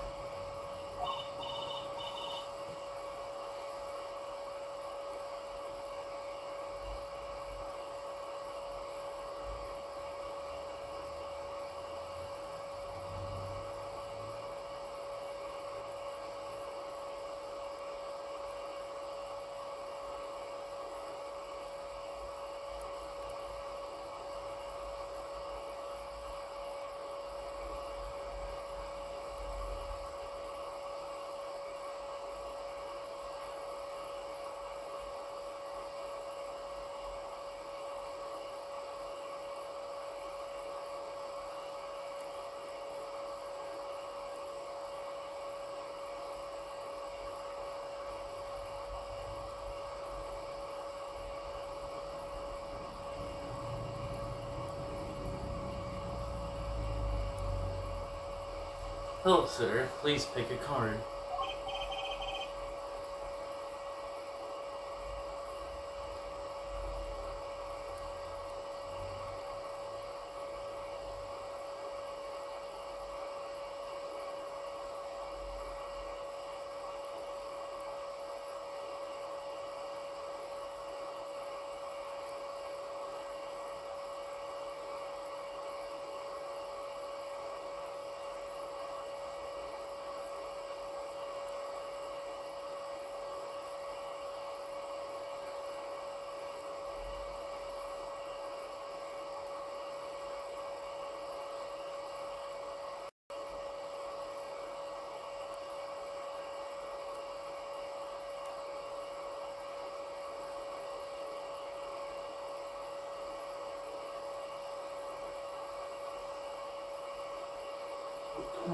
Hello, sir. Please pick a card.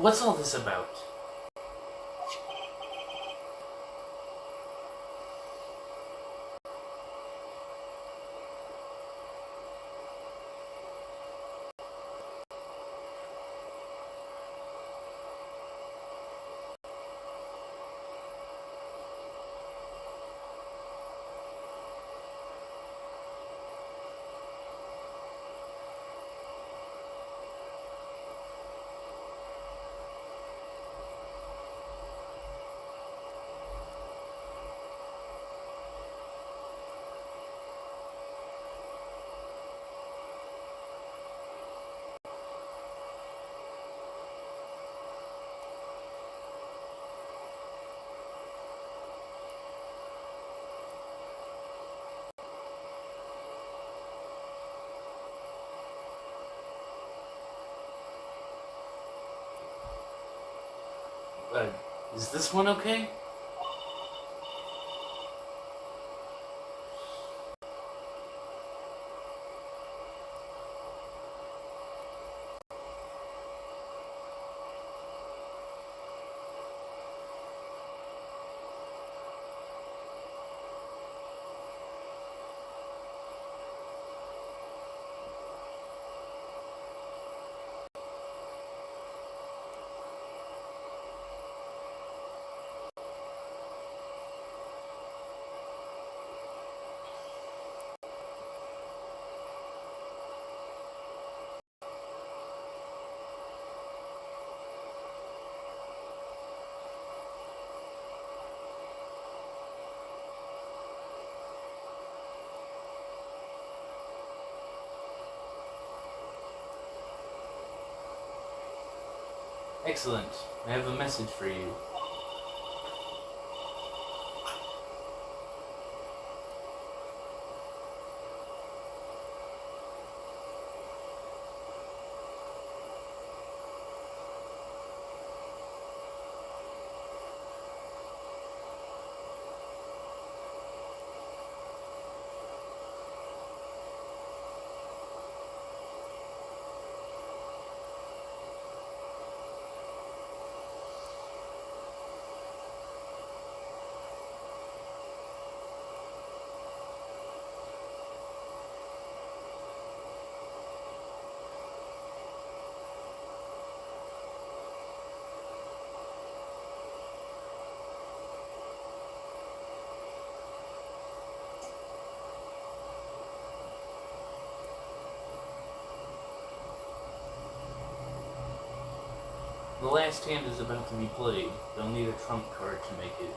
What's all this about? Is this one okay? Excellent. I have a message for you. The last hand is about to be played. They'll need a trump card to make it.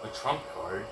A trump card?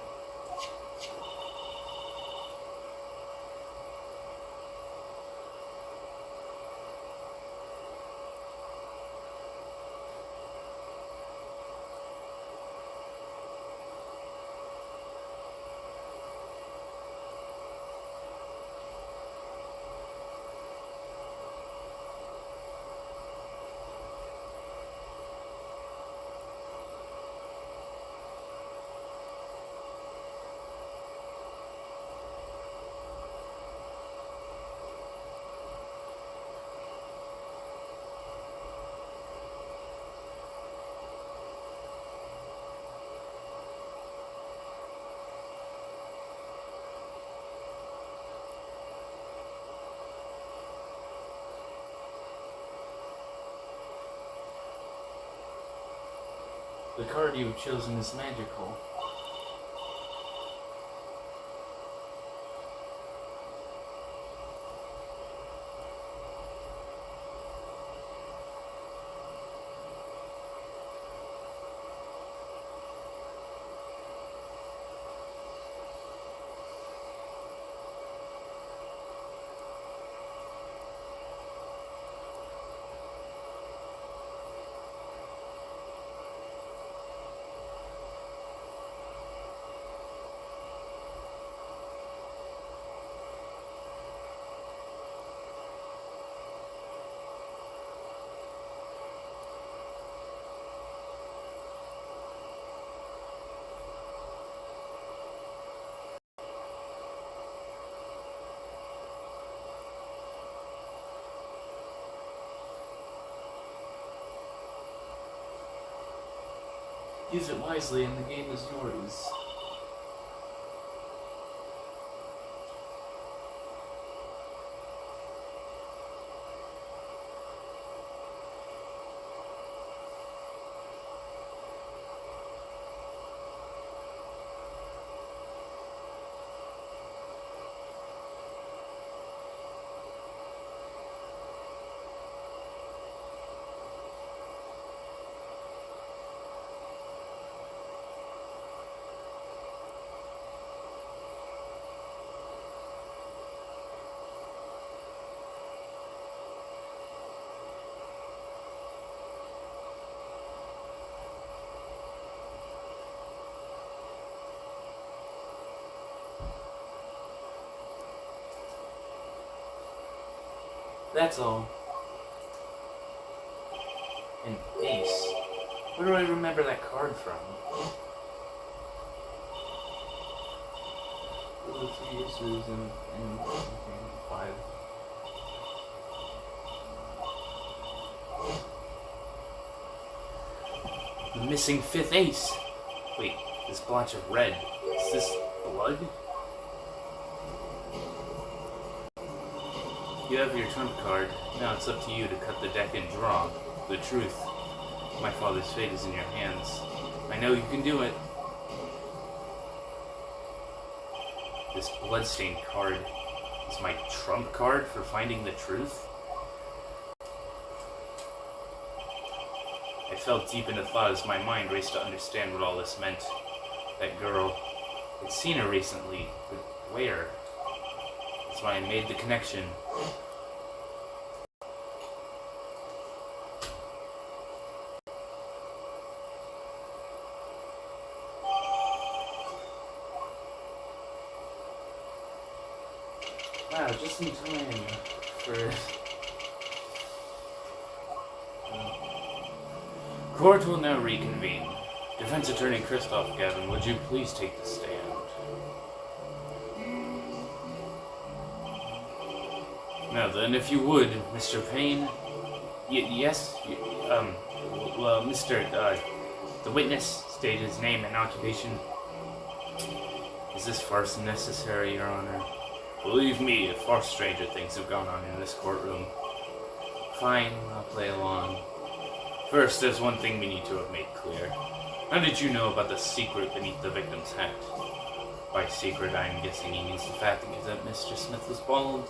The card you have chosen is magical. Use it wisely and the game is yours. That's all. An ace. Where do I remember that card from? The 3 aces and 5. The missing 5th ace. Wait, this blotch of red. Is this blood? You have your trump card. Now it's up to you to cut the deck and draw. The truth. My father's fate is in your hands. I know you can do it. This bloodstained card is my trump card for finding the truth? I fell deep into thought as my mind raced to understand what all this meant. That girl. I'd seen her recently, but where? That's why I made the connection. Wow, just in time for... Court will now reconvene. Defense Attorney Christoph Gavin, would you please take the stand? Now then, if you would, Mr. Payne... yes? Well, the witness stated his name and occupation. Is this farce necessary, Your Honor? Believe me, far stranger things have gone on in this courtroom. Fine, I'll play along. First, there's one thing we need to have made clear. How did you know about the secret beneath the victim's hat? By secret, I'm guessing he means the fact that Mr. Smith was bald.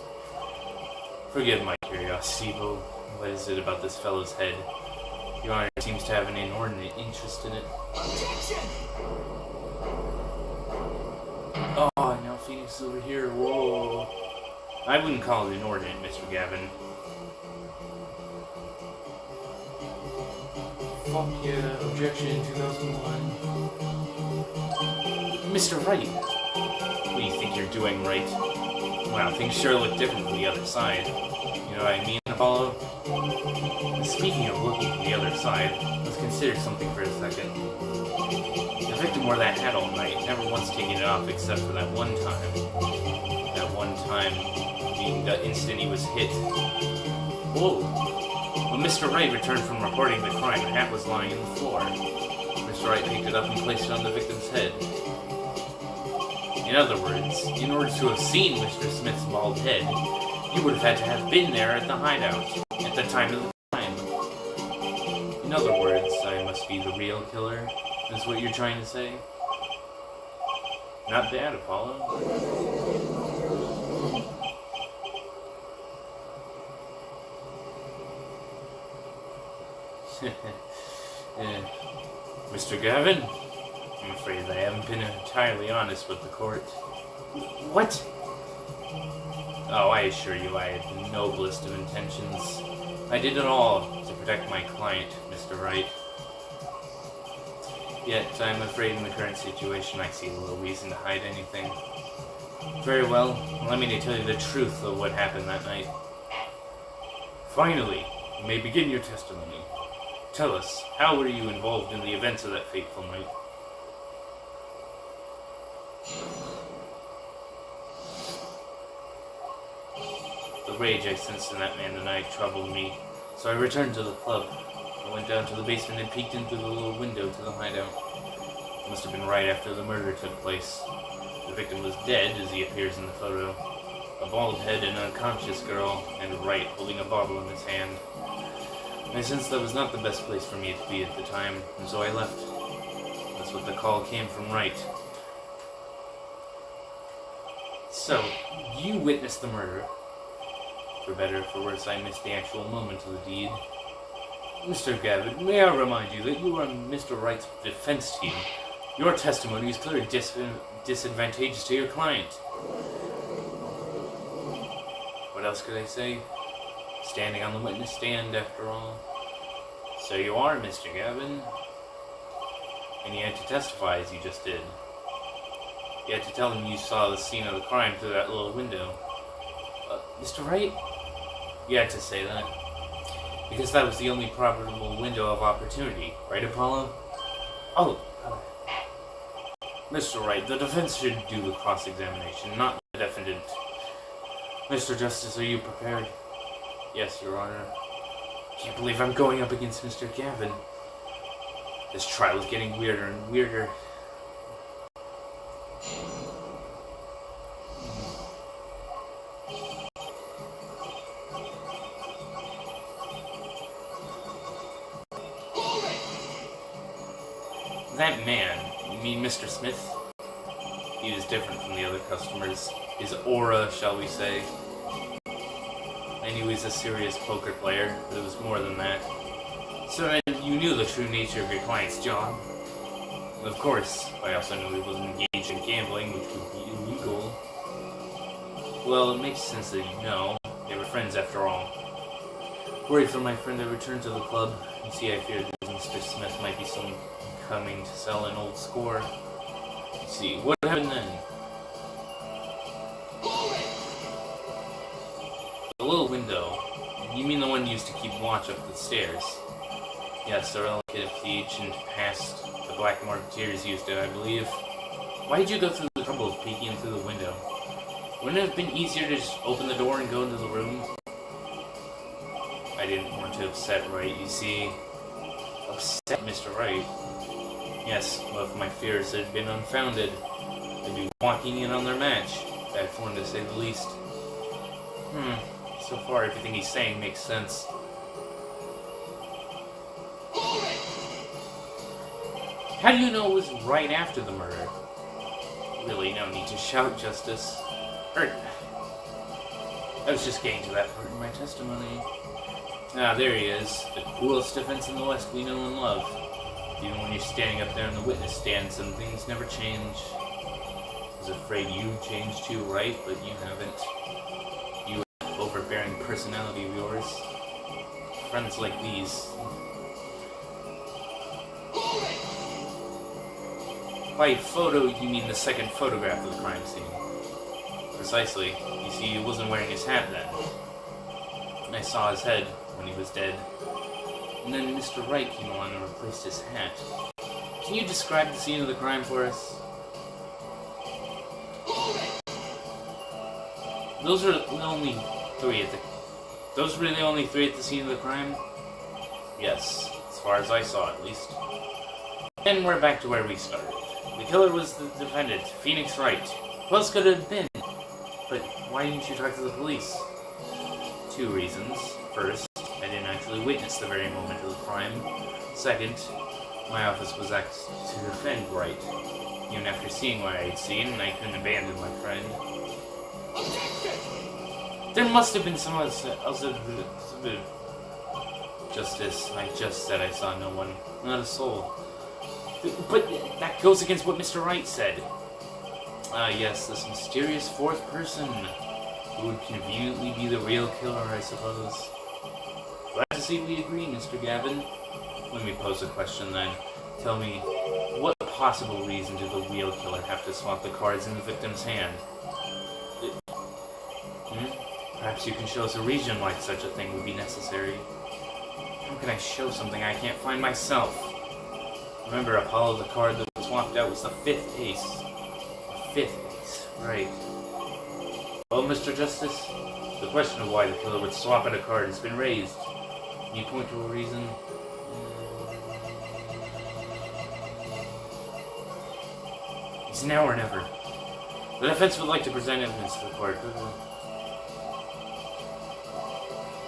Forgive my curiosity, but what is it about this fellow's head? Your Honor seems to have an inordinate interest in it. Oh, now Phoenix is over here. Whoa. I wouldn't call it inordinate, Mr. Gavin. Fuck yeah, objection 2001. Mr. Wright, what do you think you're doing, Wright? Wow, things sure look different from the other side. You know what I mean, Apollo? Speaking of looking from the other side, let's consider something for a second. The victim wore that hat all night, never once taking it off except for that one time. That one time being the instant he was hit. Whoa! When Mr. Wright returned from reporting the crime, the hat was lying on the floor. Mr. Wright picked it up and placed it on the victim's head. In other words, in order to have seen Mr. Smith's bald head, you would have had to have been there at the hideout, at the time of the crime. In other words, I must be the real killer, is what you're trying to say? Not bad, Apollo. Mr. Gavin? I'm afraid I haven't been entirely honest with the court. What? Oh, I assure you I had the noblest of intentions. I did it all to protect my client, Mr. Wright. Yet, I'm afraid in the current situation I see little reason to hide anything. Very well, allow me to tell you the truth of what happened that night. Finally, you may begin your testimony. Tell us, how were you involved in the events of that fateful night? The rage I sensed in that man tonight troubled me, so I returned to the club. I went down to the basement and peeked in through the little window to the hideout. Must have been right after the murder took place. The victim was dead, as he appears in the photo. A bald head and unconscious girl, and Wright holding a bottle in his hand. I sensed that was not the best place for me to be at the time, and so I left. That's what the call came from Wright. So, you witnessed the murder. For better or for worse, I missed the actual moment of the deed. Mr. Gavin, may I remind you that you are on Mr. Wright's defense team. Your testimony is clearly disadvantageous to your client. What else could I say? Standing on the witness stand, after all. So you are, Mr. Gavin. And you had to testify as you just did. You had to tell him you saw the scene of the crime through that little window. Mr. Wright? You had to say that. Because that was the only probable window of opportunity, right, Apollo? Oh, Mr. Wright, the defense should do the cross-examination, not the defendant. Mr. Justice, are you prepared? Yes, Your Honor. Can't believe I'm going up against Mr. Gavin. This trial is getting weirder and weirder. That man, you mean Mr. Smith? He was different from the other customers. His aura, shall we say. I knew he was a serious poker player, but it was more than that. So then you knew the true nature of your client's job. And of course, I also knew he wasn't engaged in gambling, which would be illegal. Well, it makes sense that you know. They were friends after all. Worried for my friend, I returned to the club. You see, I feared that Mr. Smith might be someone coming to sell an old score. Let's see, what happened then? The little window. You mean the one used to keep watch up the stairs? Yes, the relic of the ancient past. The Black Marketeers used it, I believe. Why did you go through the trouble of peeking through the window? Wouldn't it have been easier to just open the door and go into the room? I didn't want to upset Wright, you see. Upset Mr. Wright? Yes, well, if my fears had been unfounded, I'd be walking in on their match. Bad form to say the least. So far everything he's saying makes sense. How do you know it was right after the murder? Really, no need to shout, Justice. I was just getting to that part in my testimony. Ah, there he is. The coolest defense in the West we know and love. Even when you're standing up there in the witness stand, some things never change. I was afraid you'd change too, right? But you haven't. You overbearing personality of yours. Friends like these. By photo, you mean the second photograph of the crime scene. Precisely. You see, he wasn't wearing his hat then. And I saw his head when he was dead. And then Mr. Wright came along and replaced his hat. Can you describe the scene of the crime for us? Those were the only three at the scene of the crime? Yes, as far as I saw at least. Then we're back to where we started. The killer was the defendant, Phoenix Wright. Who else could it have been? But why didn't you talk to the police? Two reasons. First, I didn't actually witness the very moment of the crime. Second, my office was asked to defend Wright. Even after seeing what I had seen, I couldn't abandon my friend. There must have been some else. Justice, I just said I saw no one. Not a soul. But that goes against what Mr. Wright said. Ah, yes, this mysterious fourth person who would conveniently be the real killer, I suppose. Glad to see we agree, Mr. Gavin. Let me pose a question then. Tell me, what possible reason did the real killer have to swap the cards in the victim's hand? Perhaps you can show us a reason why such a thing would be necessary. How can I show something I can't find myself? Remember, Apollo, the card that was swapped out was the fifth ace. The fifth ace, right. Well, Mr. Justice, the question of why the killer would swap out a card has been raised. Can you point to a reason? It's now or never. The defense would like to present evidence to the court.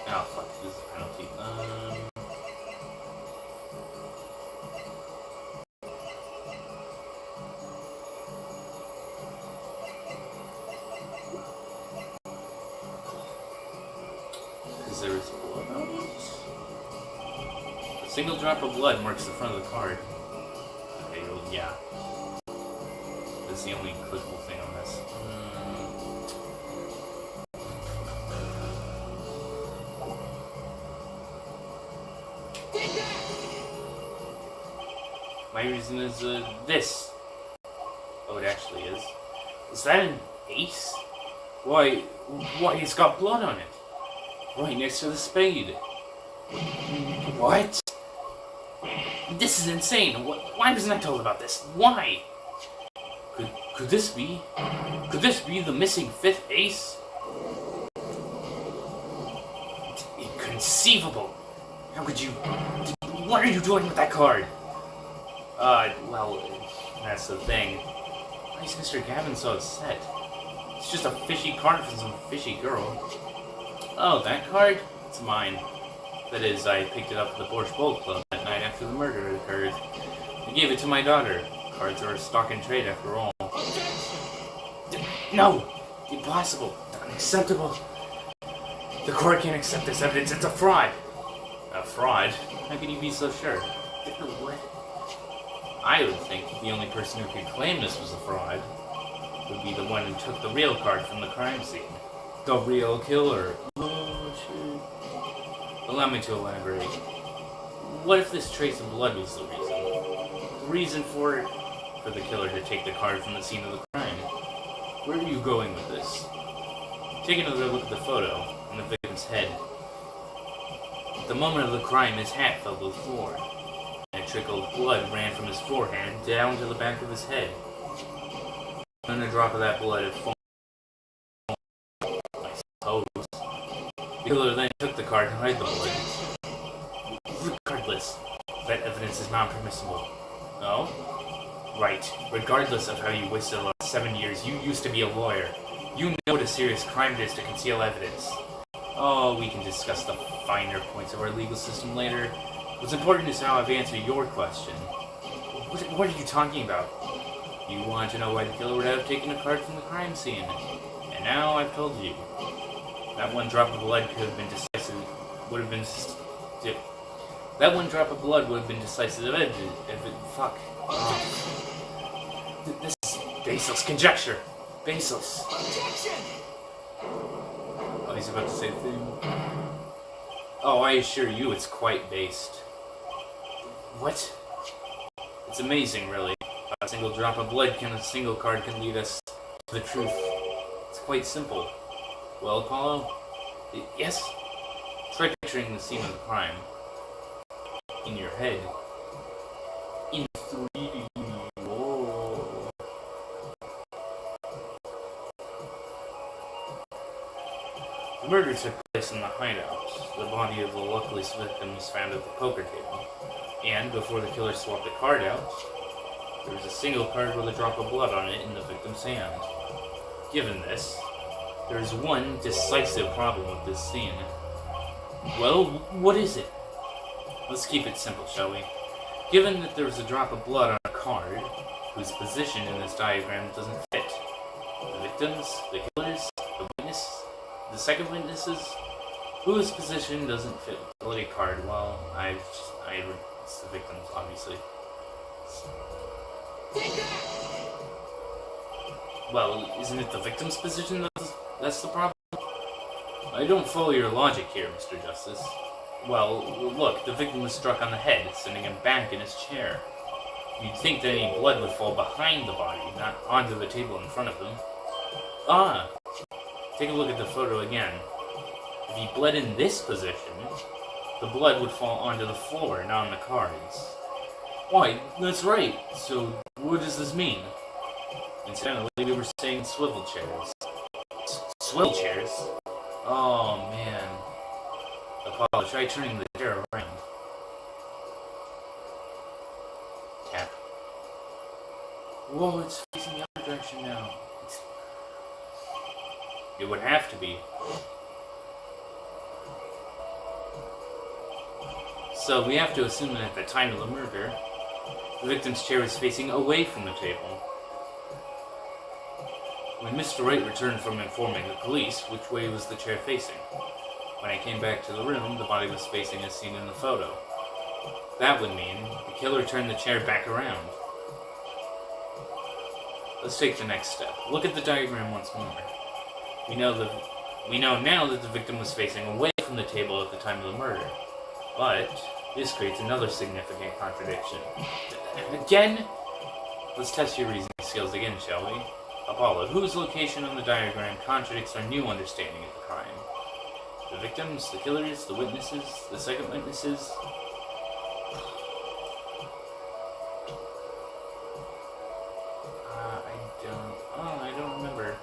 Oh, fuck. This is a penalty. Because there is blood on it. A single drop of blood marks the front of the card. Okay, well, yeah. That's the only clickable thing on this. My reason is this. Oh, it actually is. Is that an ace? Why, it's got blood on it. Right next to the spade. What? This is insane. Why wasn't I told about this? Why? Could this be? Could this be the missing fifth ace? Inconceivable. How could you? What are you doing with that card? Well, that's the thing. Why is Mr. Gavin so upset? It's just a fishy card from some fishy girl. Oh, that card? It's mine. That is, I picked it up at the Borscht Bowl Club that night after the murder occurred. I gave it to my daughter. Cards are a stock and trade after all. No! Impossible! Unacceptable! The court can't accept this evidence. It's a fraud! A fraud? How can you be so sure? What? I would think the only person who could claim this was a fraud would be the one who took the real card from the crime scene. The real killer. Oh, shit. Allow me to elaborate. What if this trace of blood was the reason? The reason for the killer to take the card from the scene of the crime? Where are you going with this? Take another look at the photo on the victim's head. At the moment of the crime, his hat fell to the floor. A trickle of blood ran from his forehead down to the back of his head. And a drop of that blood had fallen, I suppose. The killer then took the card and hid the blood. Regardless, that evidence is not permissible. No? Right. Regardless of how you wasted the last 7 years, you used to be a lawyer. You know what a serious crime it is to conceal evidence. Oh, we can discuss the finer points of our legal system later. What's important is how I've answered your question. What are you talking about? You want to know why the killer would have taken a card from the crime scene. And now I've told you. That one drop of blood could have been decisive. That one drop of blood would have been decisive evidence if it. Fuck. This is baseless conjecture. Baseless. Oh, he's about to say the thing. Oh, I assure you it's quite based. What? It's amazing, really. A single drop of blood a single card can lead us to the truth. It's quite simple. Well, Apollo? Yes? Try picturing the scene of the crime. In your head. In 3D. Whoa. The murder took place in the hideout. The body of the luckless victim was found at the poker table. And before the killer swapped the card out, there was a single card with a drop of blood on it in the victim's hand. Given this, there is one decisive problem with this scene. Well, what is it? Let's keep it simple, shall we? Given that there was a drop of blood on a card, whose position in this diagram doesn't fit. The victims, the killers, the witness, the second witnesses, whose position doesn't fit with the bloody card. Well, it's the victims, obviously. Well, isn't it the victim's position that's the problem? I don't follow your logic here, Mr. Justice. Well, look, the victim was struck on the head, sending him back in his chair. You'd think that any blood would fall behind the body, not onto the table in front of him. Ah! Take a look at the photo again. If he bled in this position, the blood would fall onto the floor, not on the cards. Why, that's right. So, what does this mean? Incidentally, we were saying swivel chairs. Swivel chairs? Oh, man. Apollo, try turning the chair around. Tap. Whoa, it's facing the other direction now. It would have to be. So we have to assume that at the time of the murder, the victim's chair was facing away from the table. When Mr. Wright returned from informing the police, which way was the chair facing? When I came back to the room, the body was facing as seen in the photo. That would mean the killer turned the chair back around. Let's take the next step. Look at the diagram once more. We know now that the victim was facing away from the table at the time of the murder. But this creates another significant contradiction. Again? Let's test your reasoning skills again, shall we? Apollo, whose location on the diagram contradicts our new understanding of the crime? The victims, the killers, the witnesses, the second witnesses? I don't remember.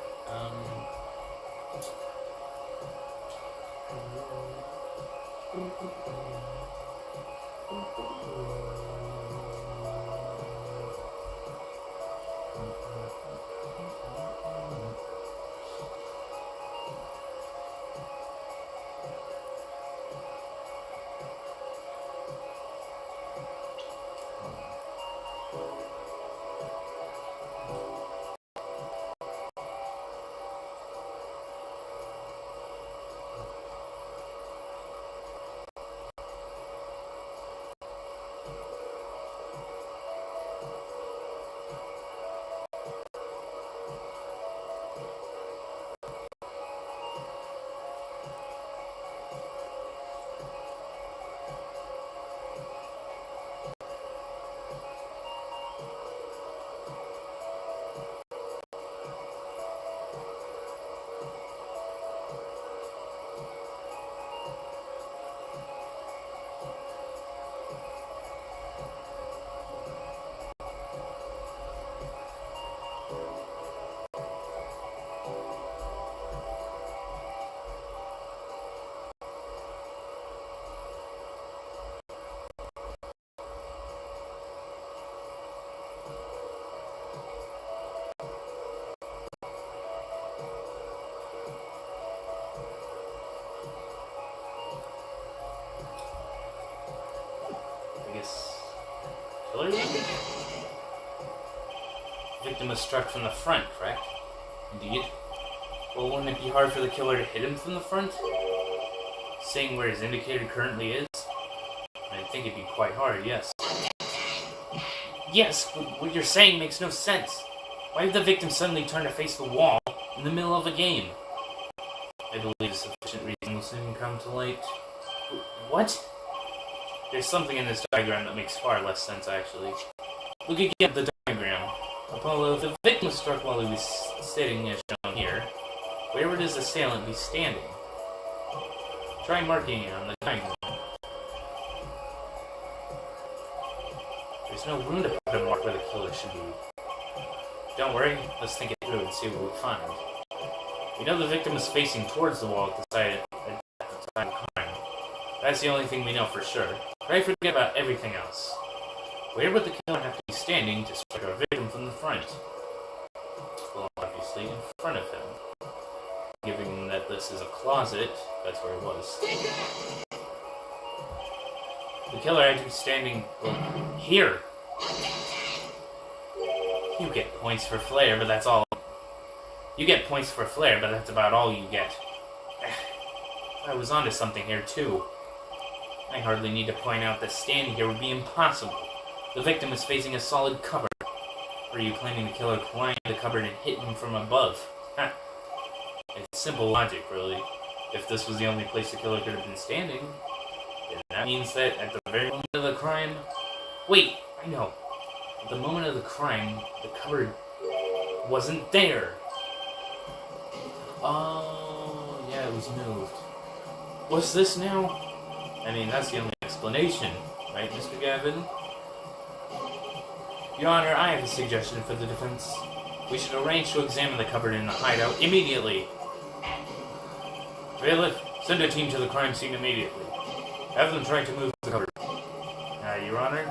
Killer? Victim was struck from the front, correct? Indeed. Well, wouldn't it be hard for the killer to hit him from the front? Seeing where his indicator currently is? I think it'd be quite hard, yes. Yes, but what you're saying makes no sense. Why did the victim suddenly turn to face the wall in the middle of a game? I believe sufficient reason will soon come to light. What? There's something in this diagram that makes far less sense, actually. Look again at the diagram. Apollo, if the victim was struck while he was sitting as shown here, where would his assailant be standing? Try marking it on the diagram. There's no room to put a mark where the killer should be. Don't worry, let's think it through and see what we find. We know the victim was facing towards the wall at the time of the crime. That's the only thing we know for sure. Try to forget about everything else. Where would the killer have to be standing to strike our victim from the front? Well, obviously in front of him. Given that this is a closet, that's where it was. The killer had to be standing, well, here. You get points for flair, but that's all. You get points for flair, but that's about all you get. I was onto something here, too. I hardly need to point out that standing here would be impossible. The victim is facing a solid cupboard. Or are you claiming the killer climbed the cupboard and hit him from above? Ha! It's simple logic, really. If this was the only place the killer could have been standing, then that means that at the very moment of the crime... Wait, I know. At the moment of the crime, the cupboard wasn't there. Oh, yeah, it was moved. What's this now? I mean, that's the only explanation, right, Mr. Gavin? Your Honor, I have a suggestion for the defense. We should arrange to examine the cupboard in the hideout immediately. Bailiff, send a team to the crime scene immediately. Have them try to move the cupboard. Your Honor?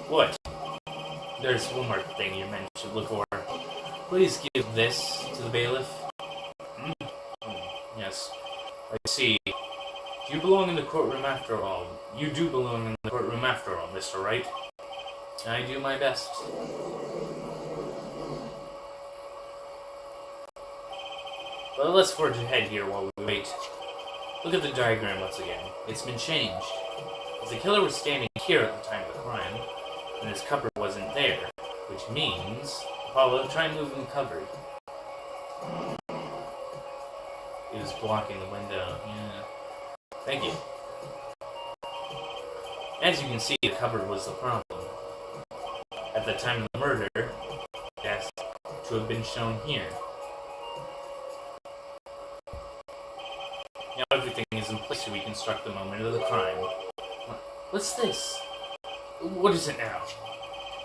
What? there's one more thing your men should look for. Please give this to the bailiff. Yes, I see. You belong in the courtroom after all. You do belong in the courtroom after all, Mr. Wright. I do my best. Well, let's forge ahead here while we wait. Look at the diagram once again. It's been changed. If the killer was standing here at the time of the crime, and his cupboard wasn't there, which means... Apollo, try moving the cupboard. It was blocking the window. Yeah. Thank you. As you can see, the cupboard was the problem. At the time of the murder, that's to have been shown here. Now everything is in place to reconstruct the moment of the crime. What's this? What is it now?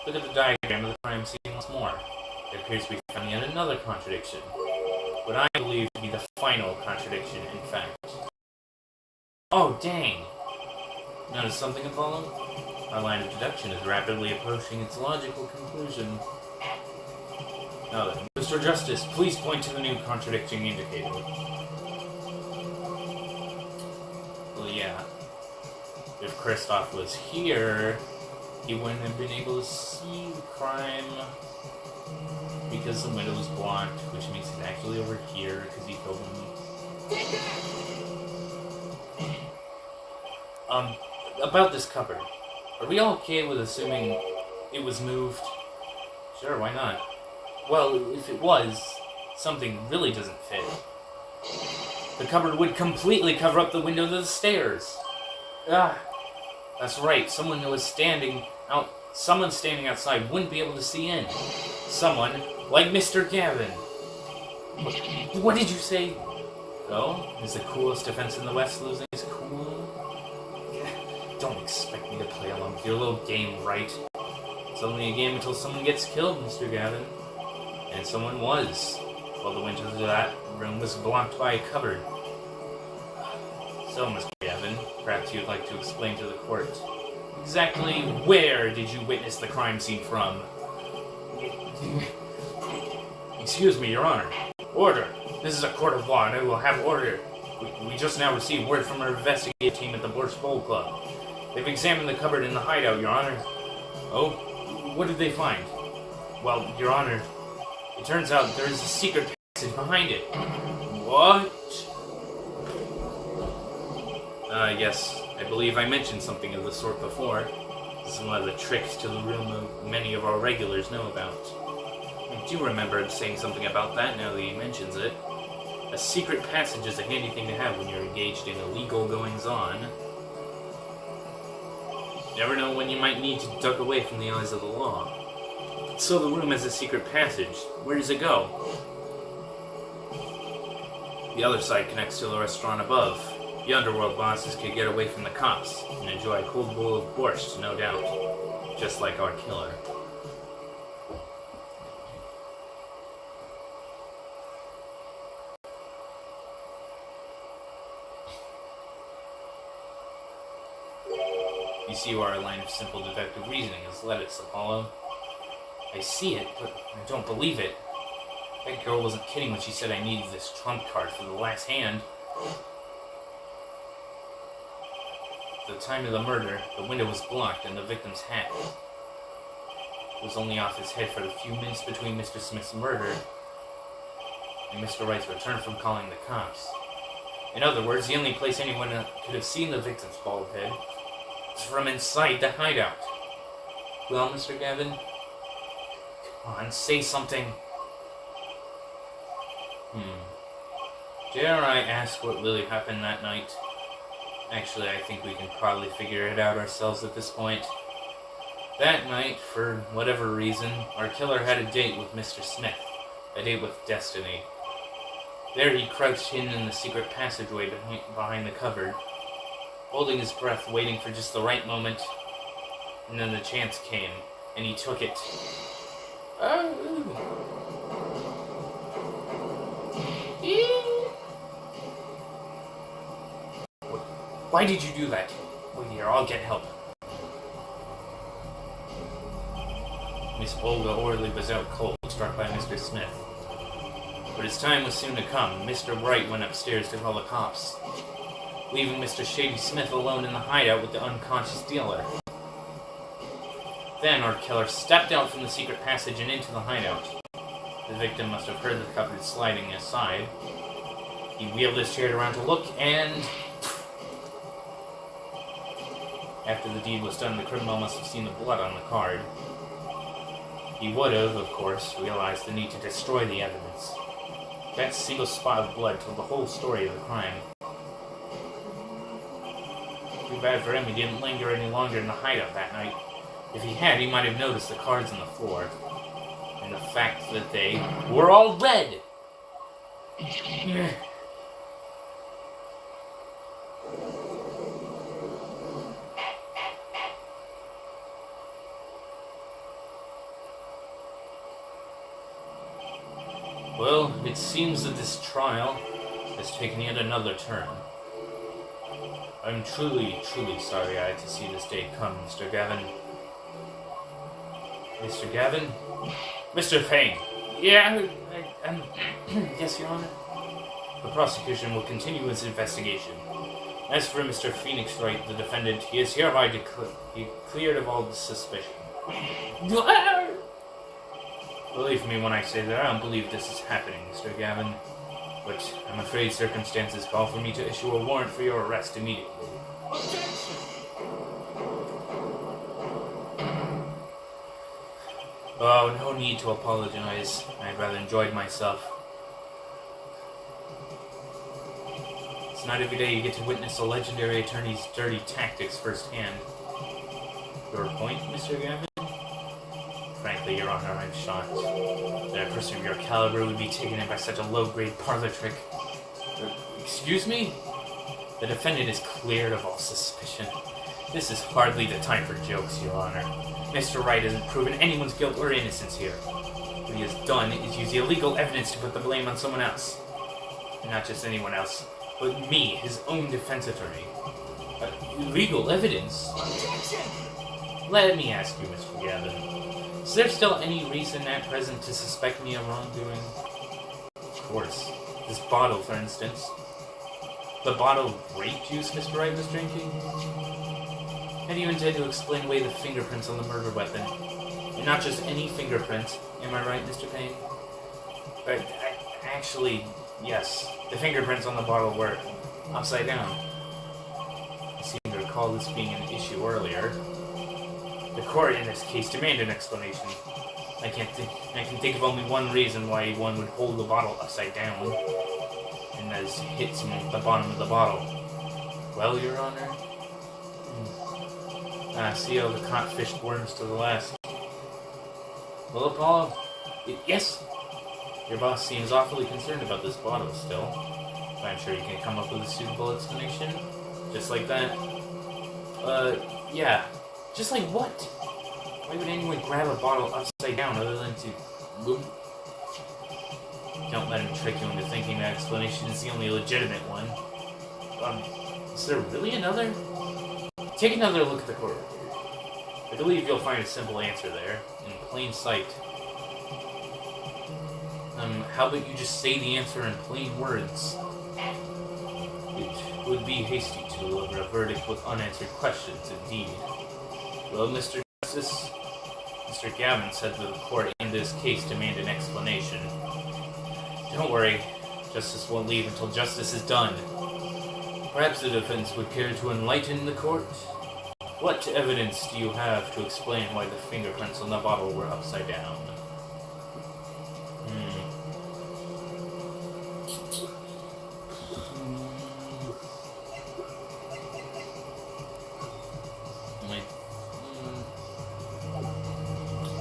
Look at the diagram of the crime scene once more. There appears to be found yet another contradiction. What I believe to be the final contradiction, in fact. Oh, dang! Notice something, Apollo? Our line of deduction is rapidly approaching its logical conclusion. Now then, Mr. Justice, please point to the new contradicting indicator. Well, yeah. If Kristoff was here, he wouldn't have been able to see the crime because the window was blocked, which means he's actually over here because he killed him. About this cupboard. Are we all okay with assuming it was moved? Sure, why not? Well, if it was, something really doesn't fit. The cupboard would completely cover up the window to the stairs. Ah, that's right. Someone standing outside wouldn't be able to see in. Someone like Mr. Gavin. What did you say? Oh, is the coolest defense in the West losing his cool? Don't expect me to play along with your little game, right? It's only a game until someone gets killed, Mr. Gavin. And someone was. While the window to that room was blocked by a cupboard. So, Mr. Gavin, perhaps you'd like to explain to the court. Exactly where did you witness the crime scene from? Excuse me, Your Honor. Order! This is a court of law, and I will have order. We just now received word from our investigative team at the Borscht Bowl Club. They've examined the cupboard in the hideout, Your Honor. Oh? What did they find? Well, Your Honor, it turns out there is a secret passage behind it. What? Yes. I believe I mentioned something of the sort before. This is one of the tricks to the room many of our regulars know about. I do remember saying something about that now that he mentions it. A secret passage is a handy thing to have when you're engaged in illegal goings-on. Never know when you might need to duck away from the eyes of the law. So the room has a secret passage. Where does it go? The other side connects to the restaurant above. The underworld bosses could get away from the cops and enjoy a cold bowl of borscht, no doubt. Just like our killer. You see where our line of simple deductive reasoning has led us, Apollo. I see it, but I don't believe it. That girl wasn't kidding when she said I needed this trump card for the last hand. At the time of the murder, the window was blocked and the victim's hat was only off his head for the few minutes between Mr. Smith's murder and Mr. Wright's return from calling the cops. In other words, the only place anyone could have seen the victim's bald head was from inside the hideout. Well, Mr. Gavin? Come on, say something. Dare I ask what really happened that night? Actually, I think we can probably figure it out ourselves at this point. That night, for whatever reason, our killer had a date with Mr. Smith. A date with Destiny. There he crouched hidden in the secret passageway behind the cupboard, holding his breath, waiting for just the right moment. And then the chance came, and he took it. Why did you do that? Wait here, I'll get help. Miss Olga Orley was out cold, struck by Mr. Smith. But his time was soon to come. Mr. Wright went upstairs to call the cops, leaving Mr. Shady Smith alone in the hideout with the unconscious dealer. Then our killer stepped out from the secret passage and into the hideout. The victim must have heard the cupboard sliding aside. He wheeled his chair around to look, and after the deed was done, the criminal must have seen the blood on the card. He would have, of course, realized the need to destroy the evidence. That single spot of blood told the whole story of the crime. Too bad for him he didn't linger any longer in the hideout that night. If he had, he might have noticed the cards on the floor. And the fact that they were all red! Well, it seems that this trial has taken yet another turn. I'm truly, truly sorry I had to see this day come, Mr. Gavin. Mr. Gavin? Mr. Payne! Yeah, Yes, Your Honor? The prosecution will continue its investigation. As for Mr. Phoenix Wright, the defendant, he is hereby cleared of all suspicion. Believe me when I say that I don't believe this is happening, Mr. Gavin. But I'm afraid circumstances call for me to issue a warrant for your arrest immediately. Oh, no need to apologize. I'd rather enjoyed myself. It's not every day you get to witness a legendary attorney's dirty tactics firsthand. Your point, Mr. Gavin? Frankly, Your Honor, I'm shocked that a person of your caliber would be taken in by such a low-grade parlor trick. Excuse me? The defendant is cleared of all suspicion. This is hardly the time for jokes, Your Honor. Mr. Wright hasn't proven anyone's guilt or innocence here. What he has done is use illegal evidence to put the blame on someone else. And not just anyone else, but me, his own defense attorney. Illegal evidence? Objection! Let me ask you, Mr. Gavin. Is there still any reason at present to suspect me of wrongdoing? Of course. This bottle, for instance. The bottle of grape juice Mr. Wright was drinking? How do you intend to explain away the fingerprints on the murder weapon? And not just any fingerprint, am I right, Mr. Payne? Actually, yes. The fingerprints on the bottle were upside down. I seem to recall this being an issue earlier. The court in this case demanded an explanation. I can think of only one reason why one would hold the bottle upside down, and that is hits the bottom of the bottle. Well, Your Honor? See how the codfish burns to the last. Well, Apollo? Yes? Your boss seems awfully concerned about this bottle still. But I'm sure you can come up with a suitable explanation. Just like that. Yeah. Just like what? Why would anyone grab a bottle upside down other than to... Whoop. Don't let him trick you into thinking that explanation is the only legitimate one. Is there really another? Take another look at the court record. I believe you'll find a simple answer there, in plain sight. How about you just say the answer in plain words? It would be hasty to deliver a verdict with unanswered questions, indeed. Well, Mr. Justice, Mr. Gavin said that the court in this case demand an explanation. Don't worry, justice won't leave until justice is done. Perhaps the defense would care to enlighten the court? What evidence do you have to explain why the fingerprints on the bottle were upside down?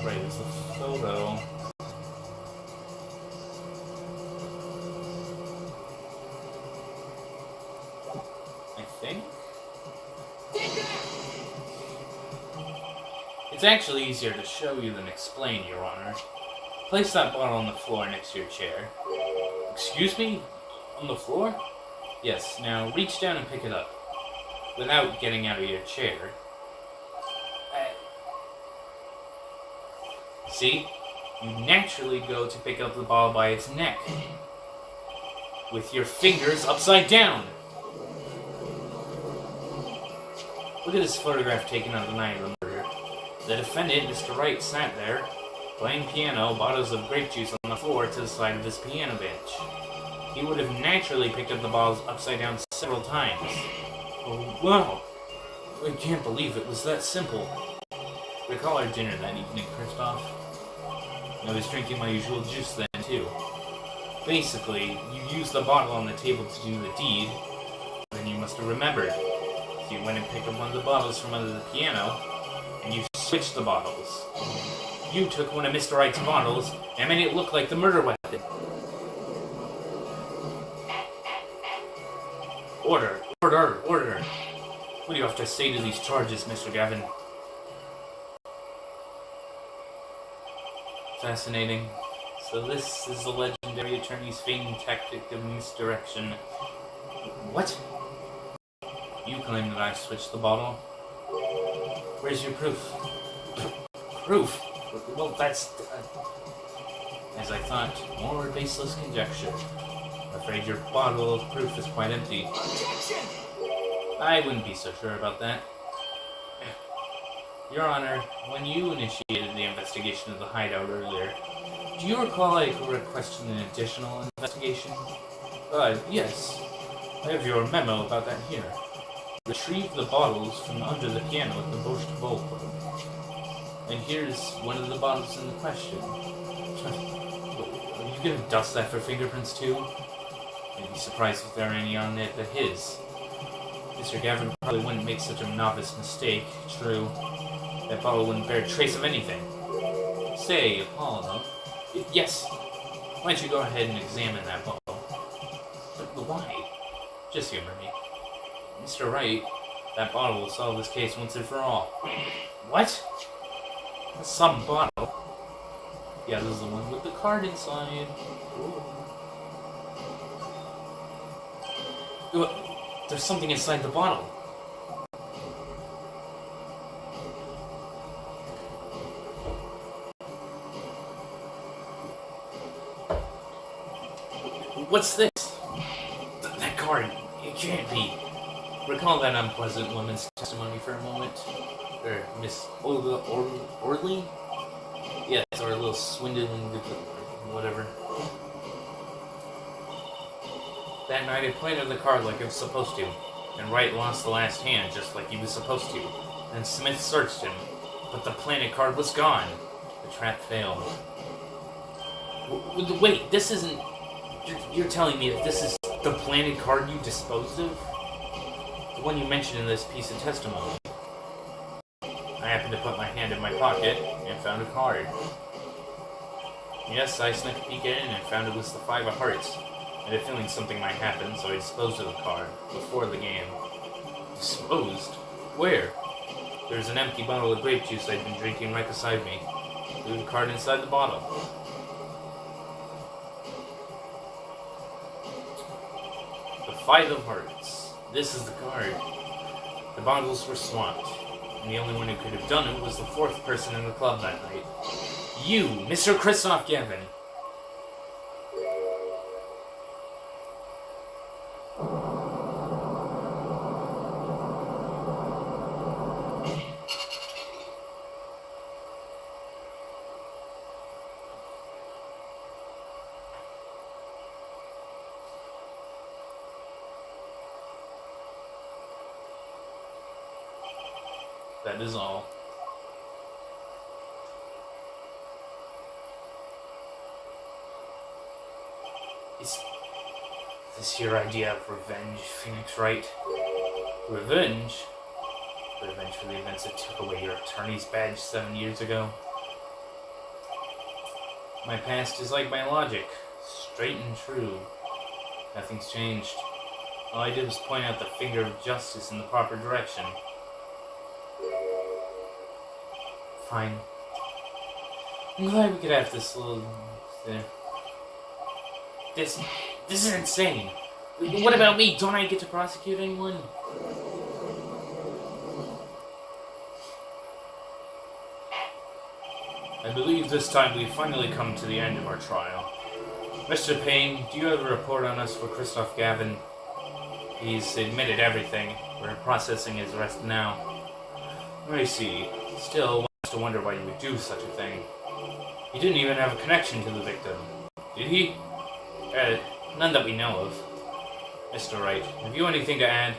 Right, it's a photo. I think? It's actually easier to show you than explain, Your Honor. Place that bottle on the floor next to your chair. Excuse me? On the floor? Yes, now reach down and pick it up. Without getting out of your chair. See? You naturally go to pick up the bottle by its neck, with your fingers upside down. Look at this photograph taken on the night of the murder. The defendant, Mr. Wright, sat there, playing piano, bottles of grape juice on the floor to the side of his piano bench. He would have naturally picked up the bottles upside down several times. Oh, wow! I can't believe it was that simple. Recall our dinner that evening, Kristoff. I was drinking my usual juice then, too. Basically, you used the bottle on the table to do the deed, then you must have remembered. So you went and picked up one of the bottles from under the piano, and you switched the bottles. You took one of Mr. Wright's bottles and made it look like the murder weapon. Order! Order! Order! What do you have to say to these charges, Mr. Gavin? Fascinating. So this is the legendary attorney's famed tactic of misdirection. What? You claim that I switched the bottle. Where's your proof? Proof? Well, that's... as I thought, more baseless conjecture. I'm afraid your bottle of proof is quite empty. Objection! I wouldn't be so sure about that. Your Honor, when you initiated the investigation of the hideout earlier, do you recall I requested an additional investigation? Yes. I have your memo about that here. Retrieve the bottles from under the piano at the Bosch Bowl Club. And here's one of the bottles in the question. Are you gonna dust that for fingerprints too? I'd be surprised if there are any on it but his. Mr. Gavin probably wouldn't make such a novice mistake. True. That bottle wouldn't bear a trace of anything. Say, Apollo. Yes. Why don't you go ahead and examine that bottle? But why? Just humor me. Mr. Wright, that bottle will solve this case once and for all. What? Some bottle? Yeah, this is the one with the card inside. Ooh. There's something inside the bottle. What's this? That card. It can't be. Recall that unpleasant woman's testimony for a moment. Or Miss Olga Orley? Yes, or a little swindling, whatever. That night I planted the card like it was supposed to, and Wright lost the last hand just like he was supposed to. Then Smith searched him, but the planted card was gone. The trap failed. Wait, this isn't... You're telling me that this is the planted card you disposed of? The one you mentioned in this piece of testimony. I happened to put my hand in my pocket and found a card. Yes, I snuck a peek in and found it was the 5 of hearts. I had a feeling something might happen, so I disposed of the card before the game. Disposed? Where? There's an empty bottle of grape juice I'd been drinking right beside me. Threw the card inside the bottle. The 5 of hearts. This is the card. The bottles were swapped, and the only one who could have done it was the 4th person in the club that night. You, Mr. Kristoff Gavin! That is all. Is this your idea of revenge, Phoenix Wright? Revenge? Revenge for the events that took away your attorney's badge 7 years ago? My past is like my logic, straight and true. Nothing's changed. All I did was point out the finger of justice in the proper direction. Fine. I'm glad we could have this little... This is insane. What about me? Don't I get to prosecute anyone? I believe this time we've finally come to the end of our trial. Mr. Payne, do you have a report on us for Christoph Gavin? He's admitted everything. We're processing his arrest now. I see. Still, one has to wonder why you would do such a thing. He didn't even have a connection to the victim. Did he? None that we know of. Mr. Wright, have you anything to add?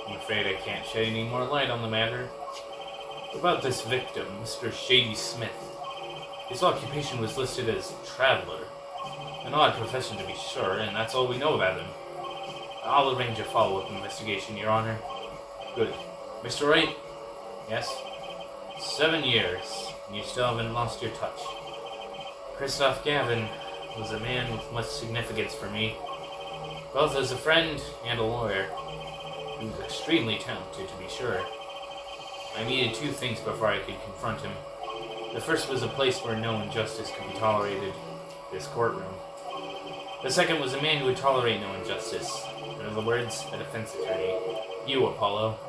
I'm afraid I can't shed any more light on the matter. About this victim, Mr. Shady Smith. His occupation was listed as traveler. An odd profession to be sure, and that's all we know about him. I'll arrange a follow-up investigation, Your Honor. Good. Mr. Wright? Yes? 7 years, and you still haven't lost your touch. Christoph Gavin was a man with much significance for me, both as a friend and a lawyer. He was extremely talented, to be sure. I needed 2 things before I could confront him. The first was a place where no injustice could be tolerated, this courtroom. The second was a man who would tolerate no injustice. In other words, a defense attorney. You, Apollo.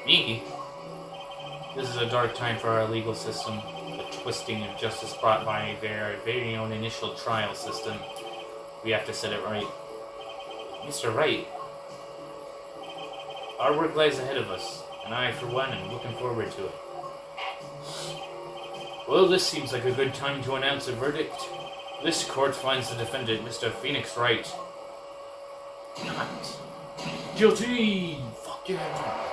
Me? This is a dark time for our legal system. The twisting of justice brought by their very own initial trial system. We have to set it right. Mr. Wright, our work lies ahead of us, and I, for one, am looking forward to it. Well, this seems like a good time to announce a verdict. This court finds the defendant, Mr. Phoenix Wright, not guilty! Fuck yeah!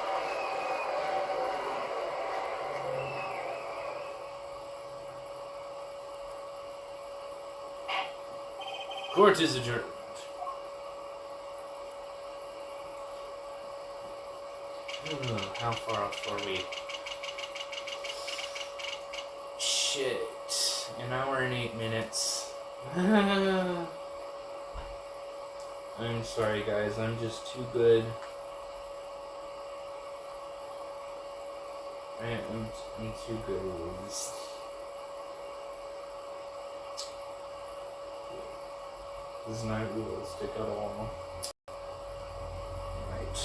Court is adjourned. How far off are we? Shit. An hour and 8 minutes. I'm sorry, guys. I'm just too good. I'm too good at this. This is not realistic at all. Right.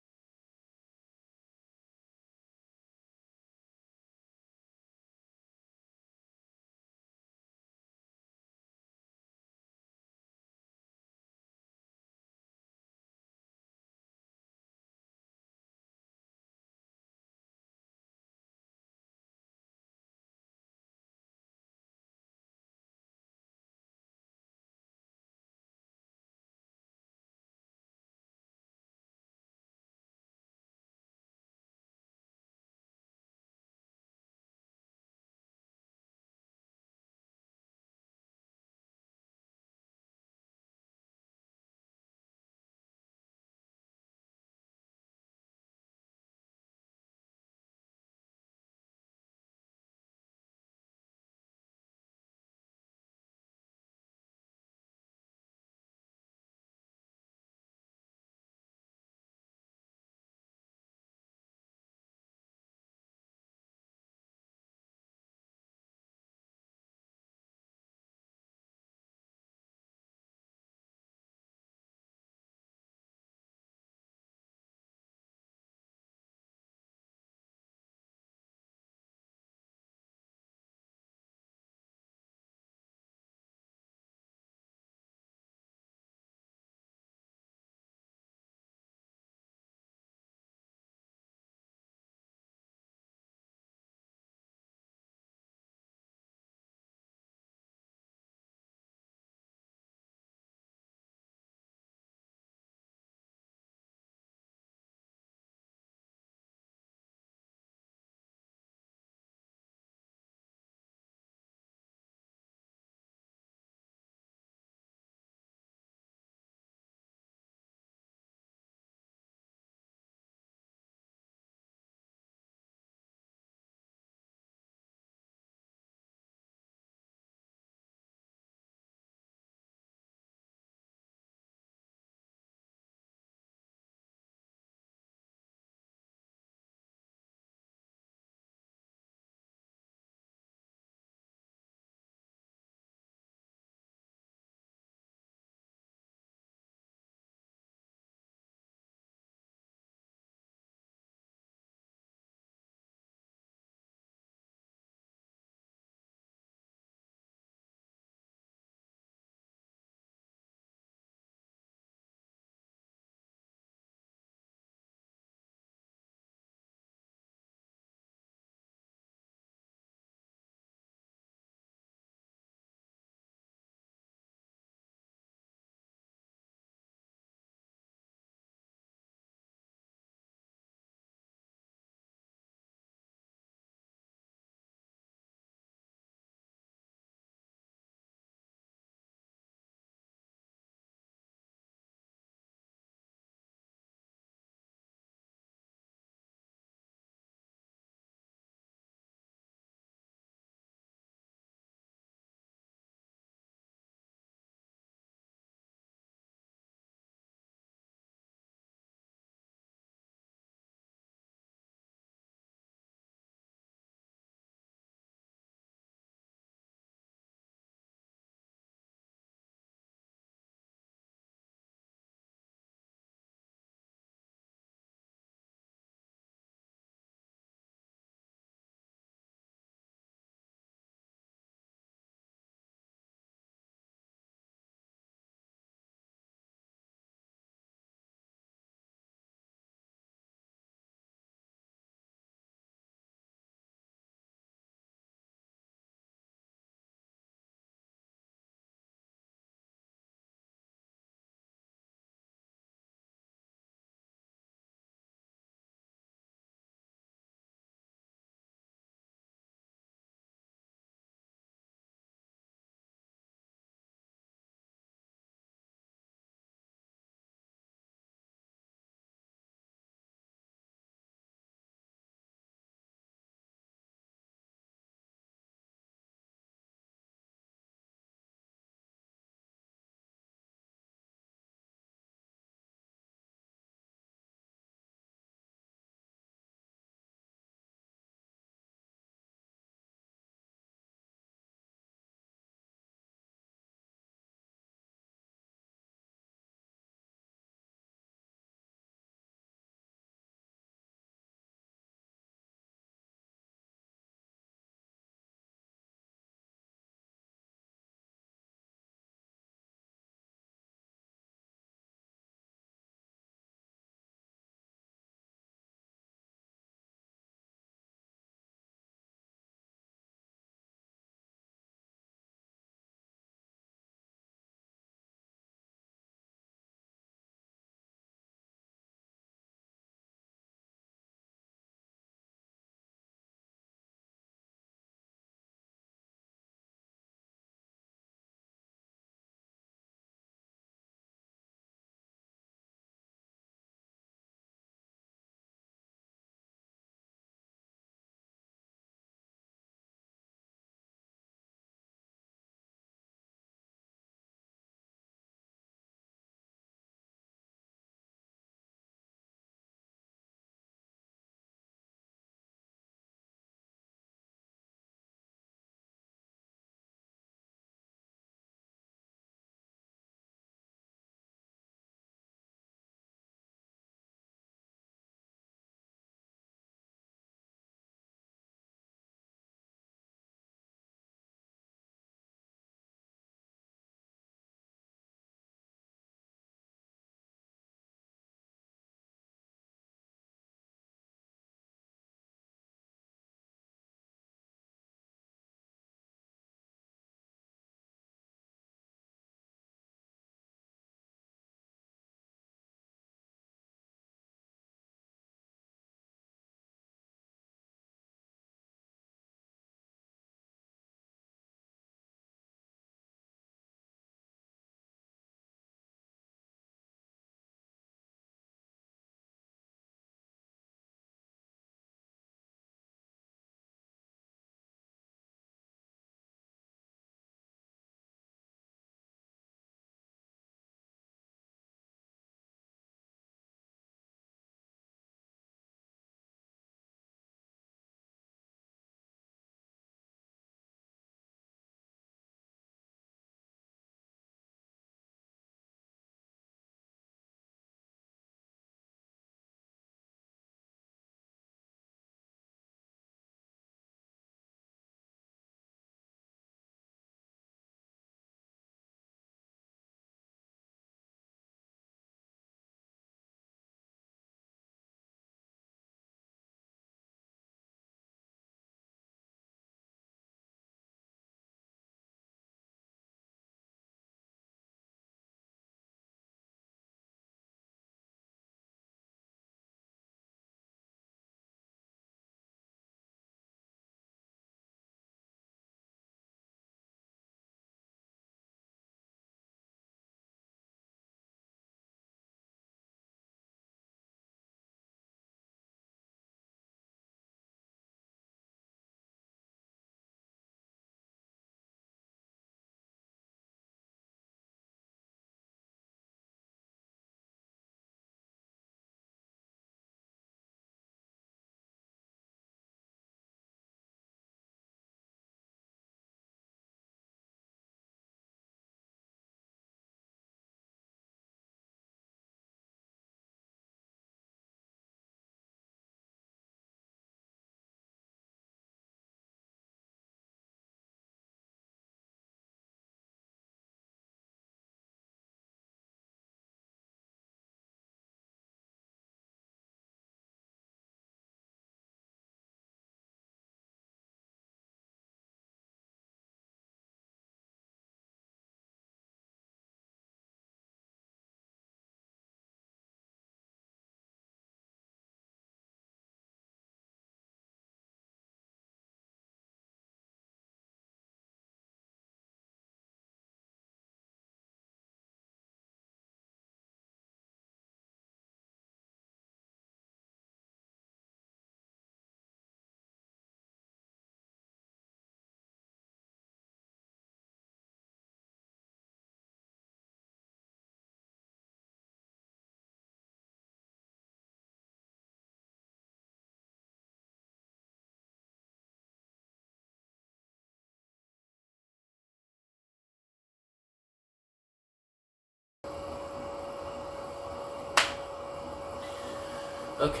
Okay.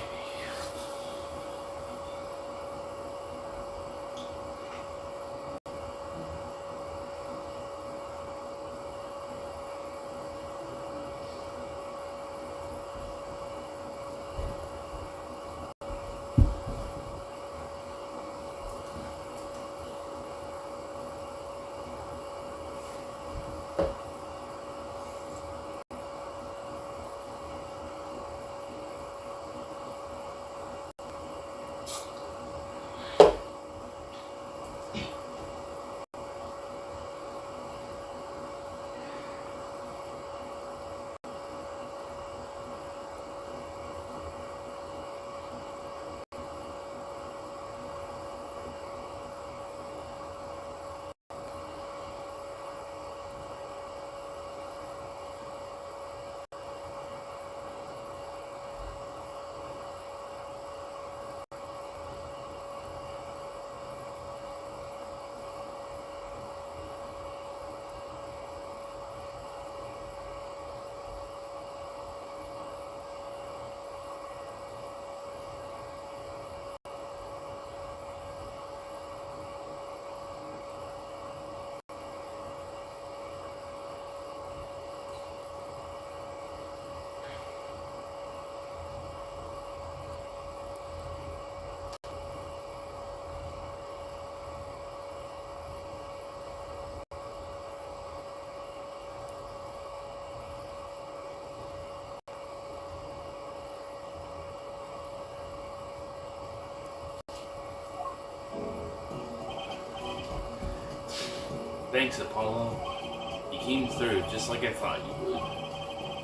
Thanks, Apollo. You came through just like I thought you would.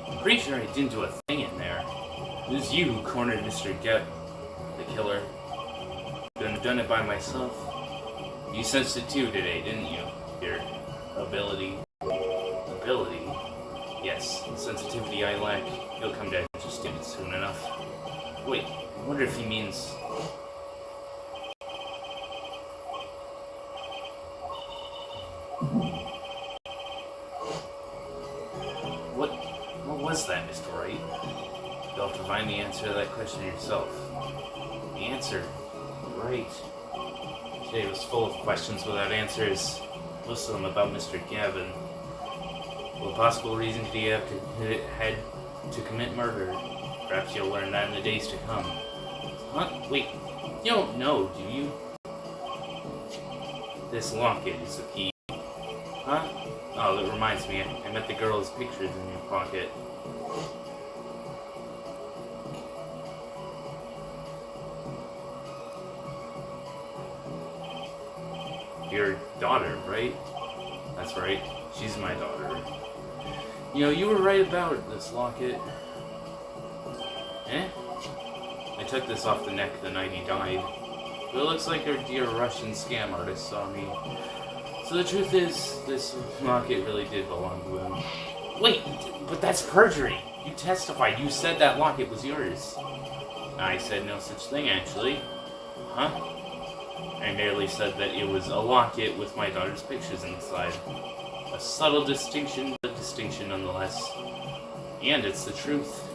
I'm pretty sure I didn't do a thing in there. It was you who cornered Mr. Geb, the killer. Couldn't have done it by myself. You sensed it too today, didn't you? Your ability. Ability? Yes, the sensitivity I lack. You'll come to understand it soon enough. Wait, I wonder if he means... What was that, Mr. Wright? You'll have to find the answer to that question yourself. The answer? Right. Today was full of questions without answers. Most of them about Mr. Gavin. What possible reason did he have to commit murder? Perhaps you'll learn that in the days to come. Huh? Wait, you don't know, do you? This locket is the key. Huh? Oh, that reminds me, I met the girl's pictures in your pocket. Your daughter, right? That's right, she's my daughter. You know, you were right about this locket. Eh? I took this off the neck the night he died. But it looks like our dear Russian scam artist saw me. So the truth is, this locket really did belong to him. Wait, but that's perjury! You testified, you said that locket was yours. I said no such thing, actually. Huh? I merely said that it was a locket with my daughter's pictures inside. A subtle distinction, but distinction nonetheless. And it's the truth.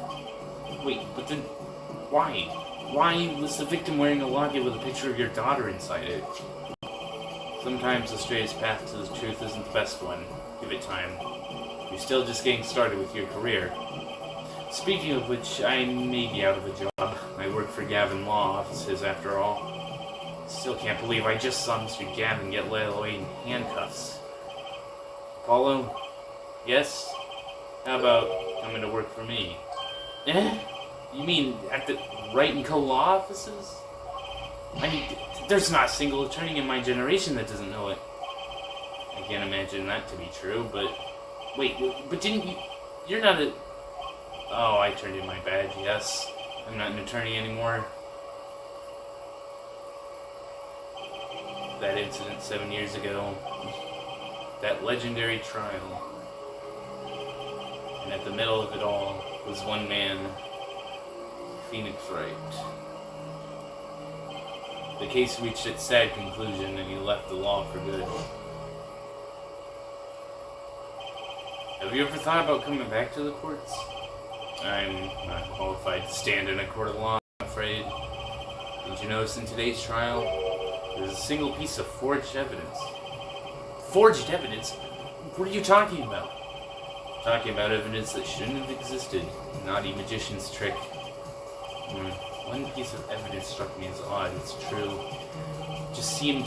Wait, but then, why? Why was the victim wearing a locket with a picture of your daughter inside it? Sometimes the straightest path to the truth isn't the best one. Give it time. You're still just getting started with your career. Speaking of which, I may be out of a job. I work for Gavin Law Offices after all. Still can't believe I just saw Mr. Gavin get led away in handcuffs. Apollo? Yes? How about coming to work for me? Eh? You mean at the Wright & Co. Law Offices? I mean, there's not a single attorney in my generation that doesn't know it. I can't imagine that to be true, but... Wait, but didn't you... You're not a... Oh, I turned in my badge, yes. I'm not an attorney anymore. That incident 7 years ago. That legendary trial. And at the middle of it all was one man, Phoenix Wright. The case reached its sad conclusion and he left the law for good. Have you ever thought about coming back to the courts? I'm not qualified to stand in a court of law. afraid. Did you notice in today's trial, there's a single piece of forged evidence? Forged evidence? What are you talking about? Talking about evidence that shouldn't have existed. Naughty magician's trick. One piece of evidence struck me as odd. It's true. It just seemed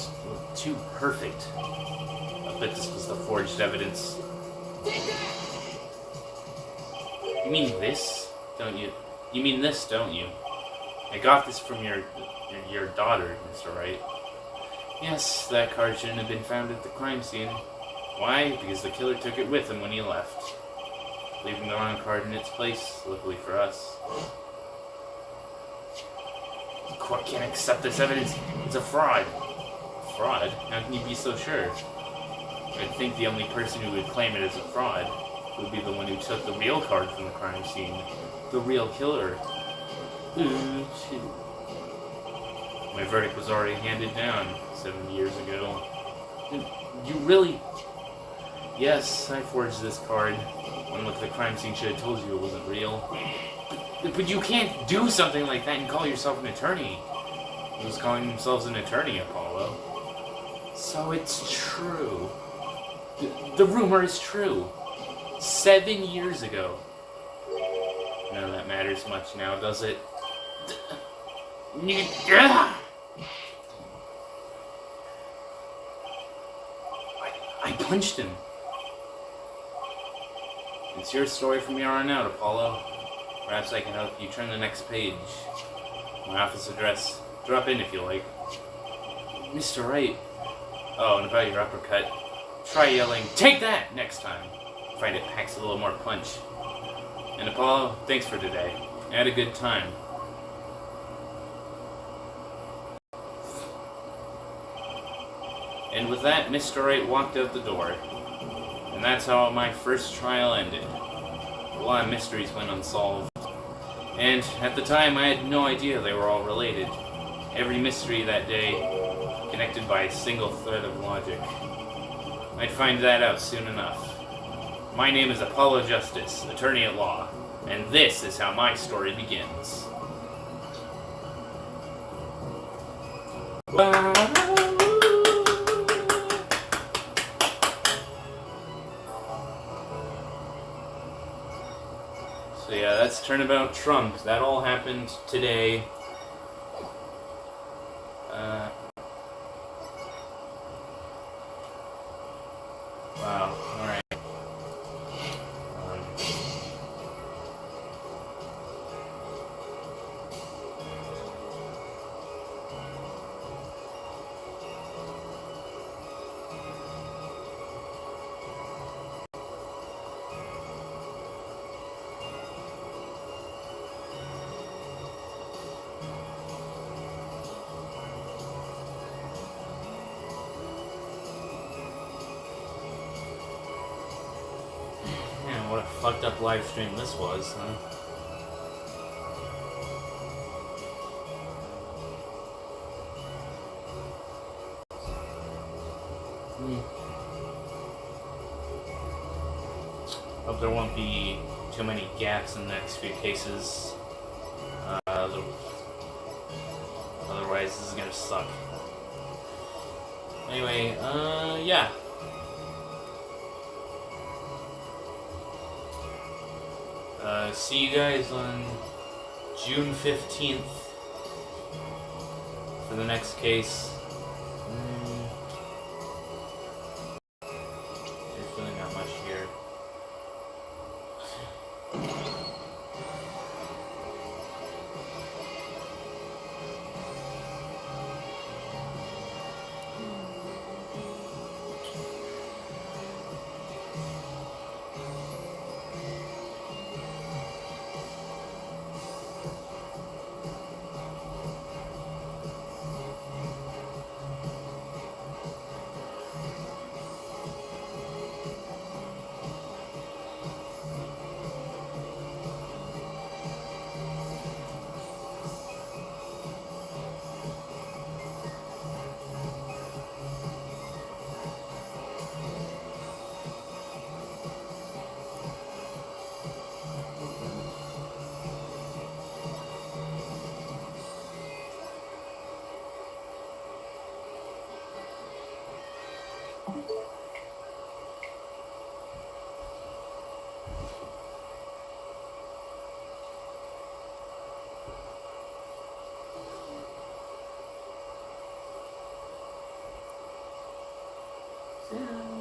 too perfect. I bet this was the forged evidence. You mean this, don't you? You mean this, don't you? I got this from your daughter, Mr. Wright. Yes, that card shouldn't have been found at the crime scene. Why? Because the killer took it with him when he left, leaving the wrong card in its place, luckily for us. The court can't accept this evidence. It's a fraud. Fraud? How can you be so sure? I'd think the only person who would claim it as a fraud would be the one who took the real card from the crime scene. The real killer. Ooh, shit. My verdict was already handed down 7 years ago. You really... Yes, I forged this card. One look at the crime scene should have told you it wasn't real. But you can't do something like that and call yourself an attorney. Who's calling themselves an attorney, Apollo? So it's true. The rumor is true. 7 years ago. None of that matters much now, does it? I punched him. It's your story from here on out, Apollo. Perhaps I can help you turn the next page. My office address. Drop in if you like. Mr. Wright. Oh, and about your uppercut. Try yelling, "Take that!" next time. Find it packs a little more punch. And Apollo, thanks for today. I had a good time. And with that, Mr. Wright walked out the door. And that's how my first trial ended. A lot of mysteries went unsolved. And at the time, I had no idea they were all related. Every mystery that day connected by a single thread of logic. I'd find that out soon enough. My name is Apollo Justice, attorney at law, and this is how my story begins. So yeah, that's Turnabout Trump. That all happened today. Wow, alright. Man, what a fucked up live stream this was, huh? Hope there won't be too many gaps in the next few cases. Otherwise, this is gonna suck. Anyway, yeah. See you guys on June 15th for the next case. There's really not much here. soon.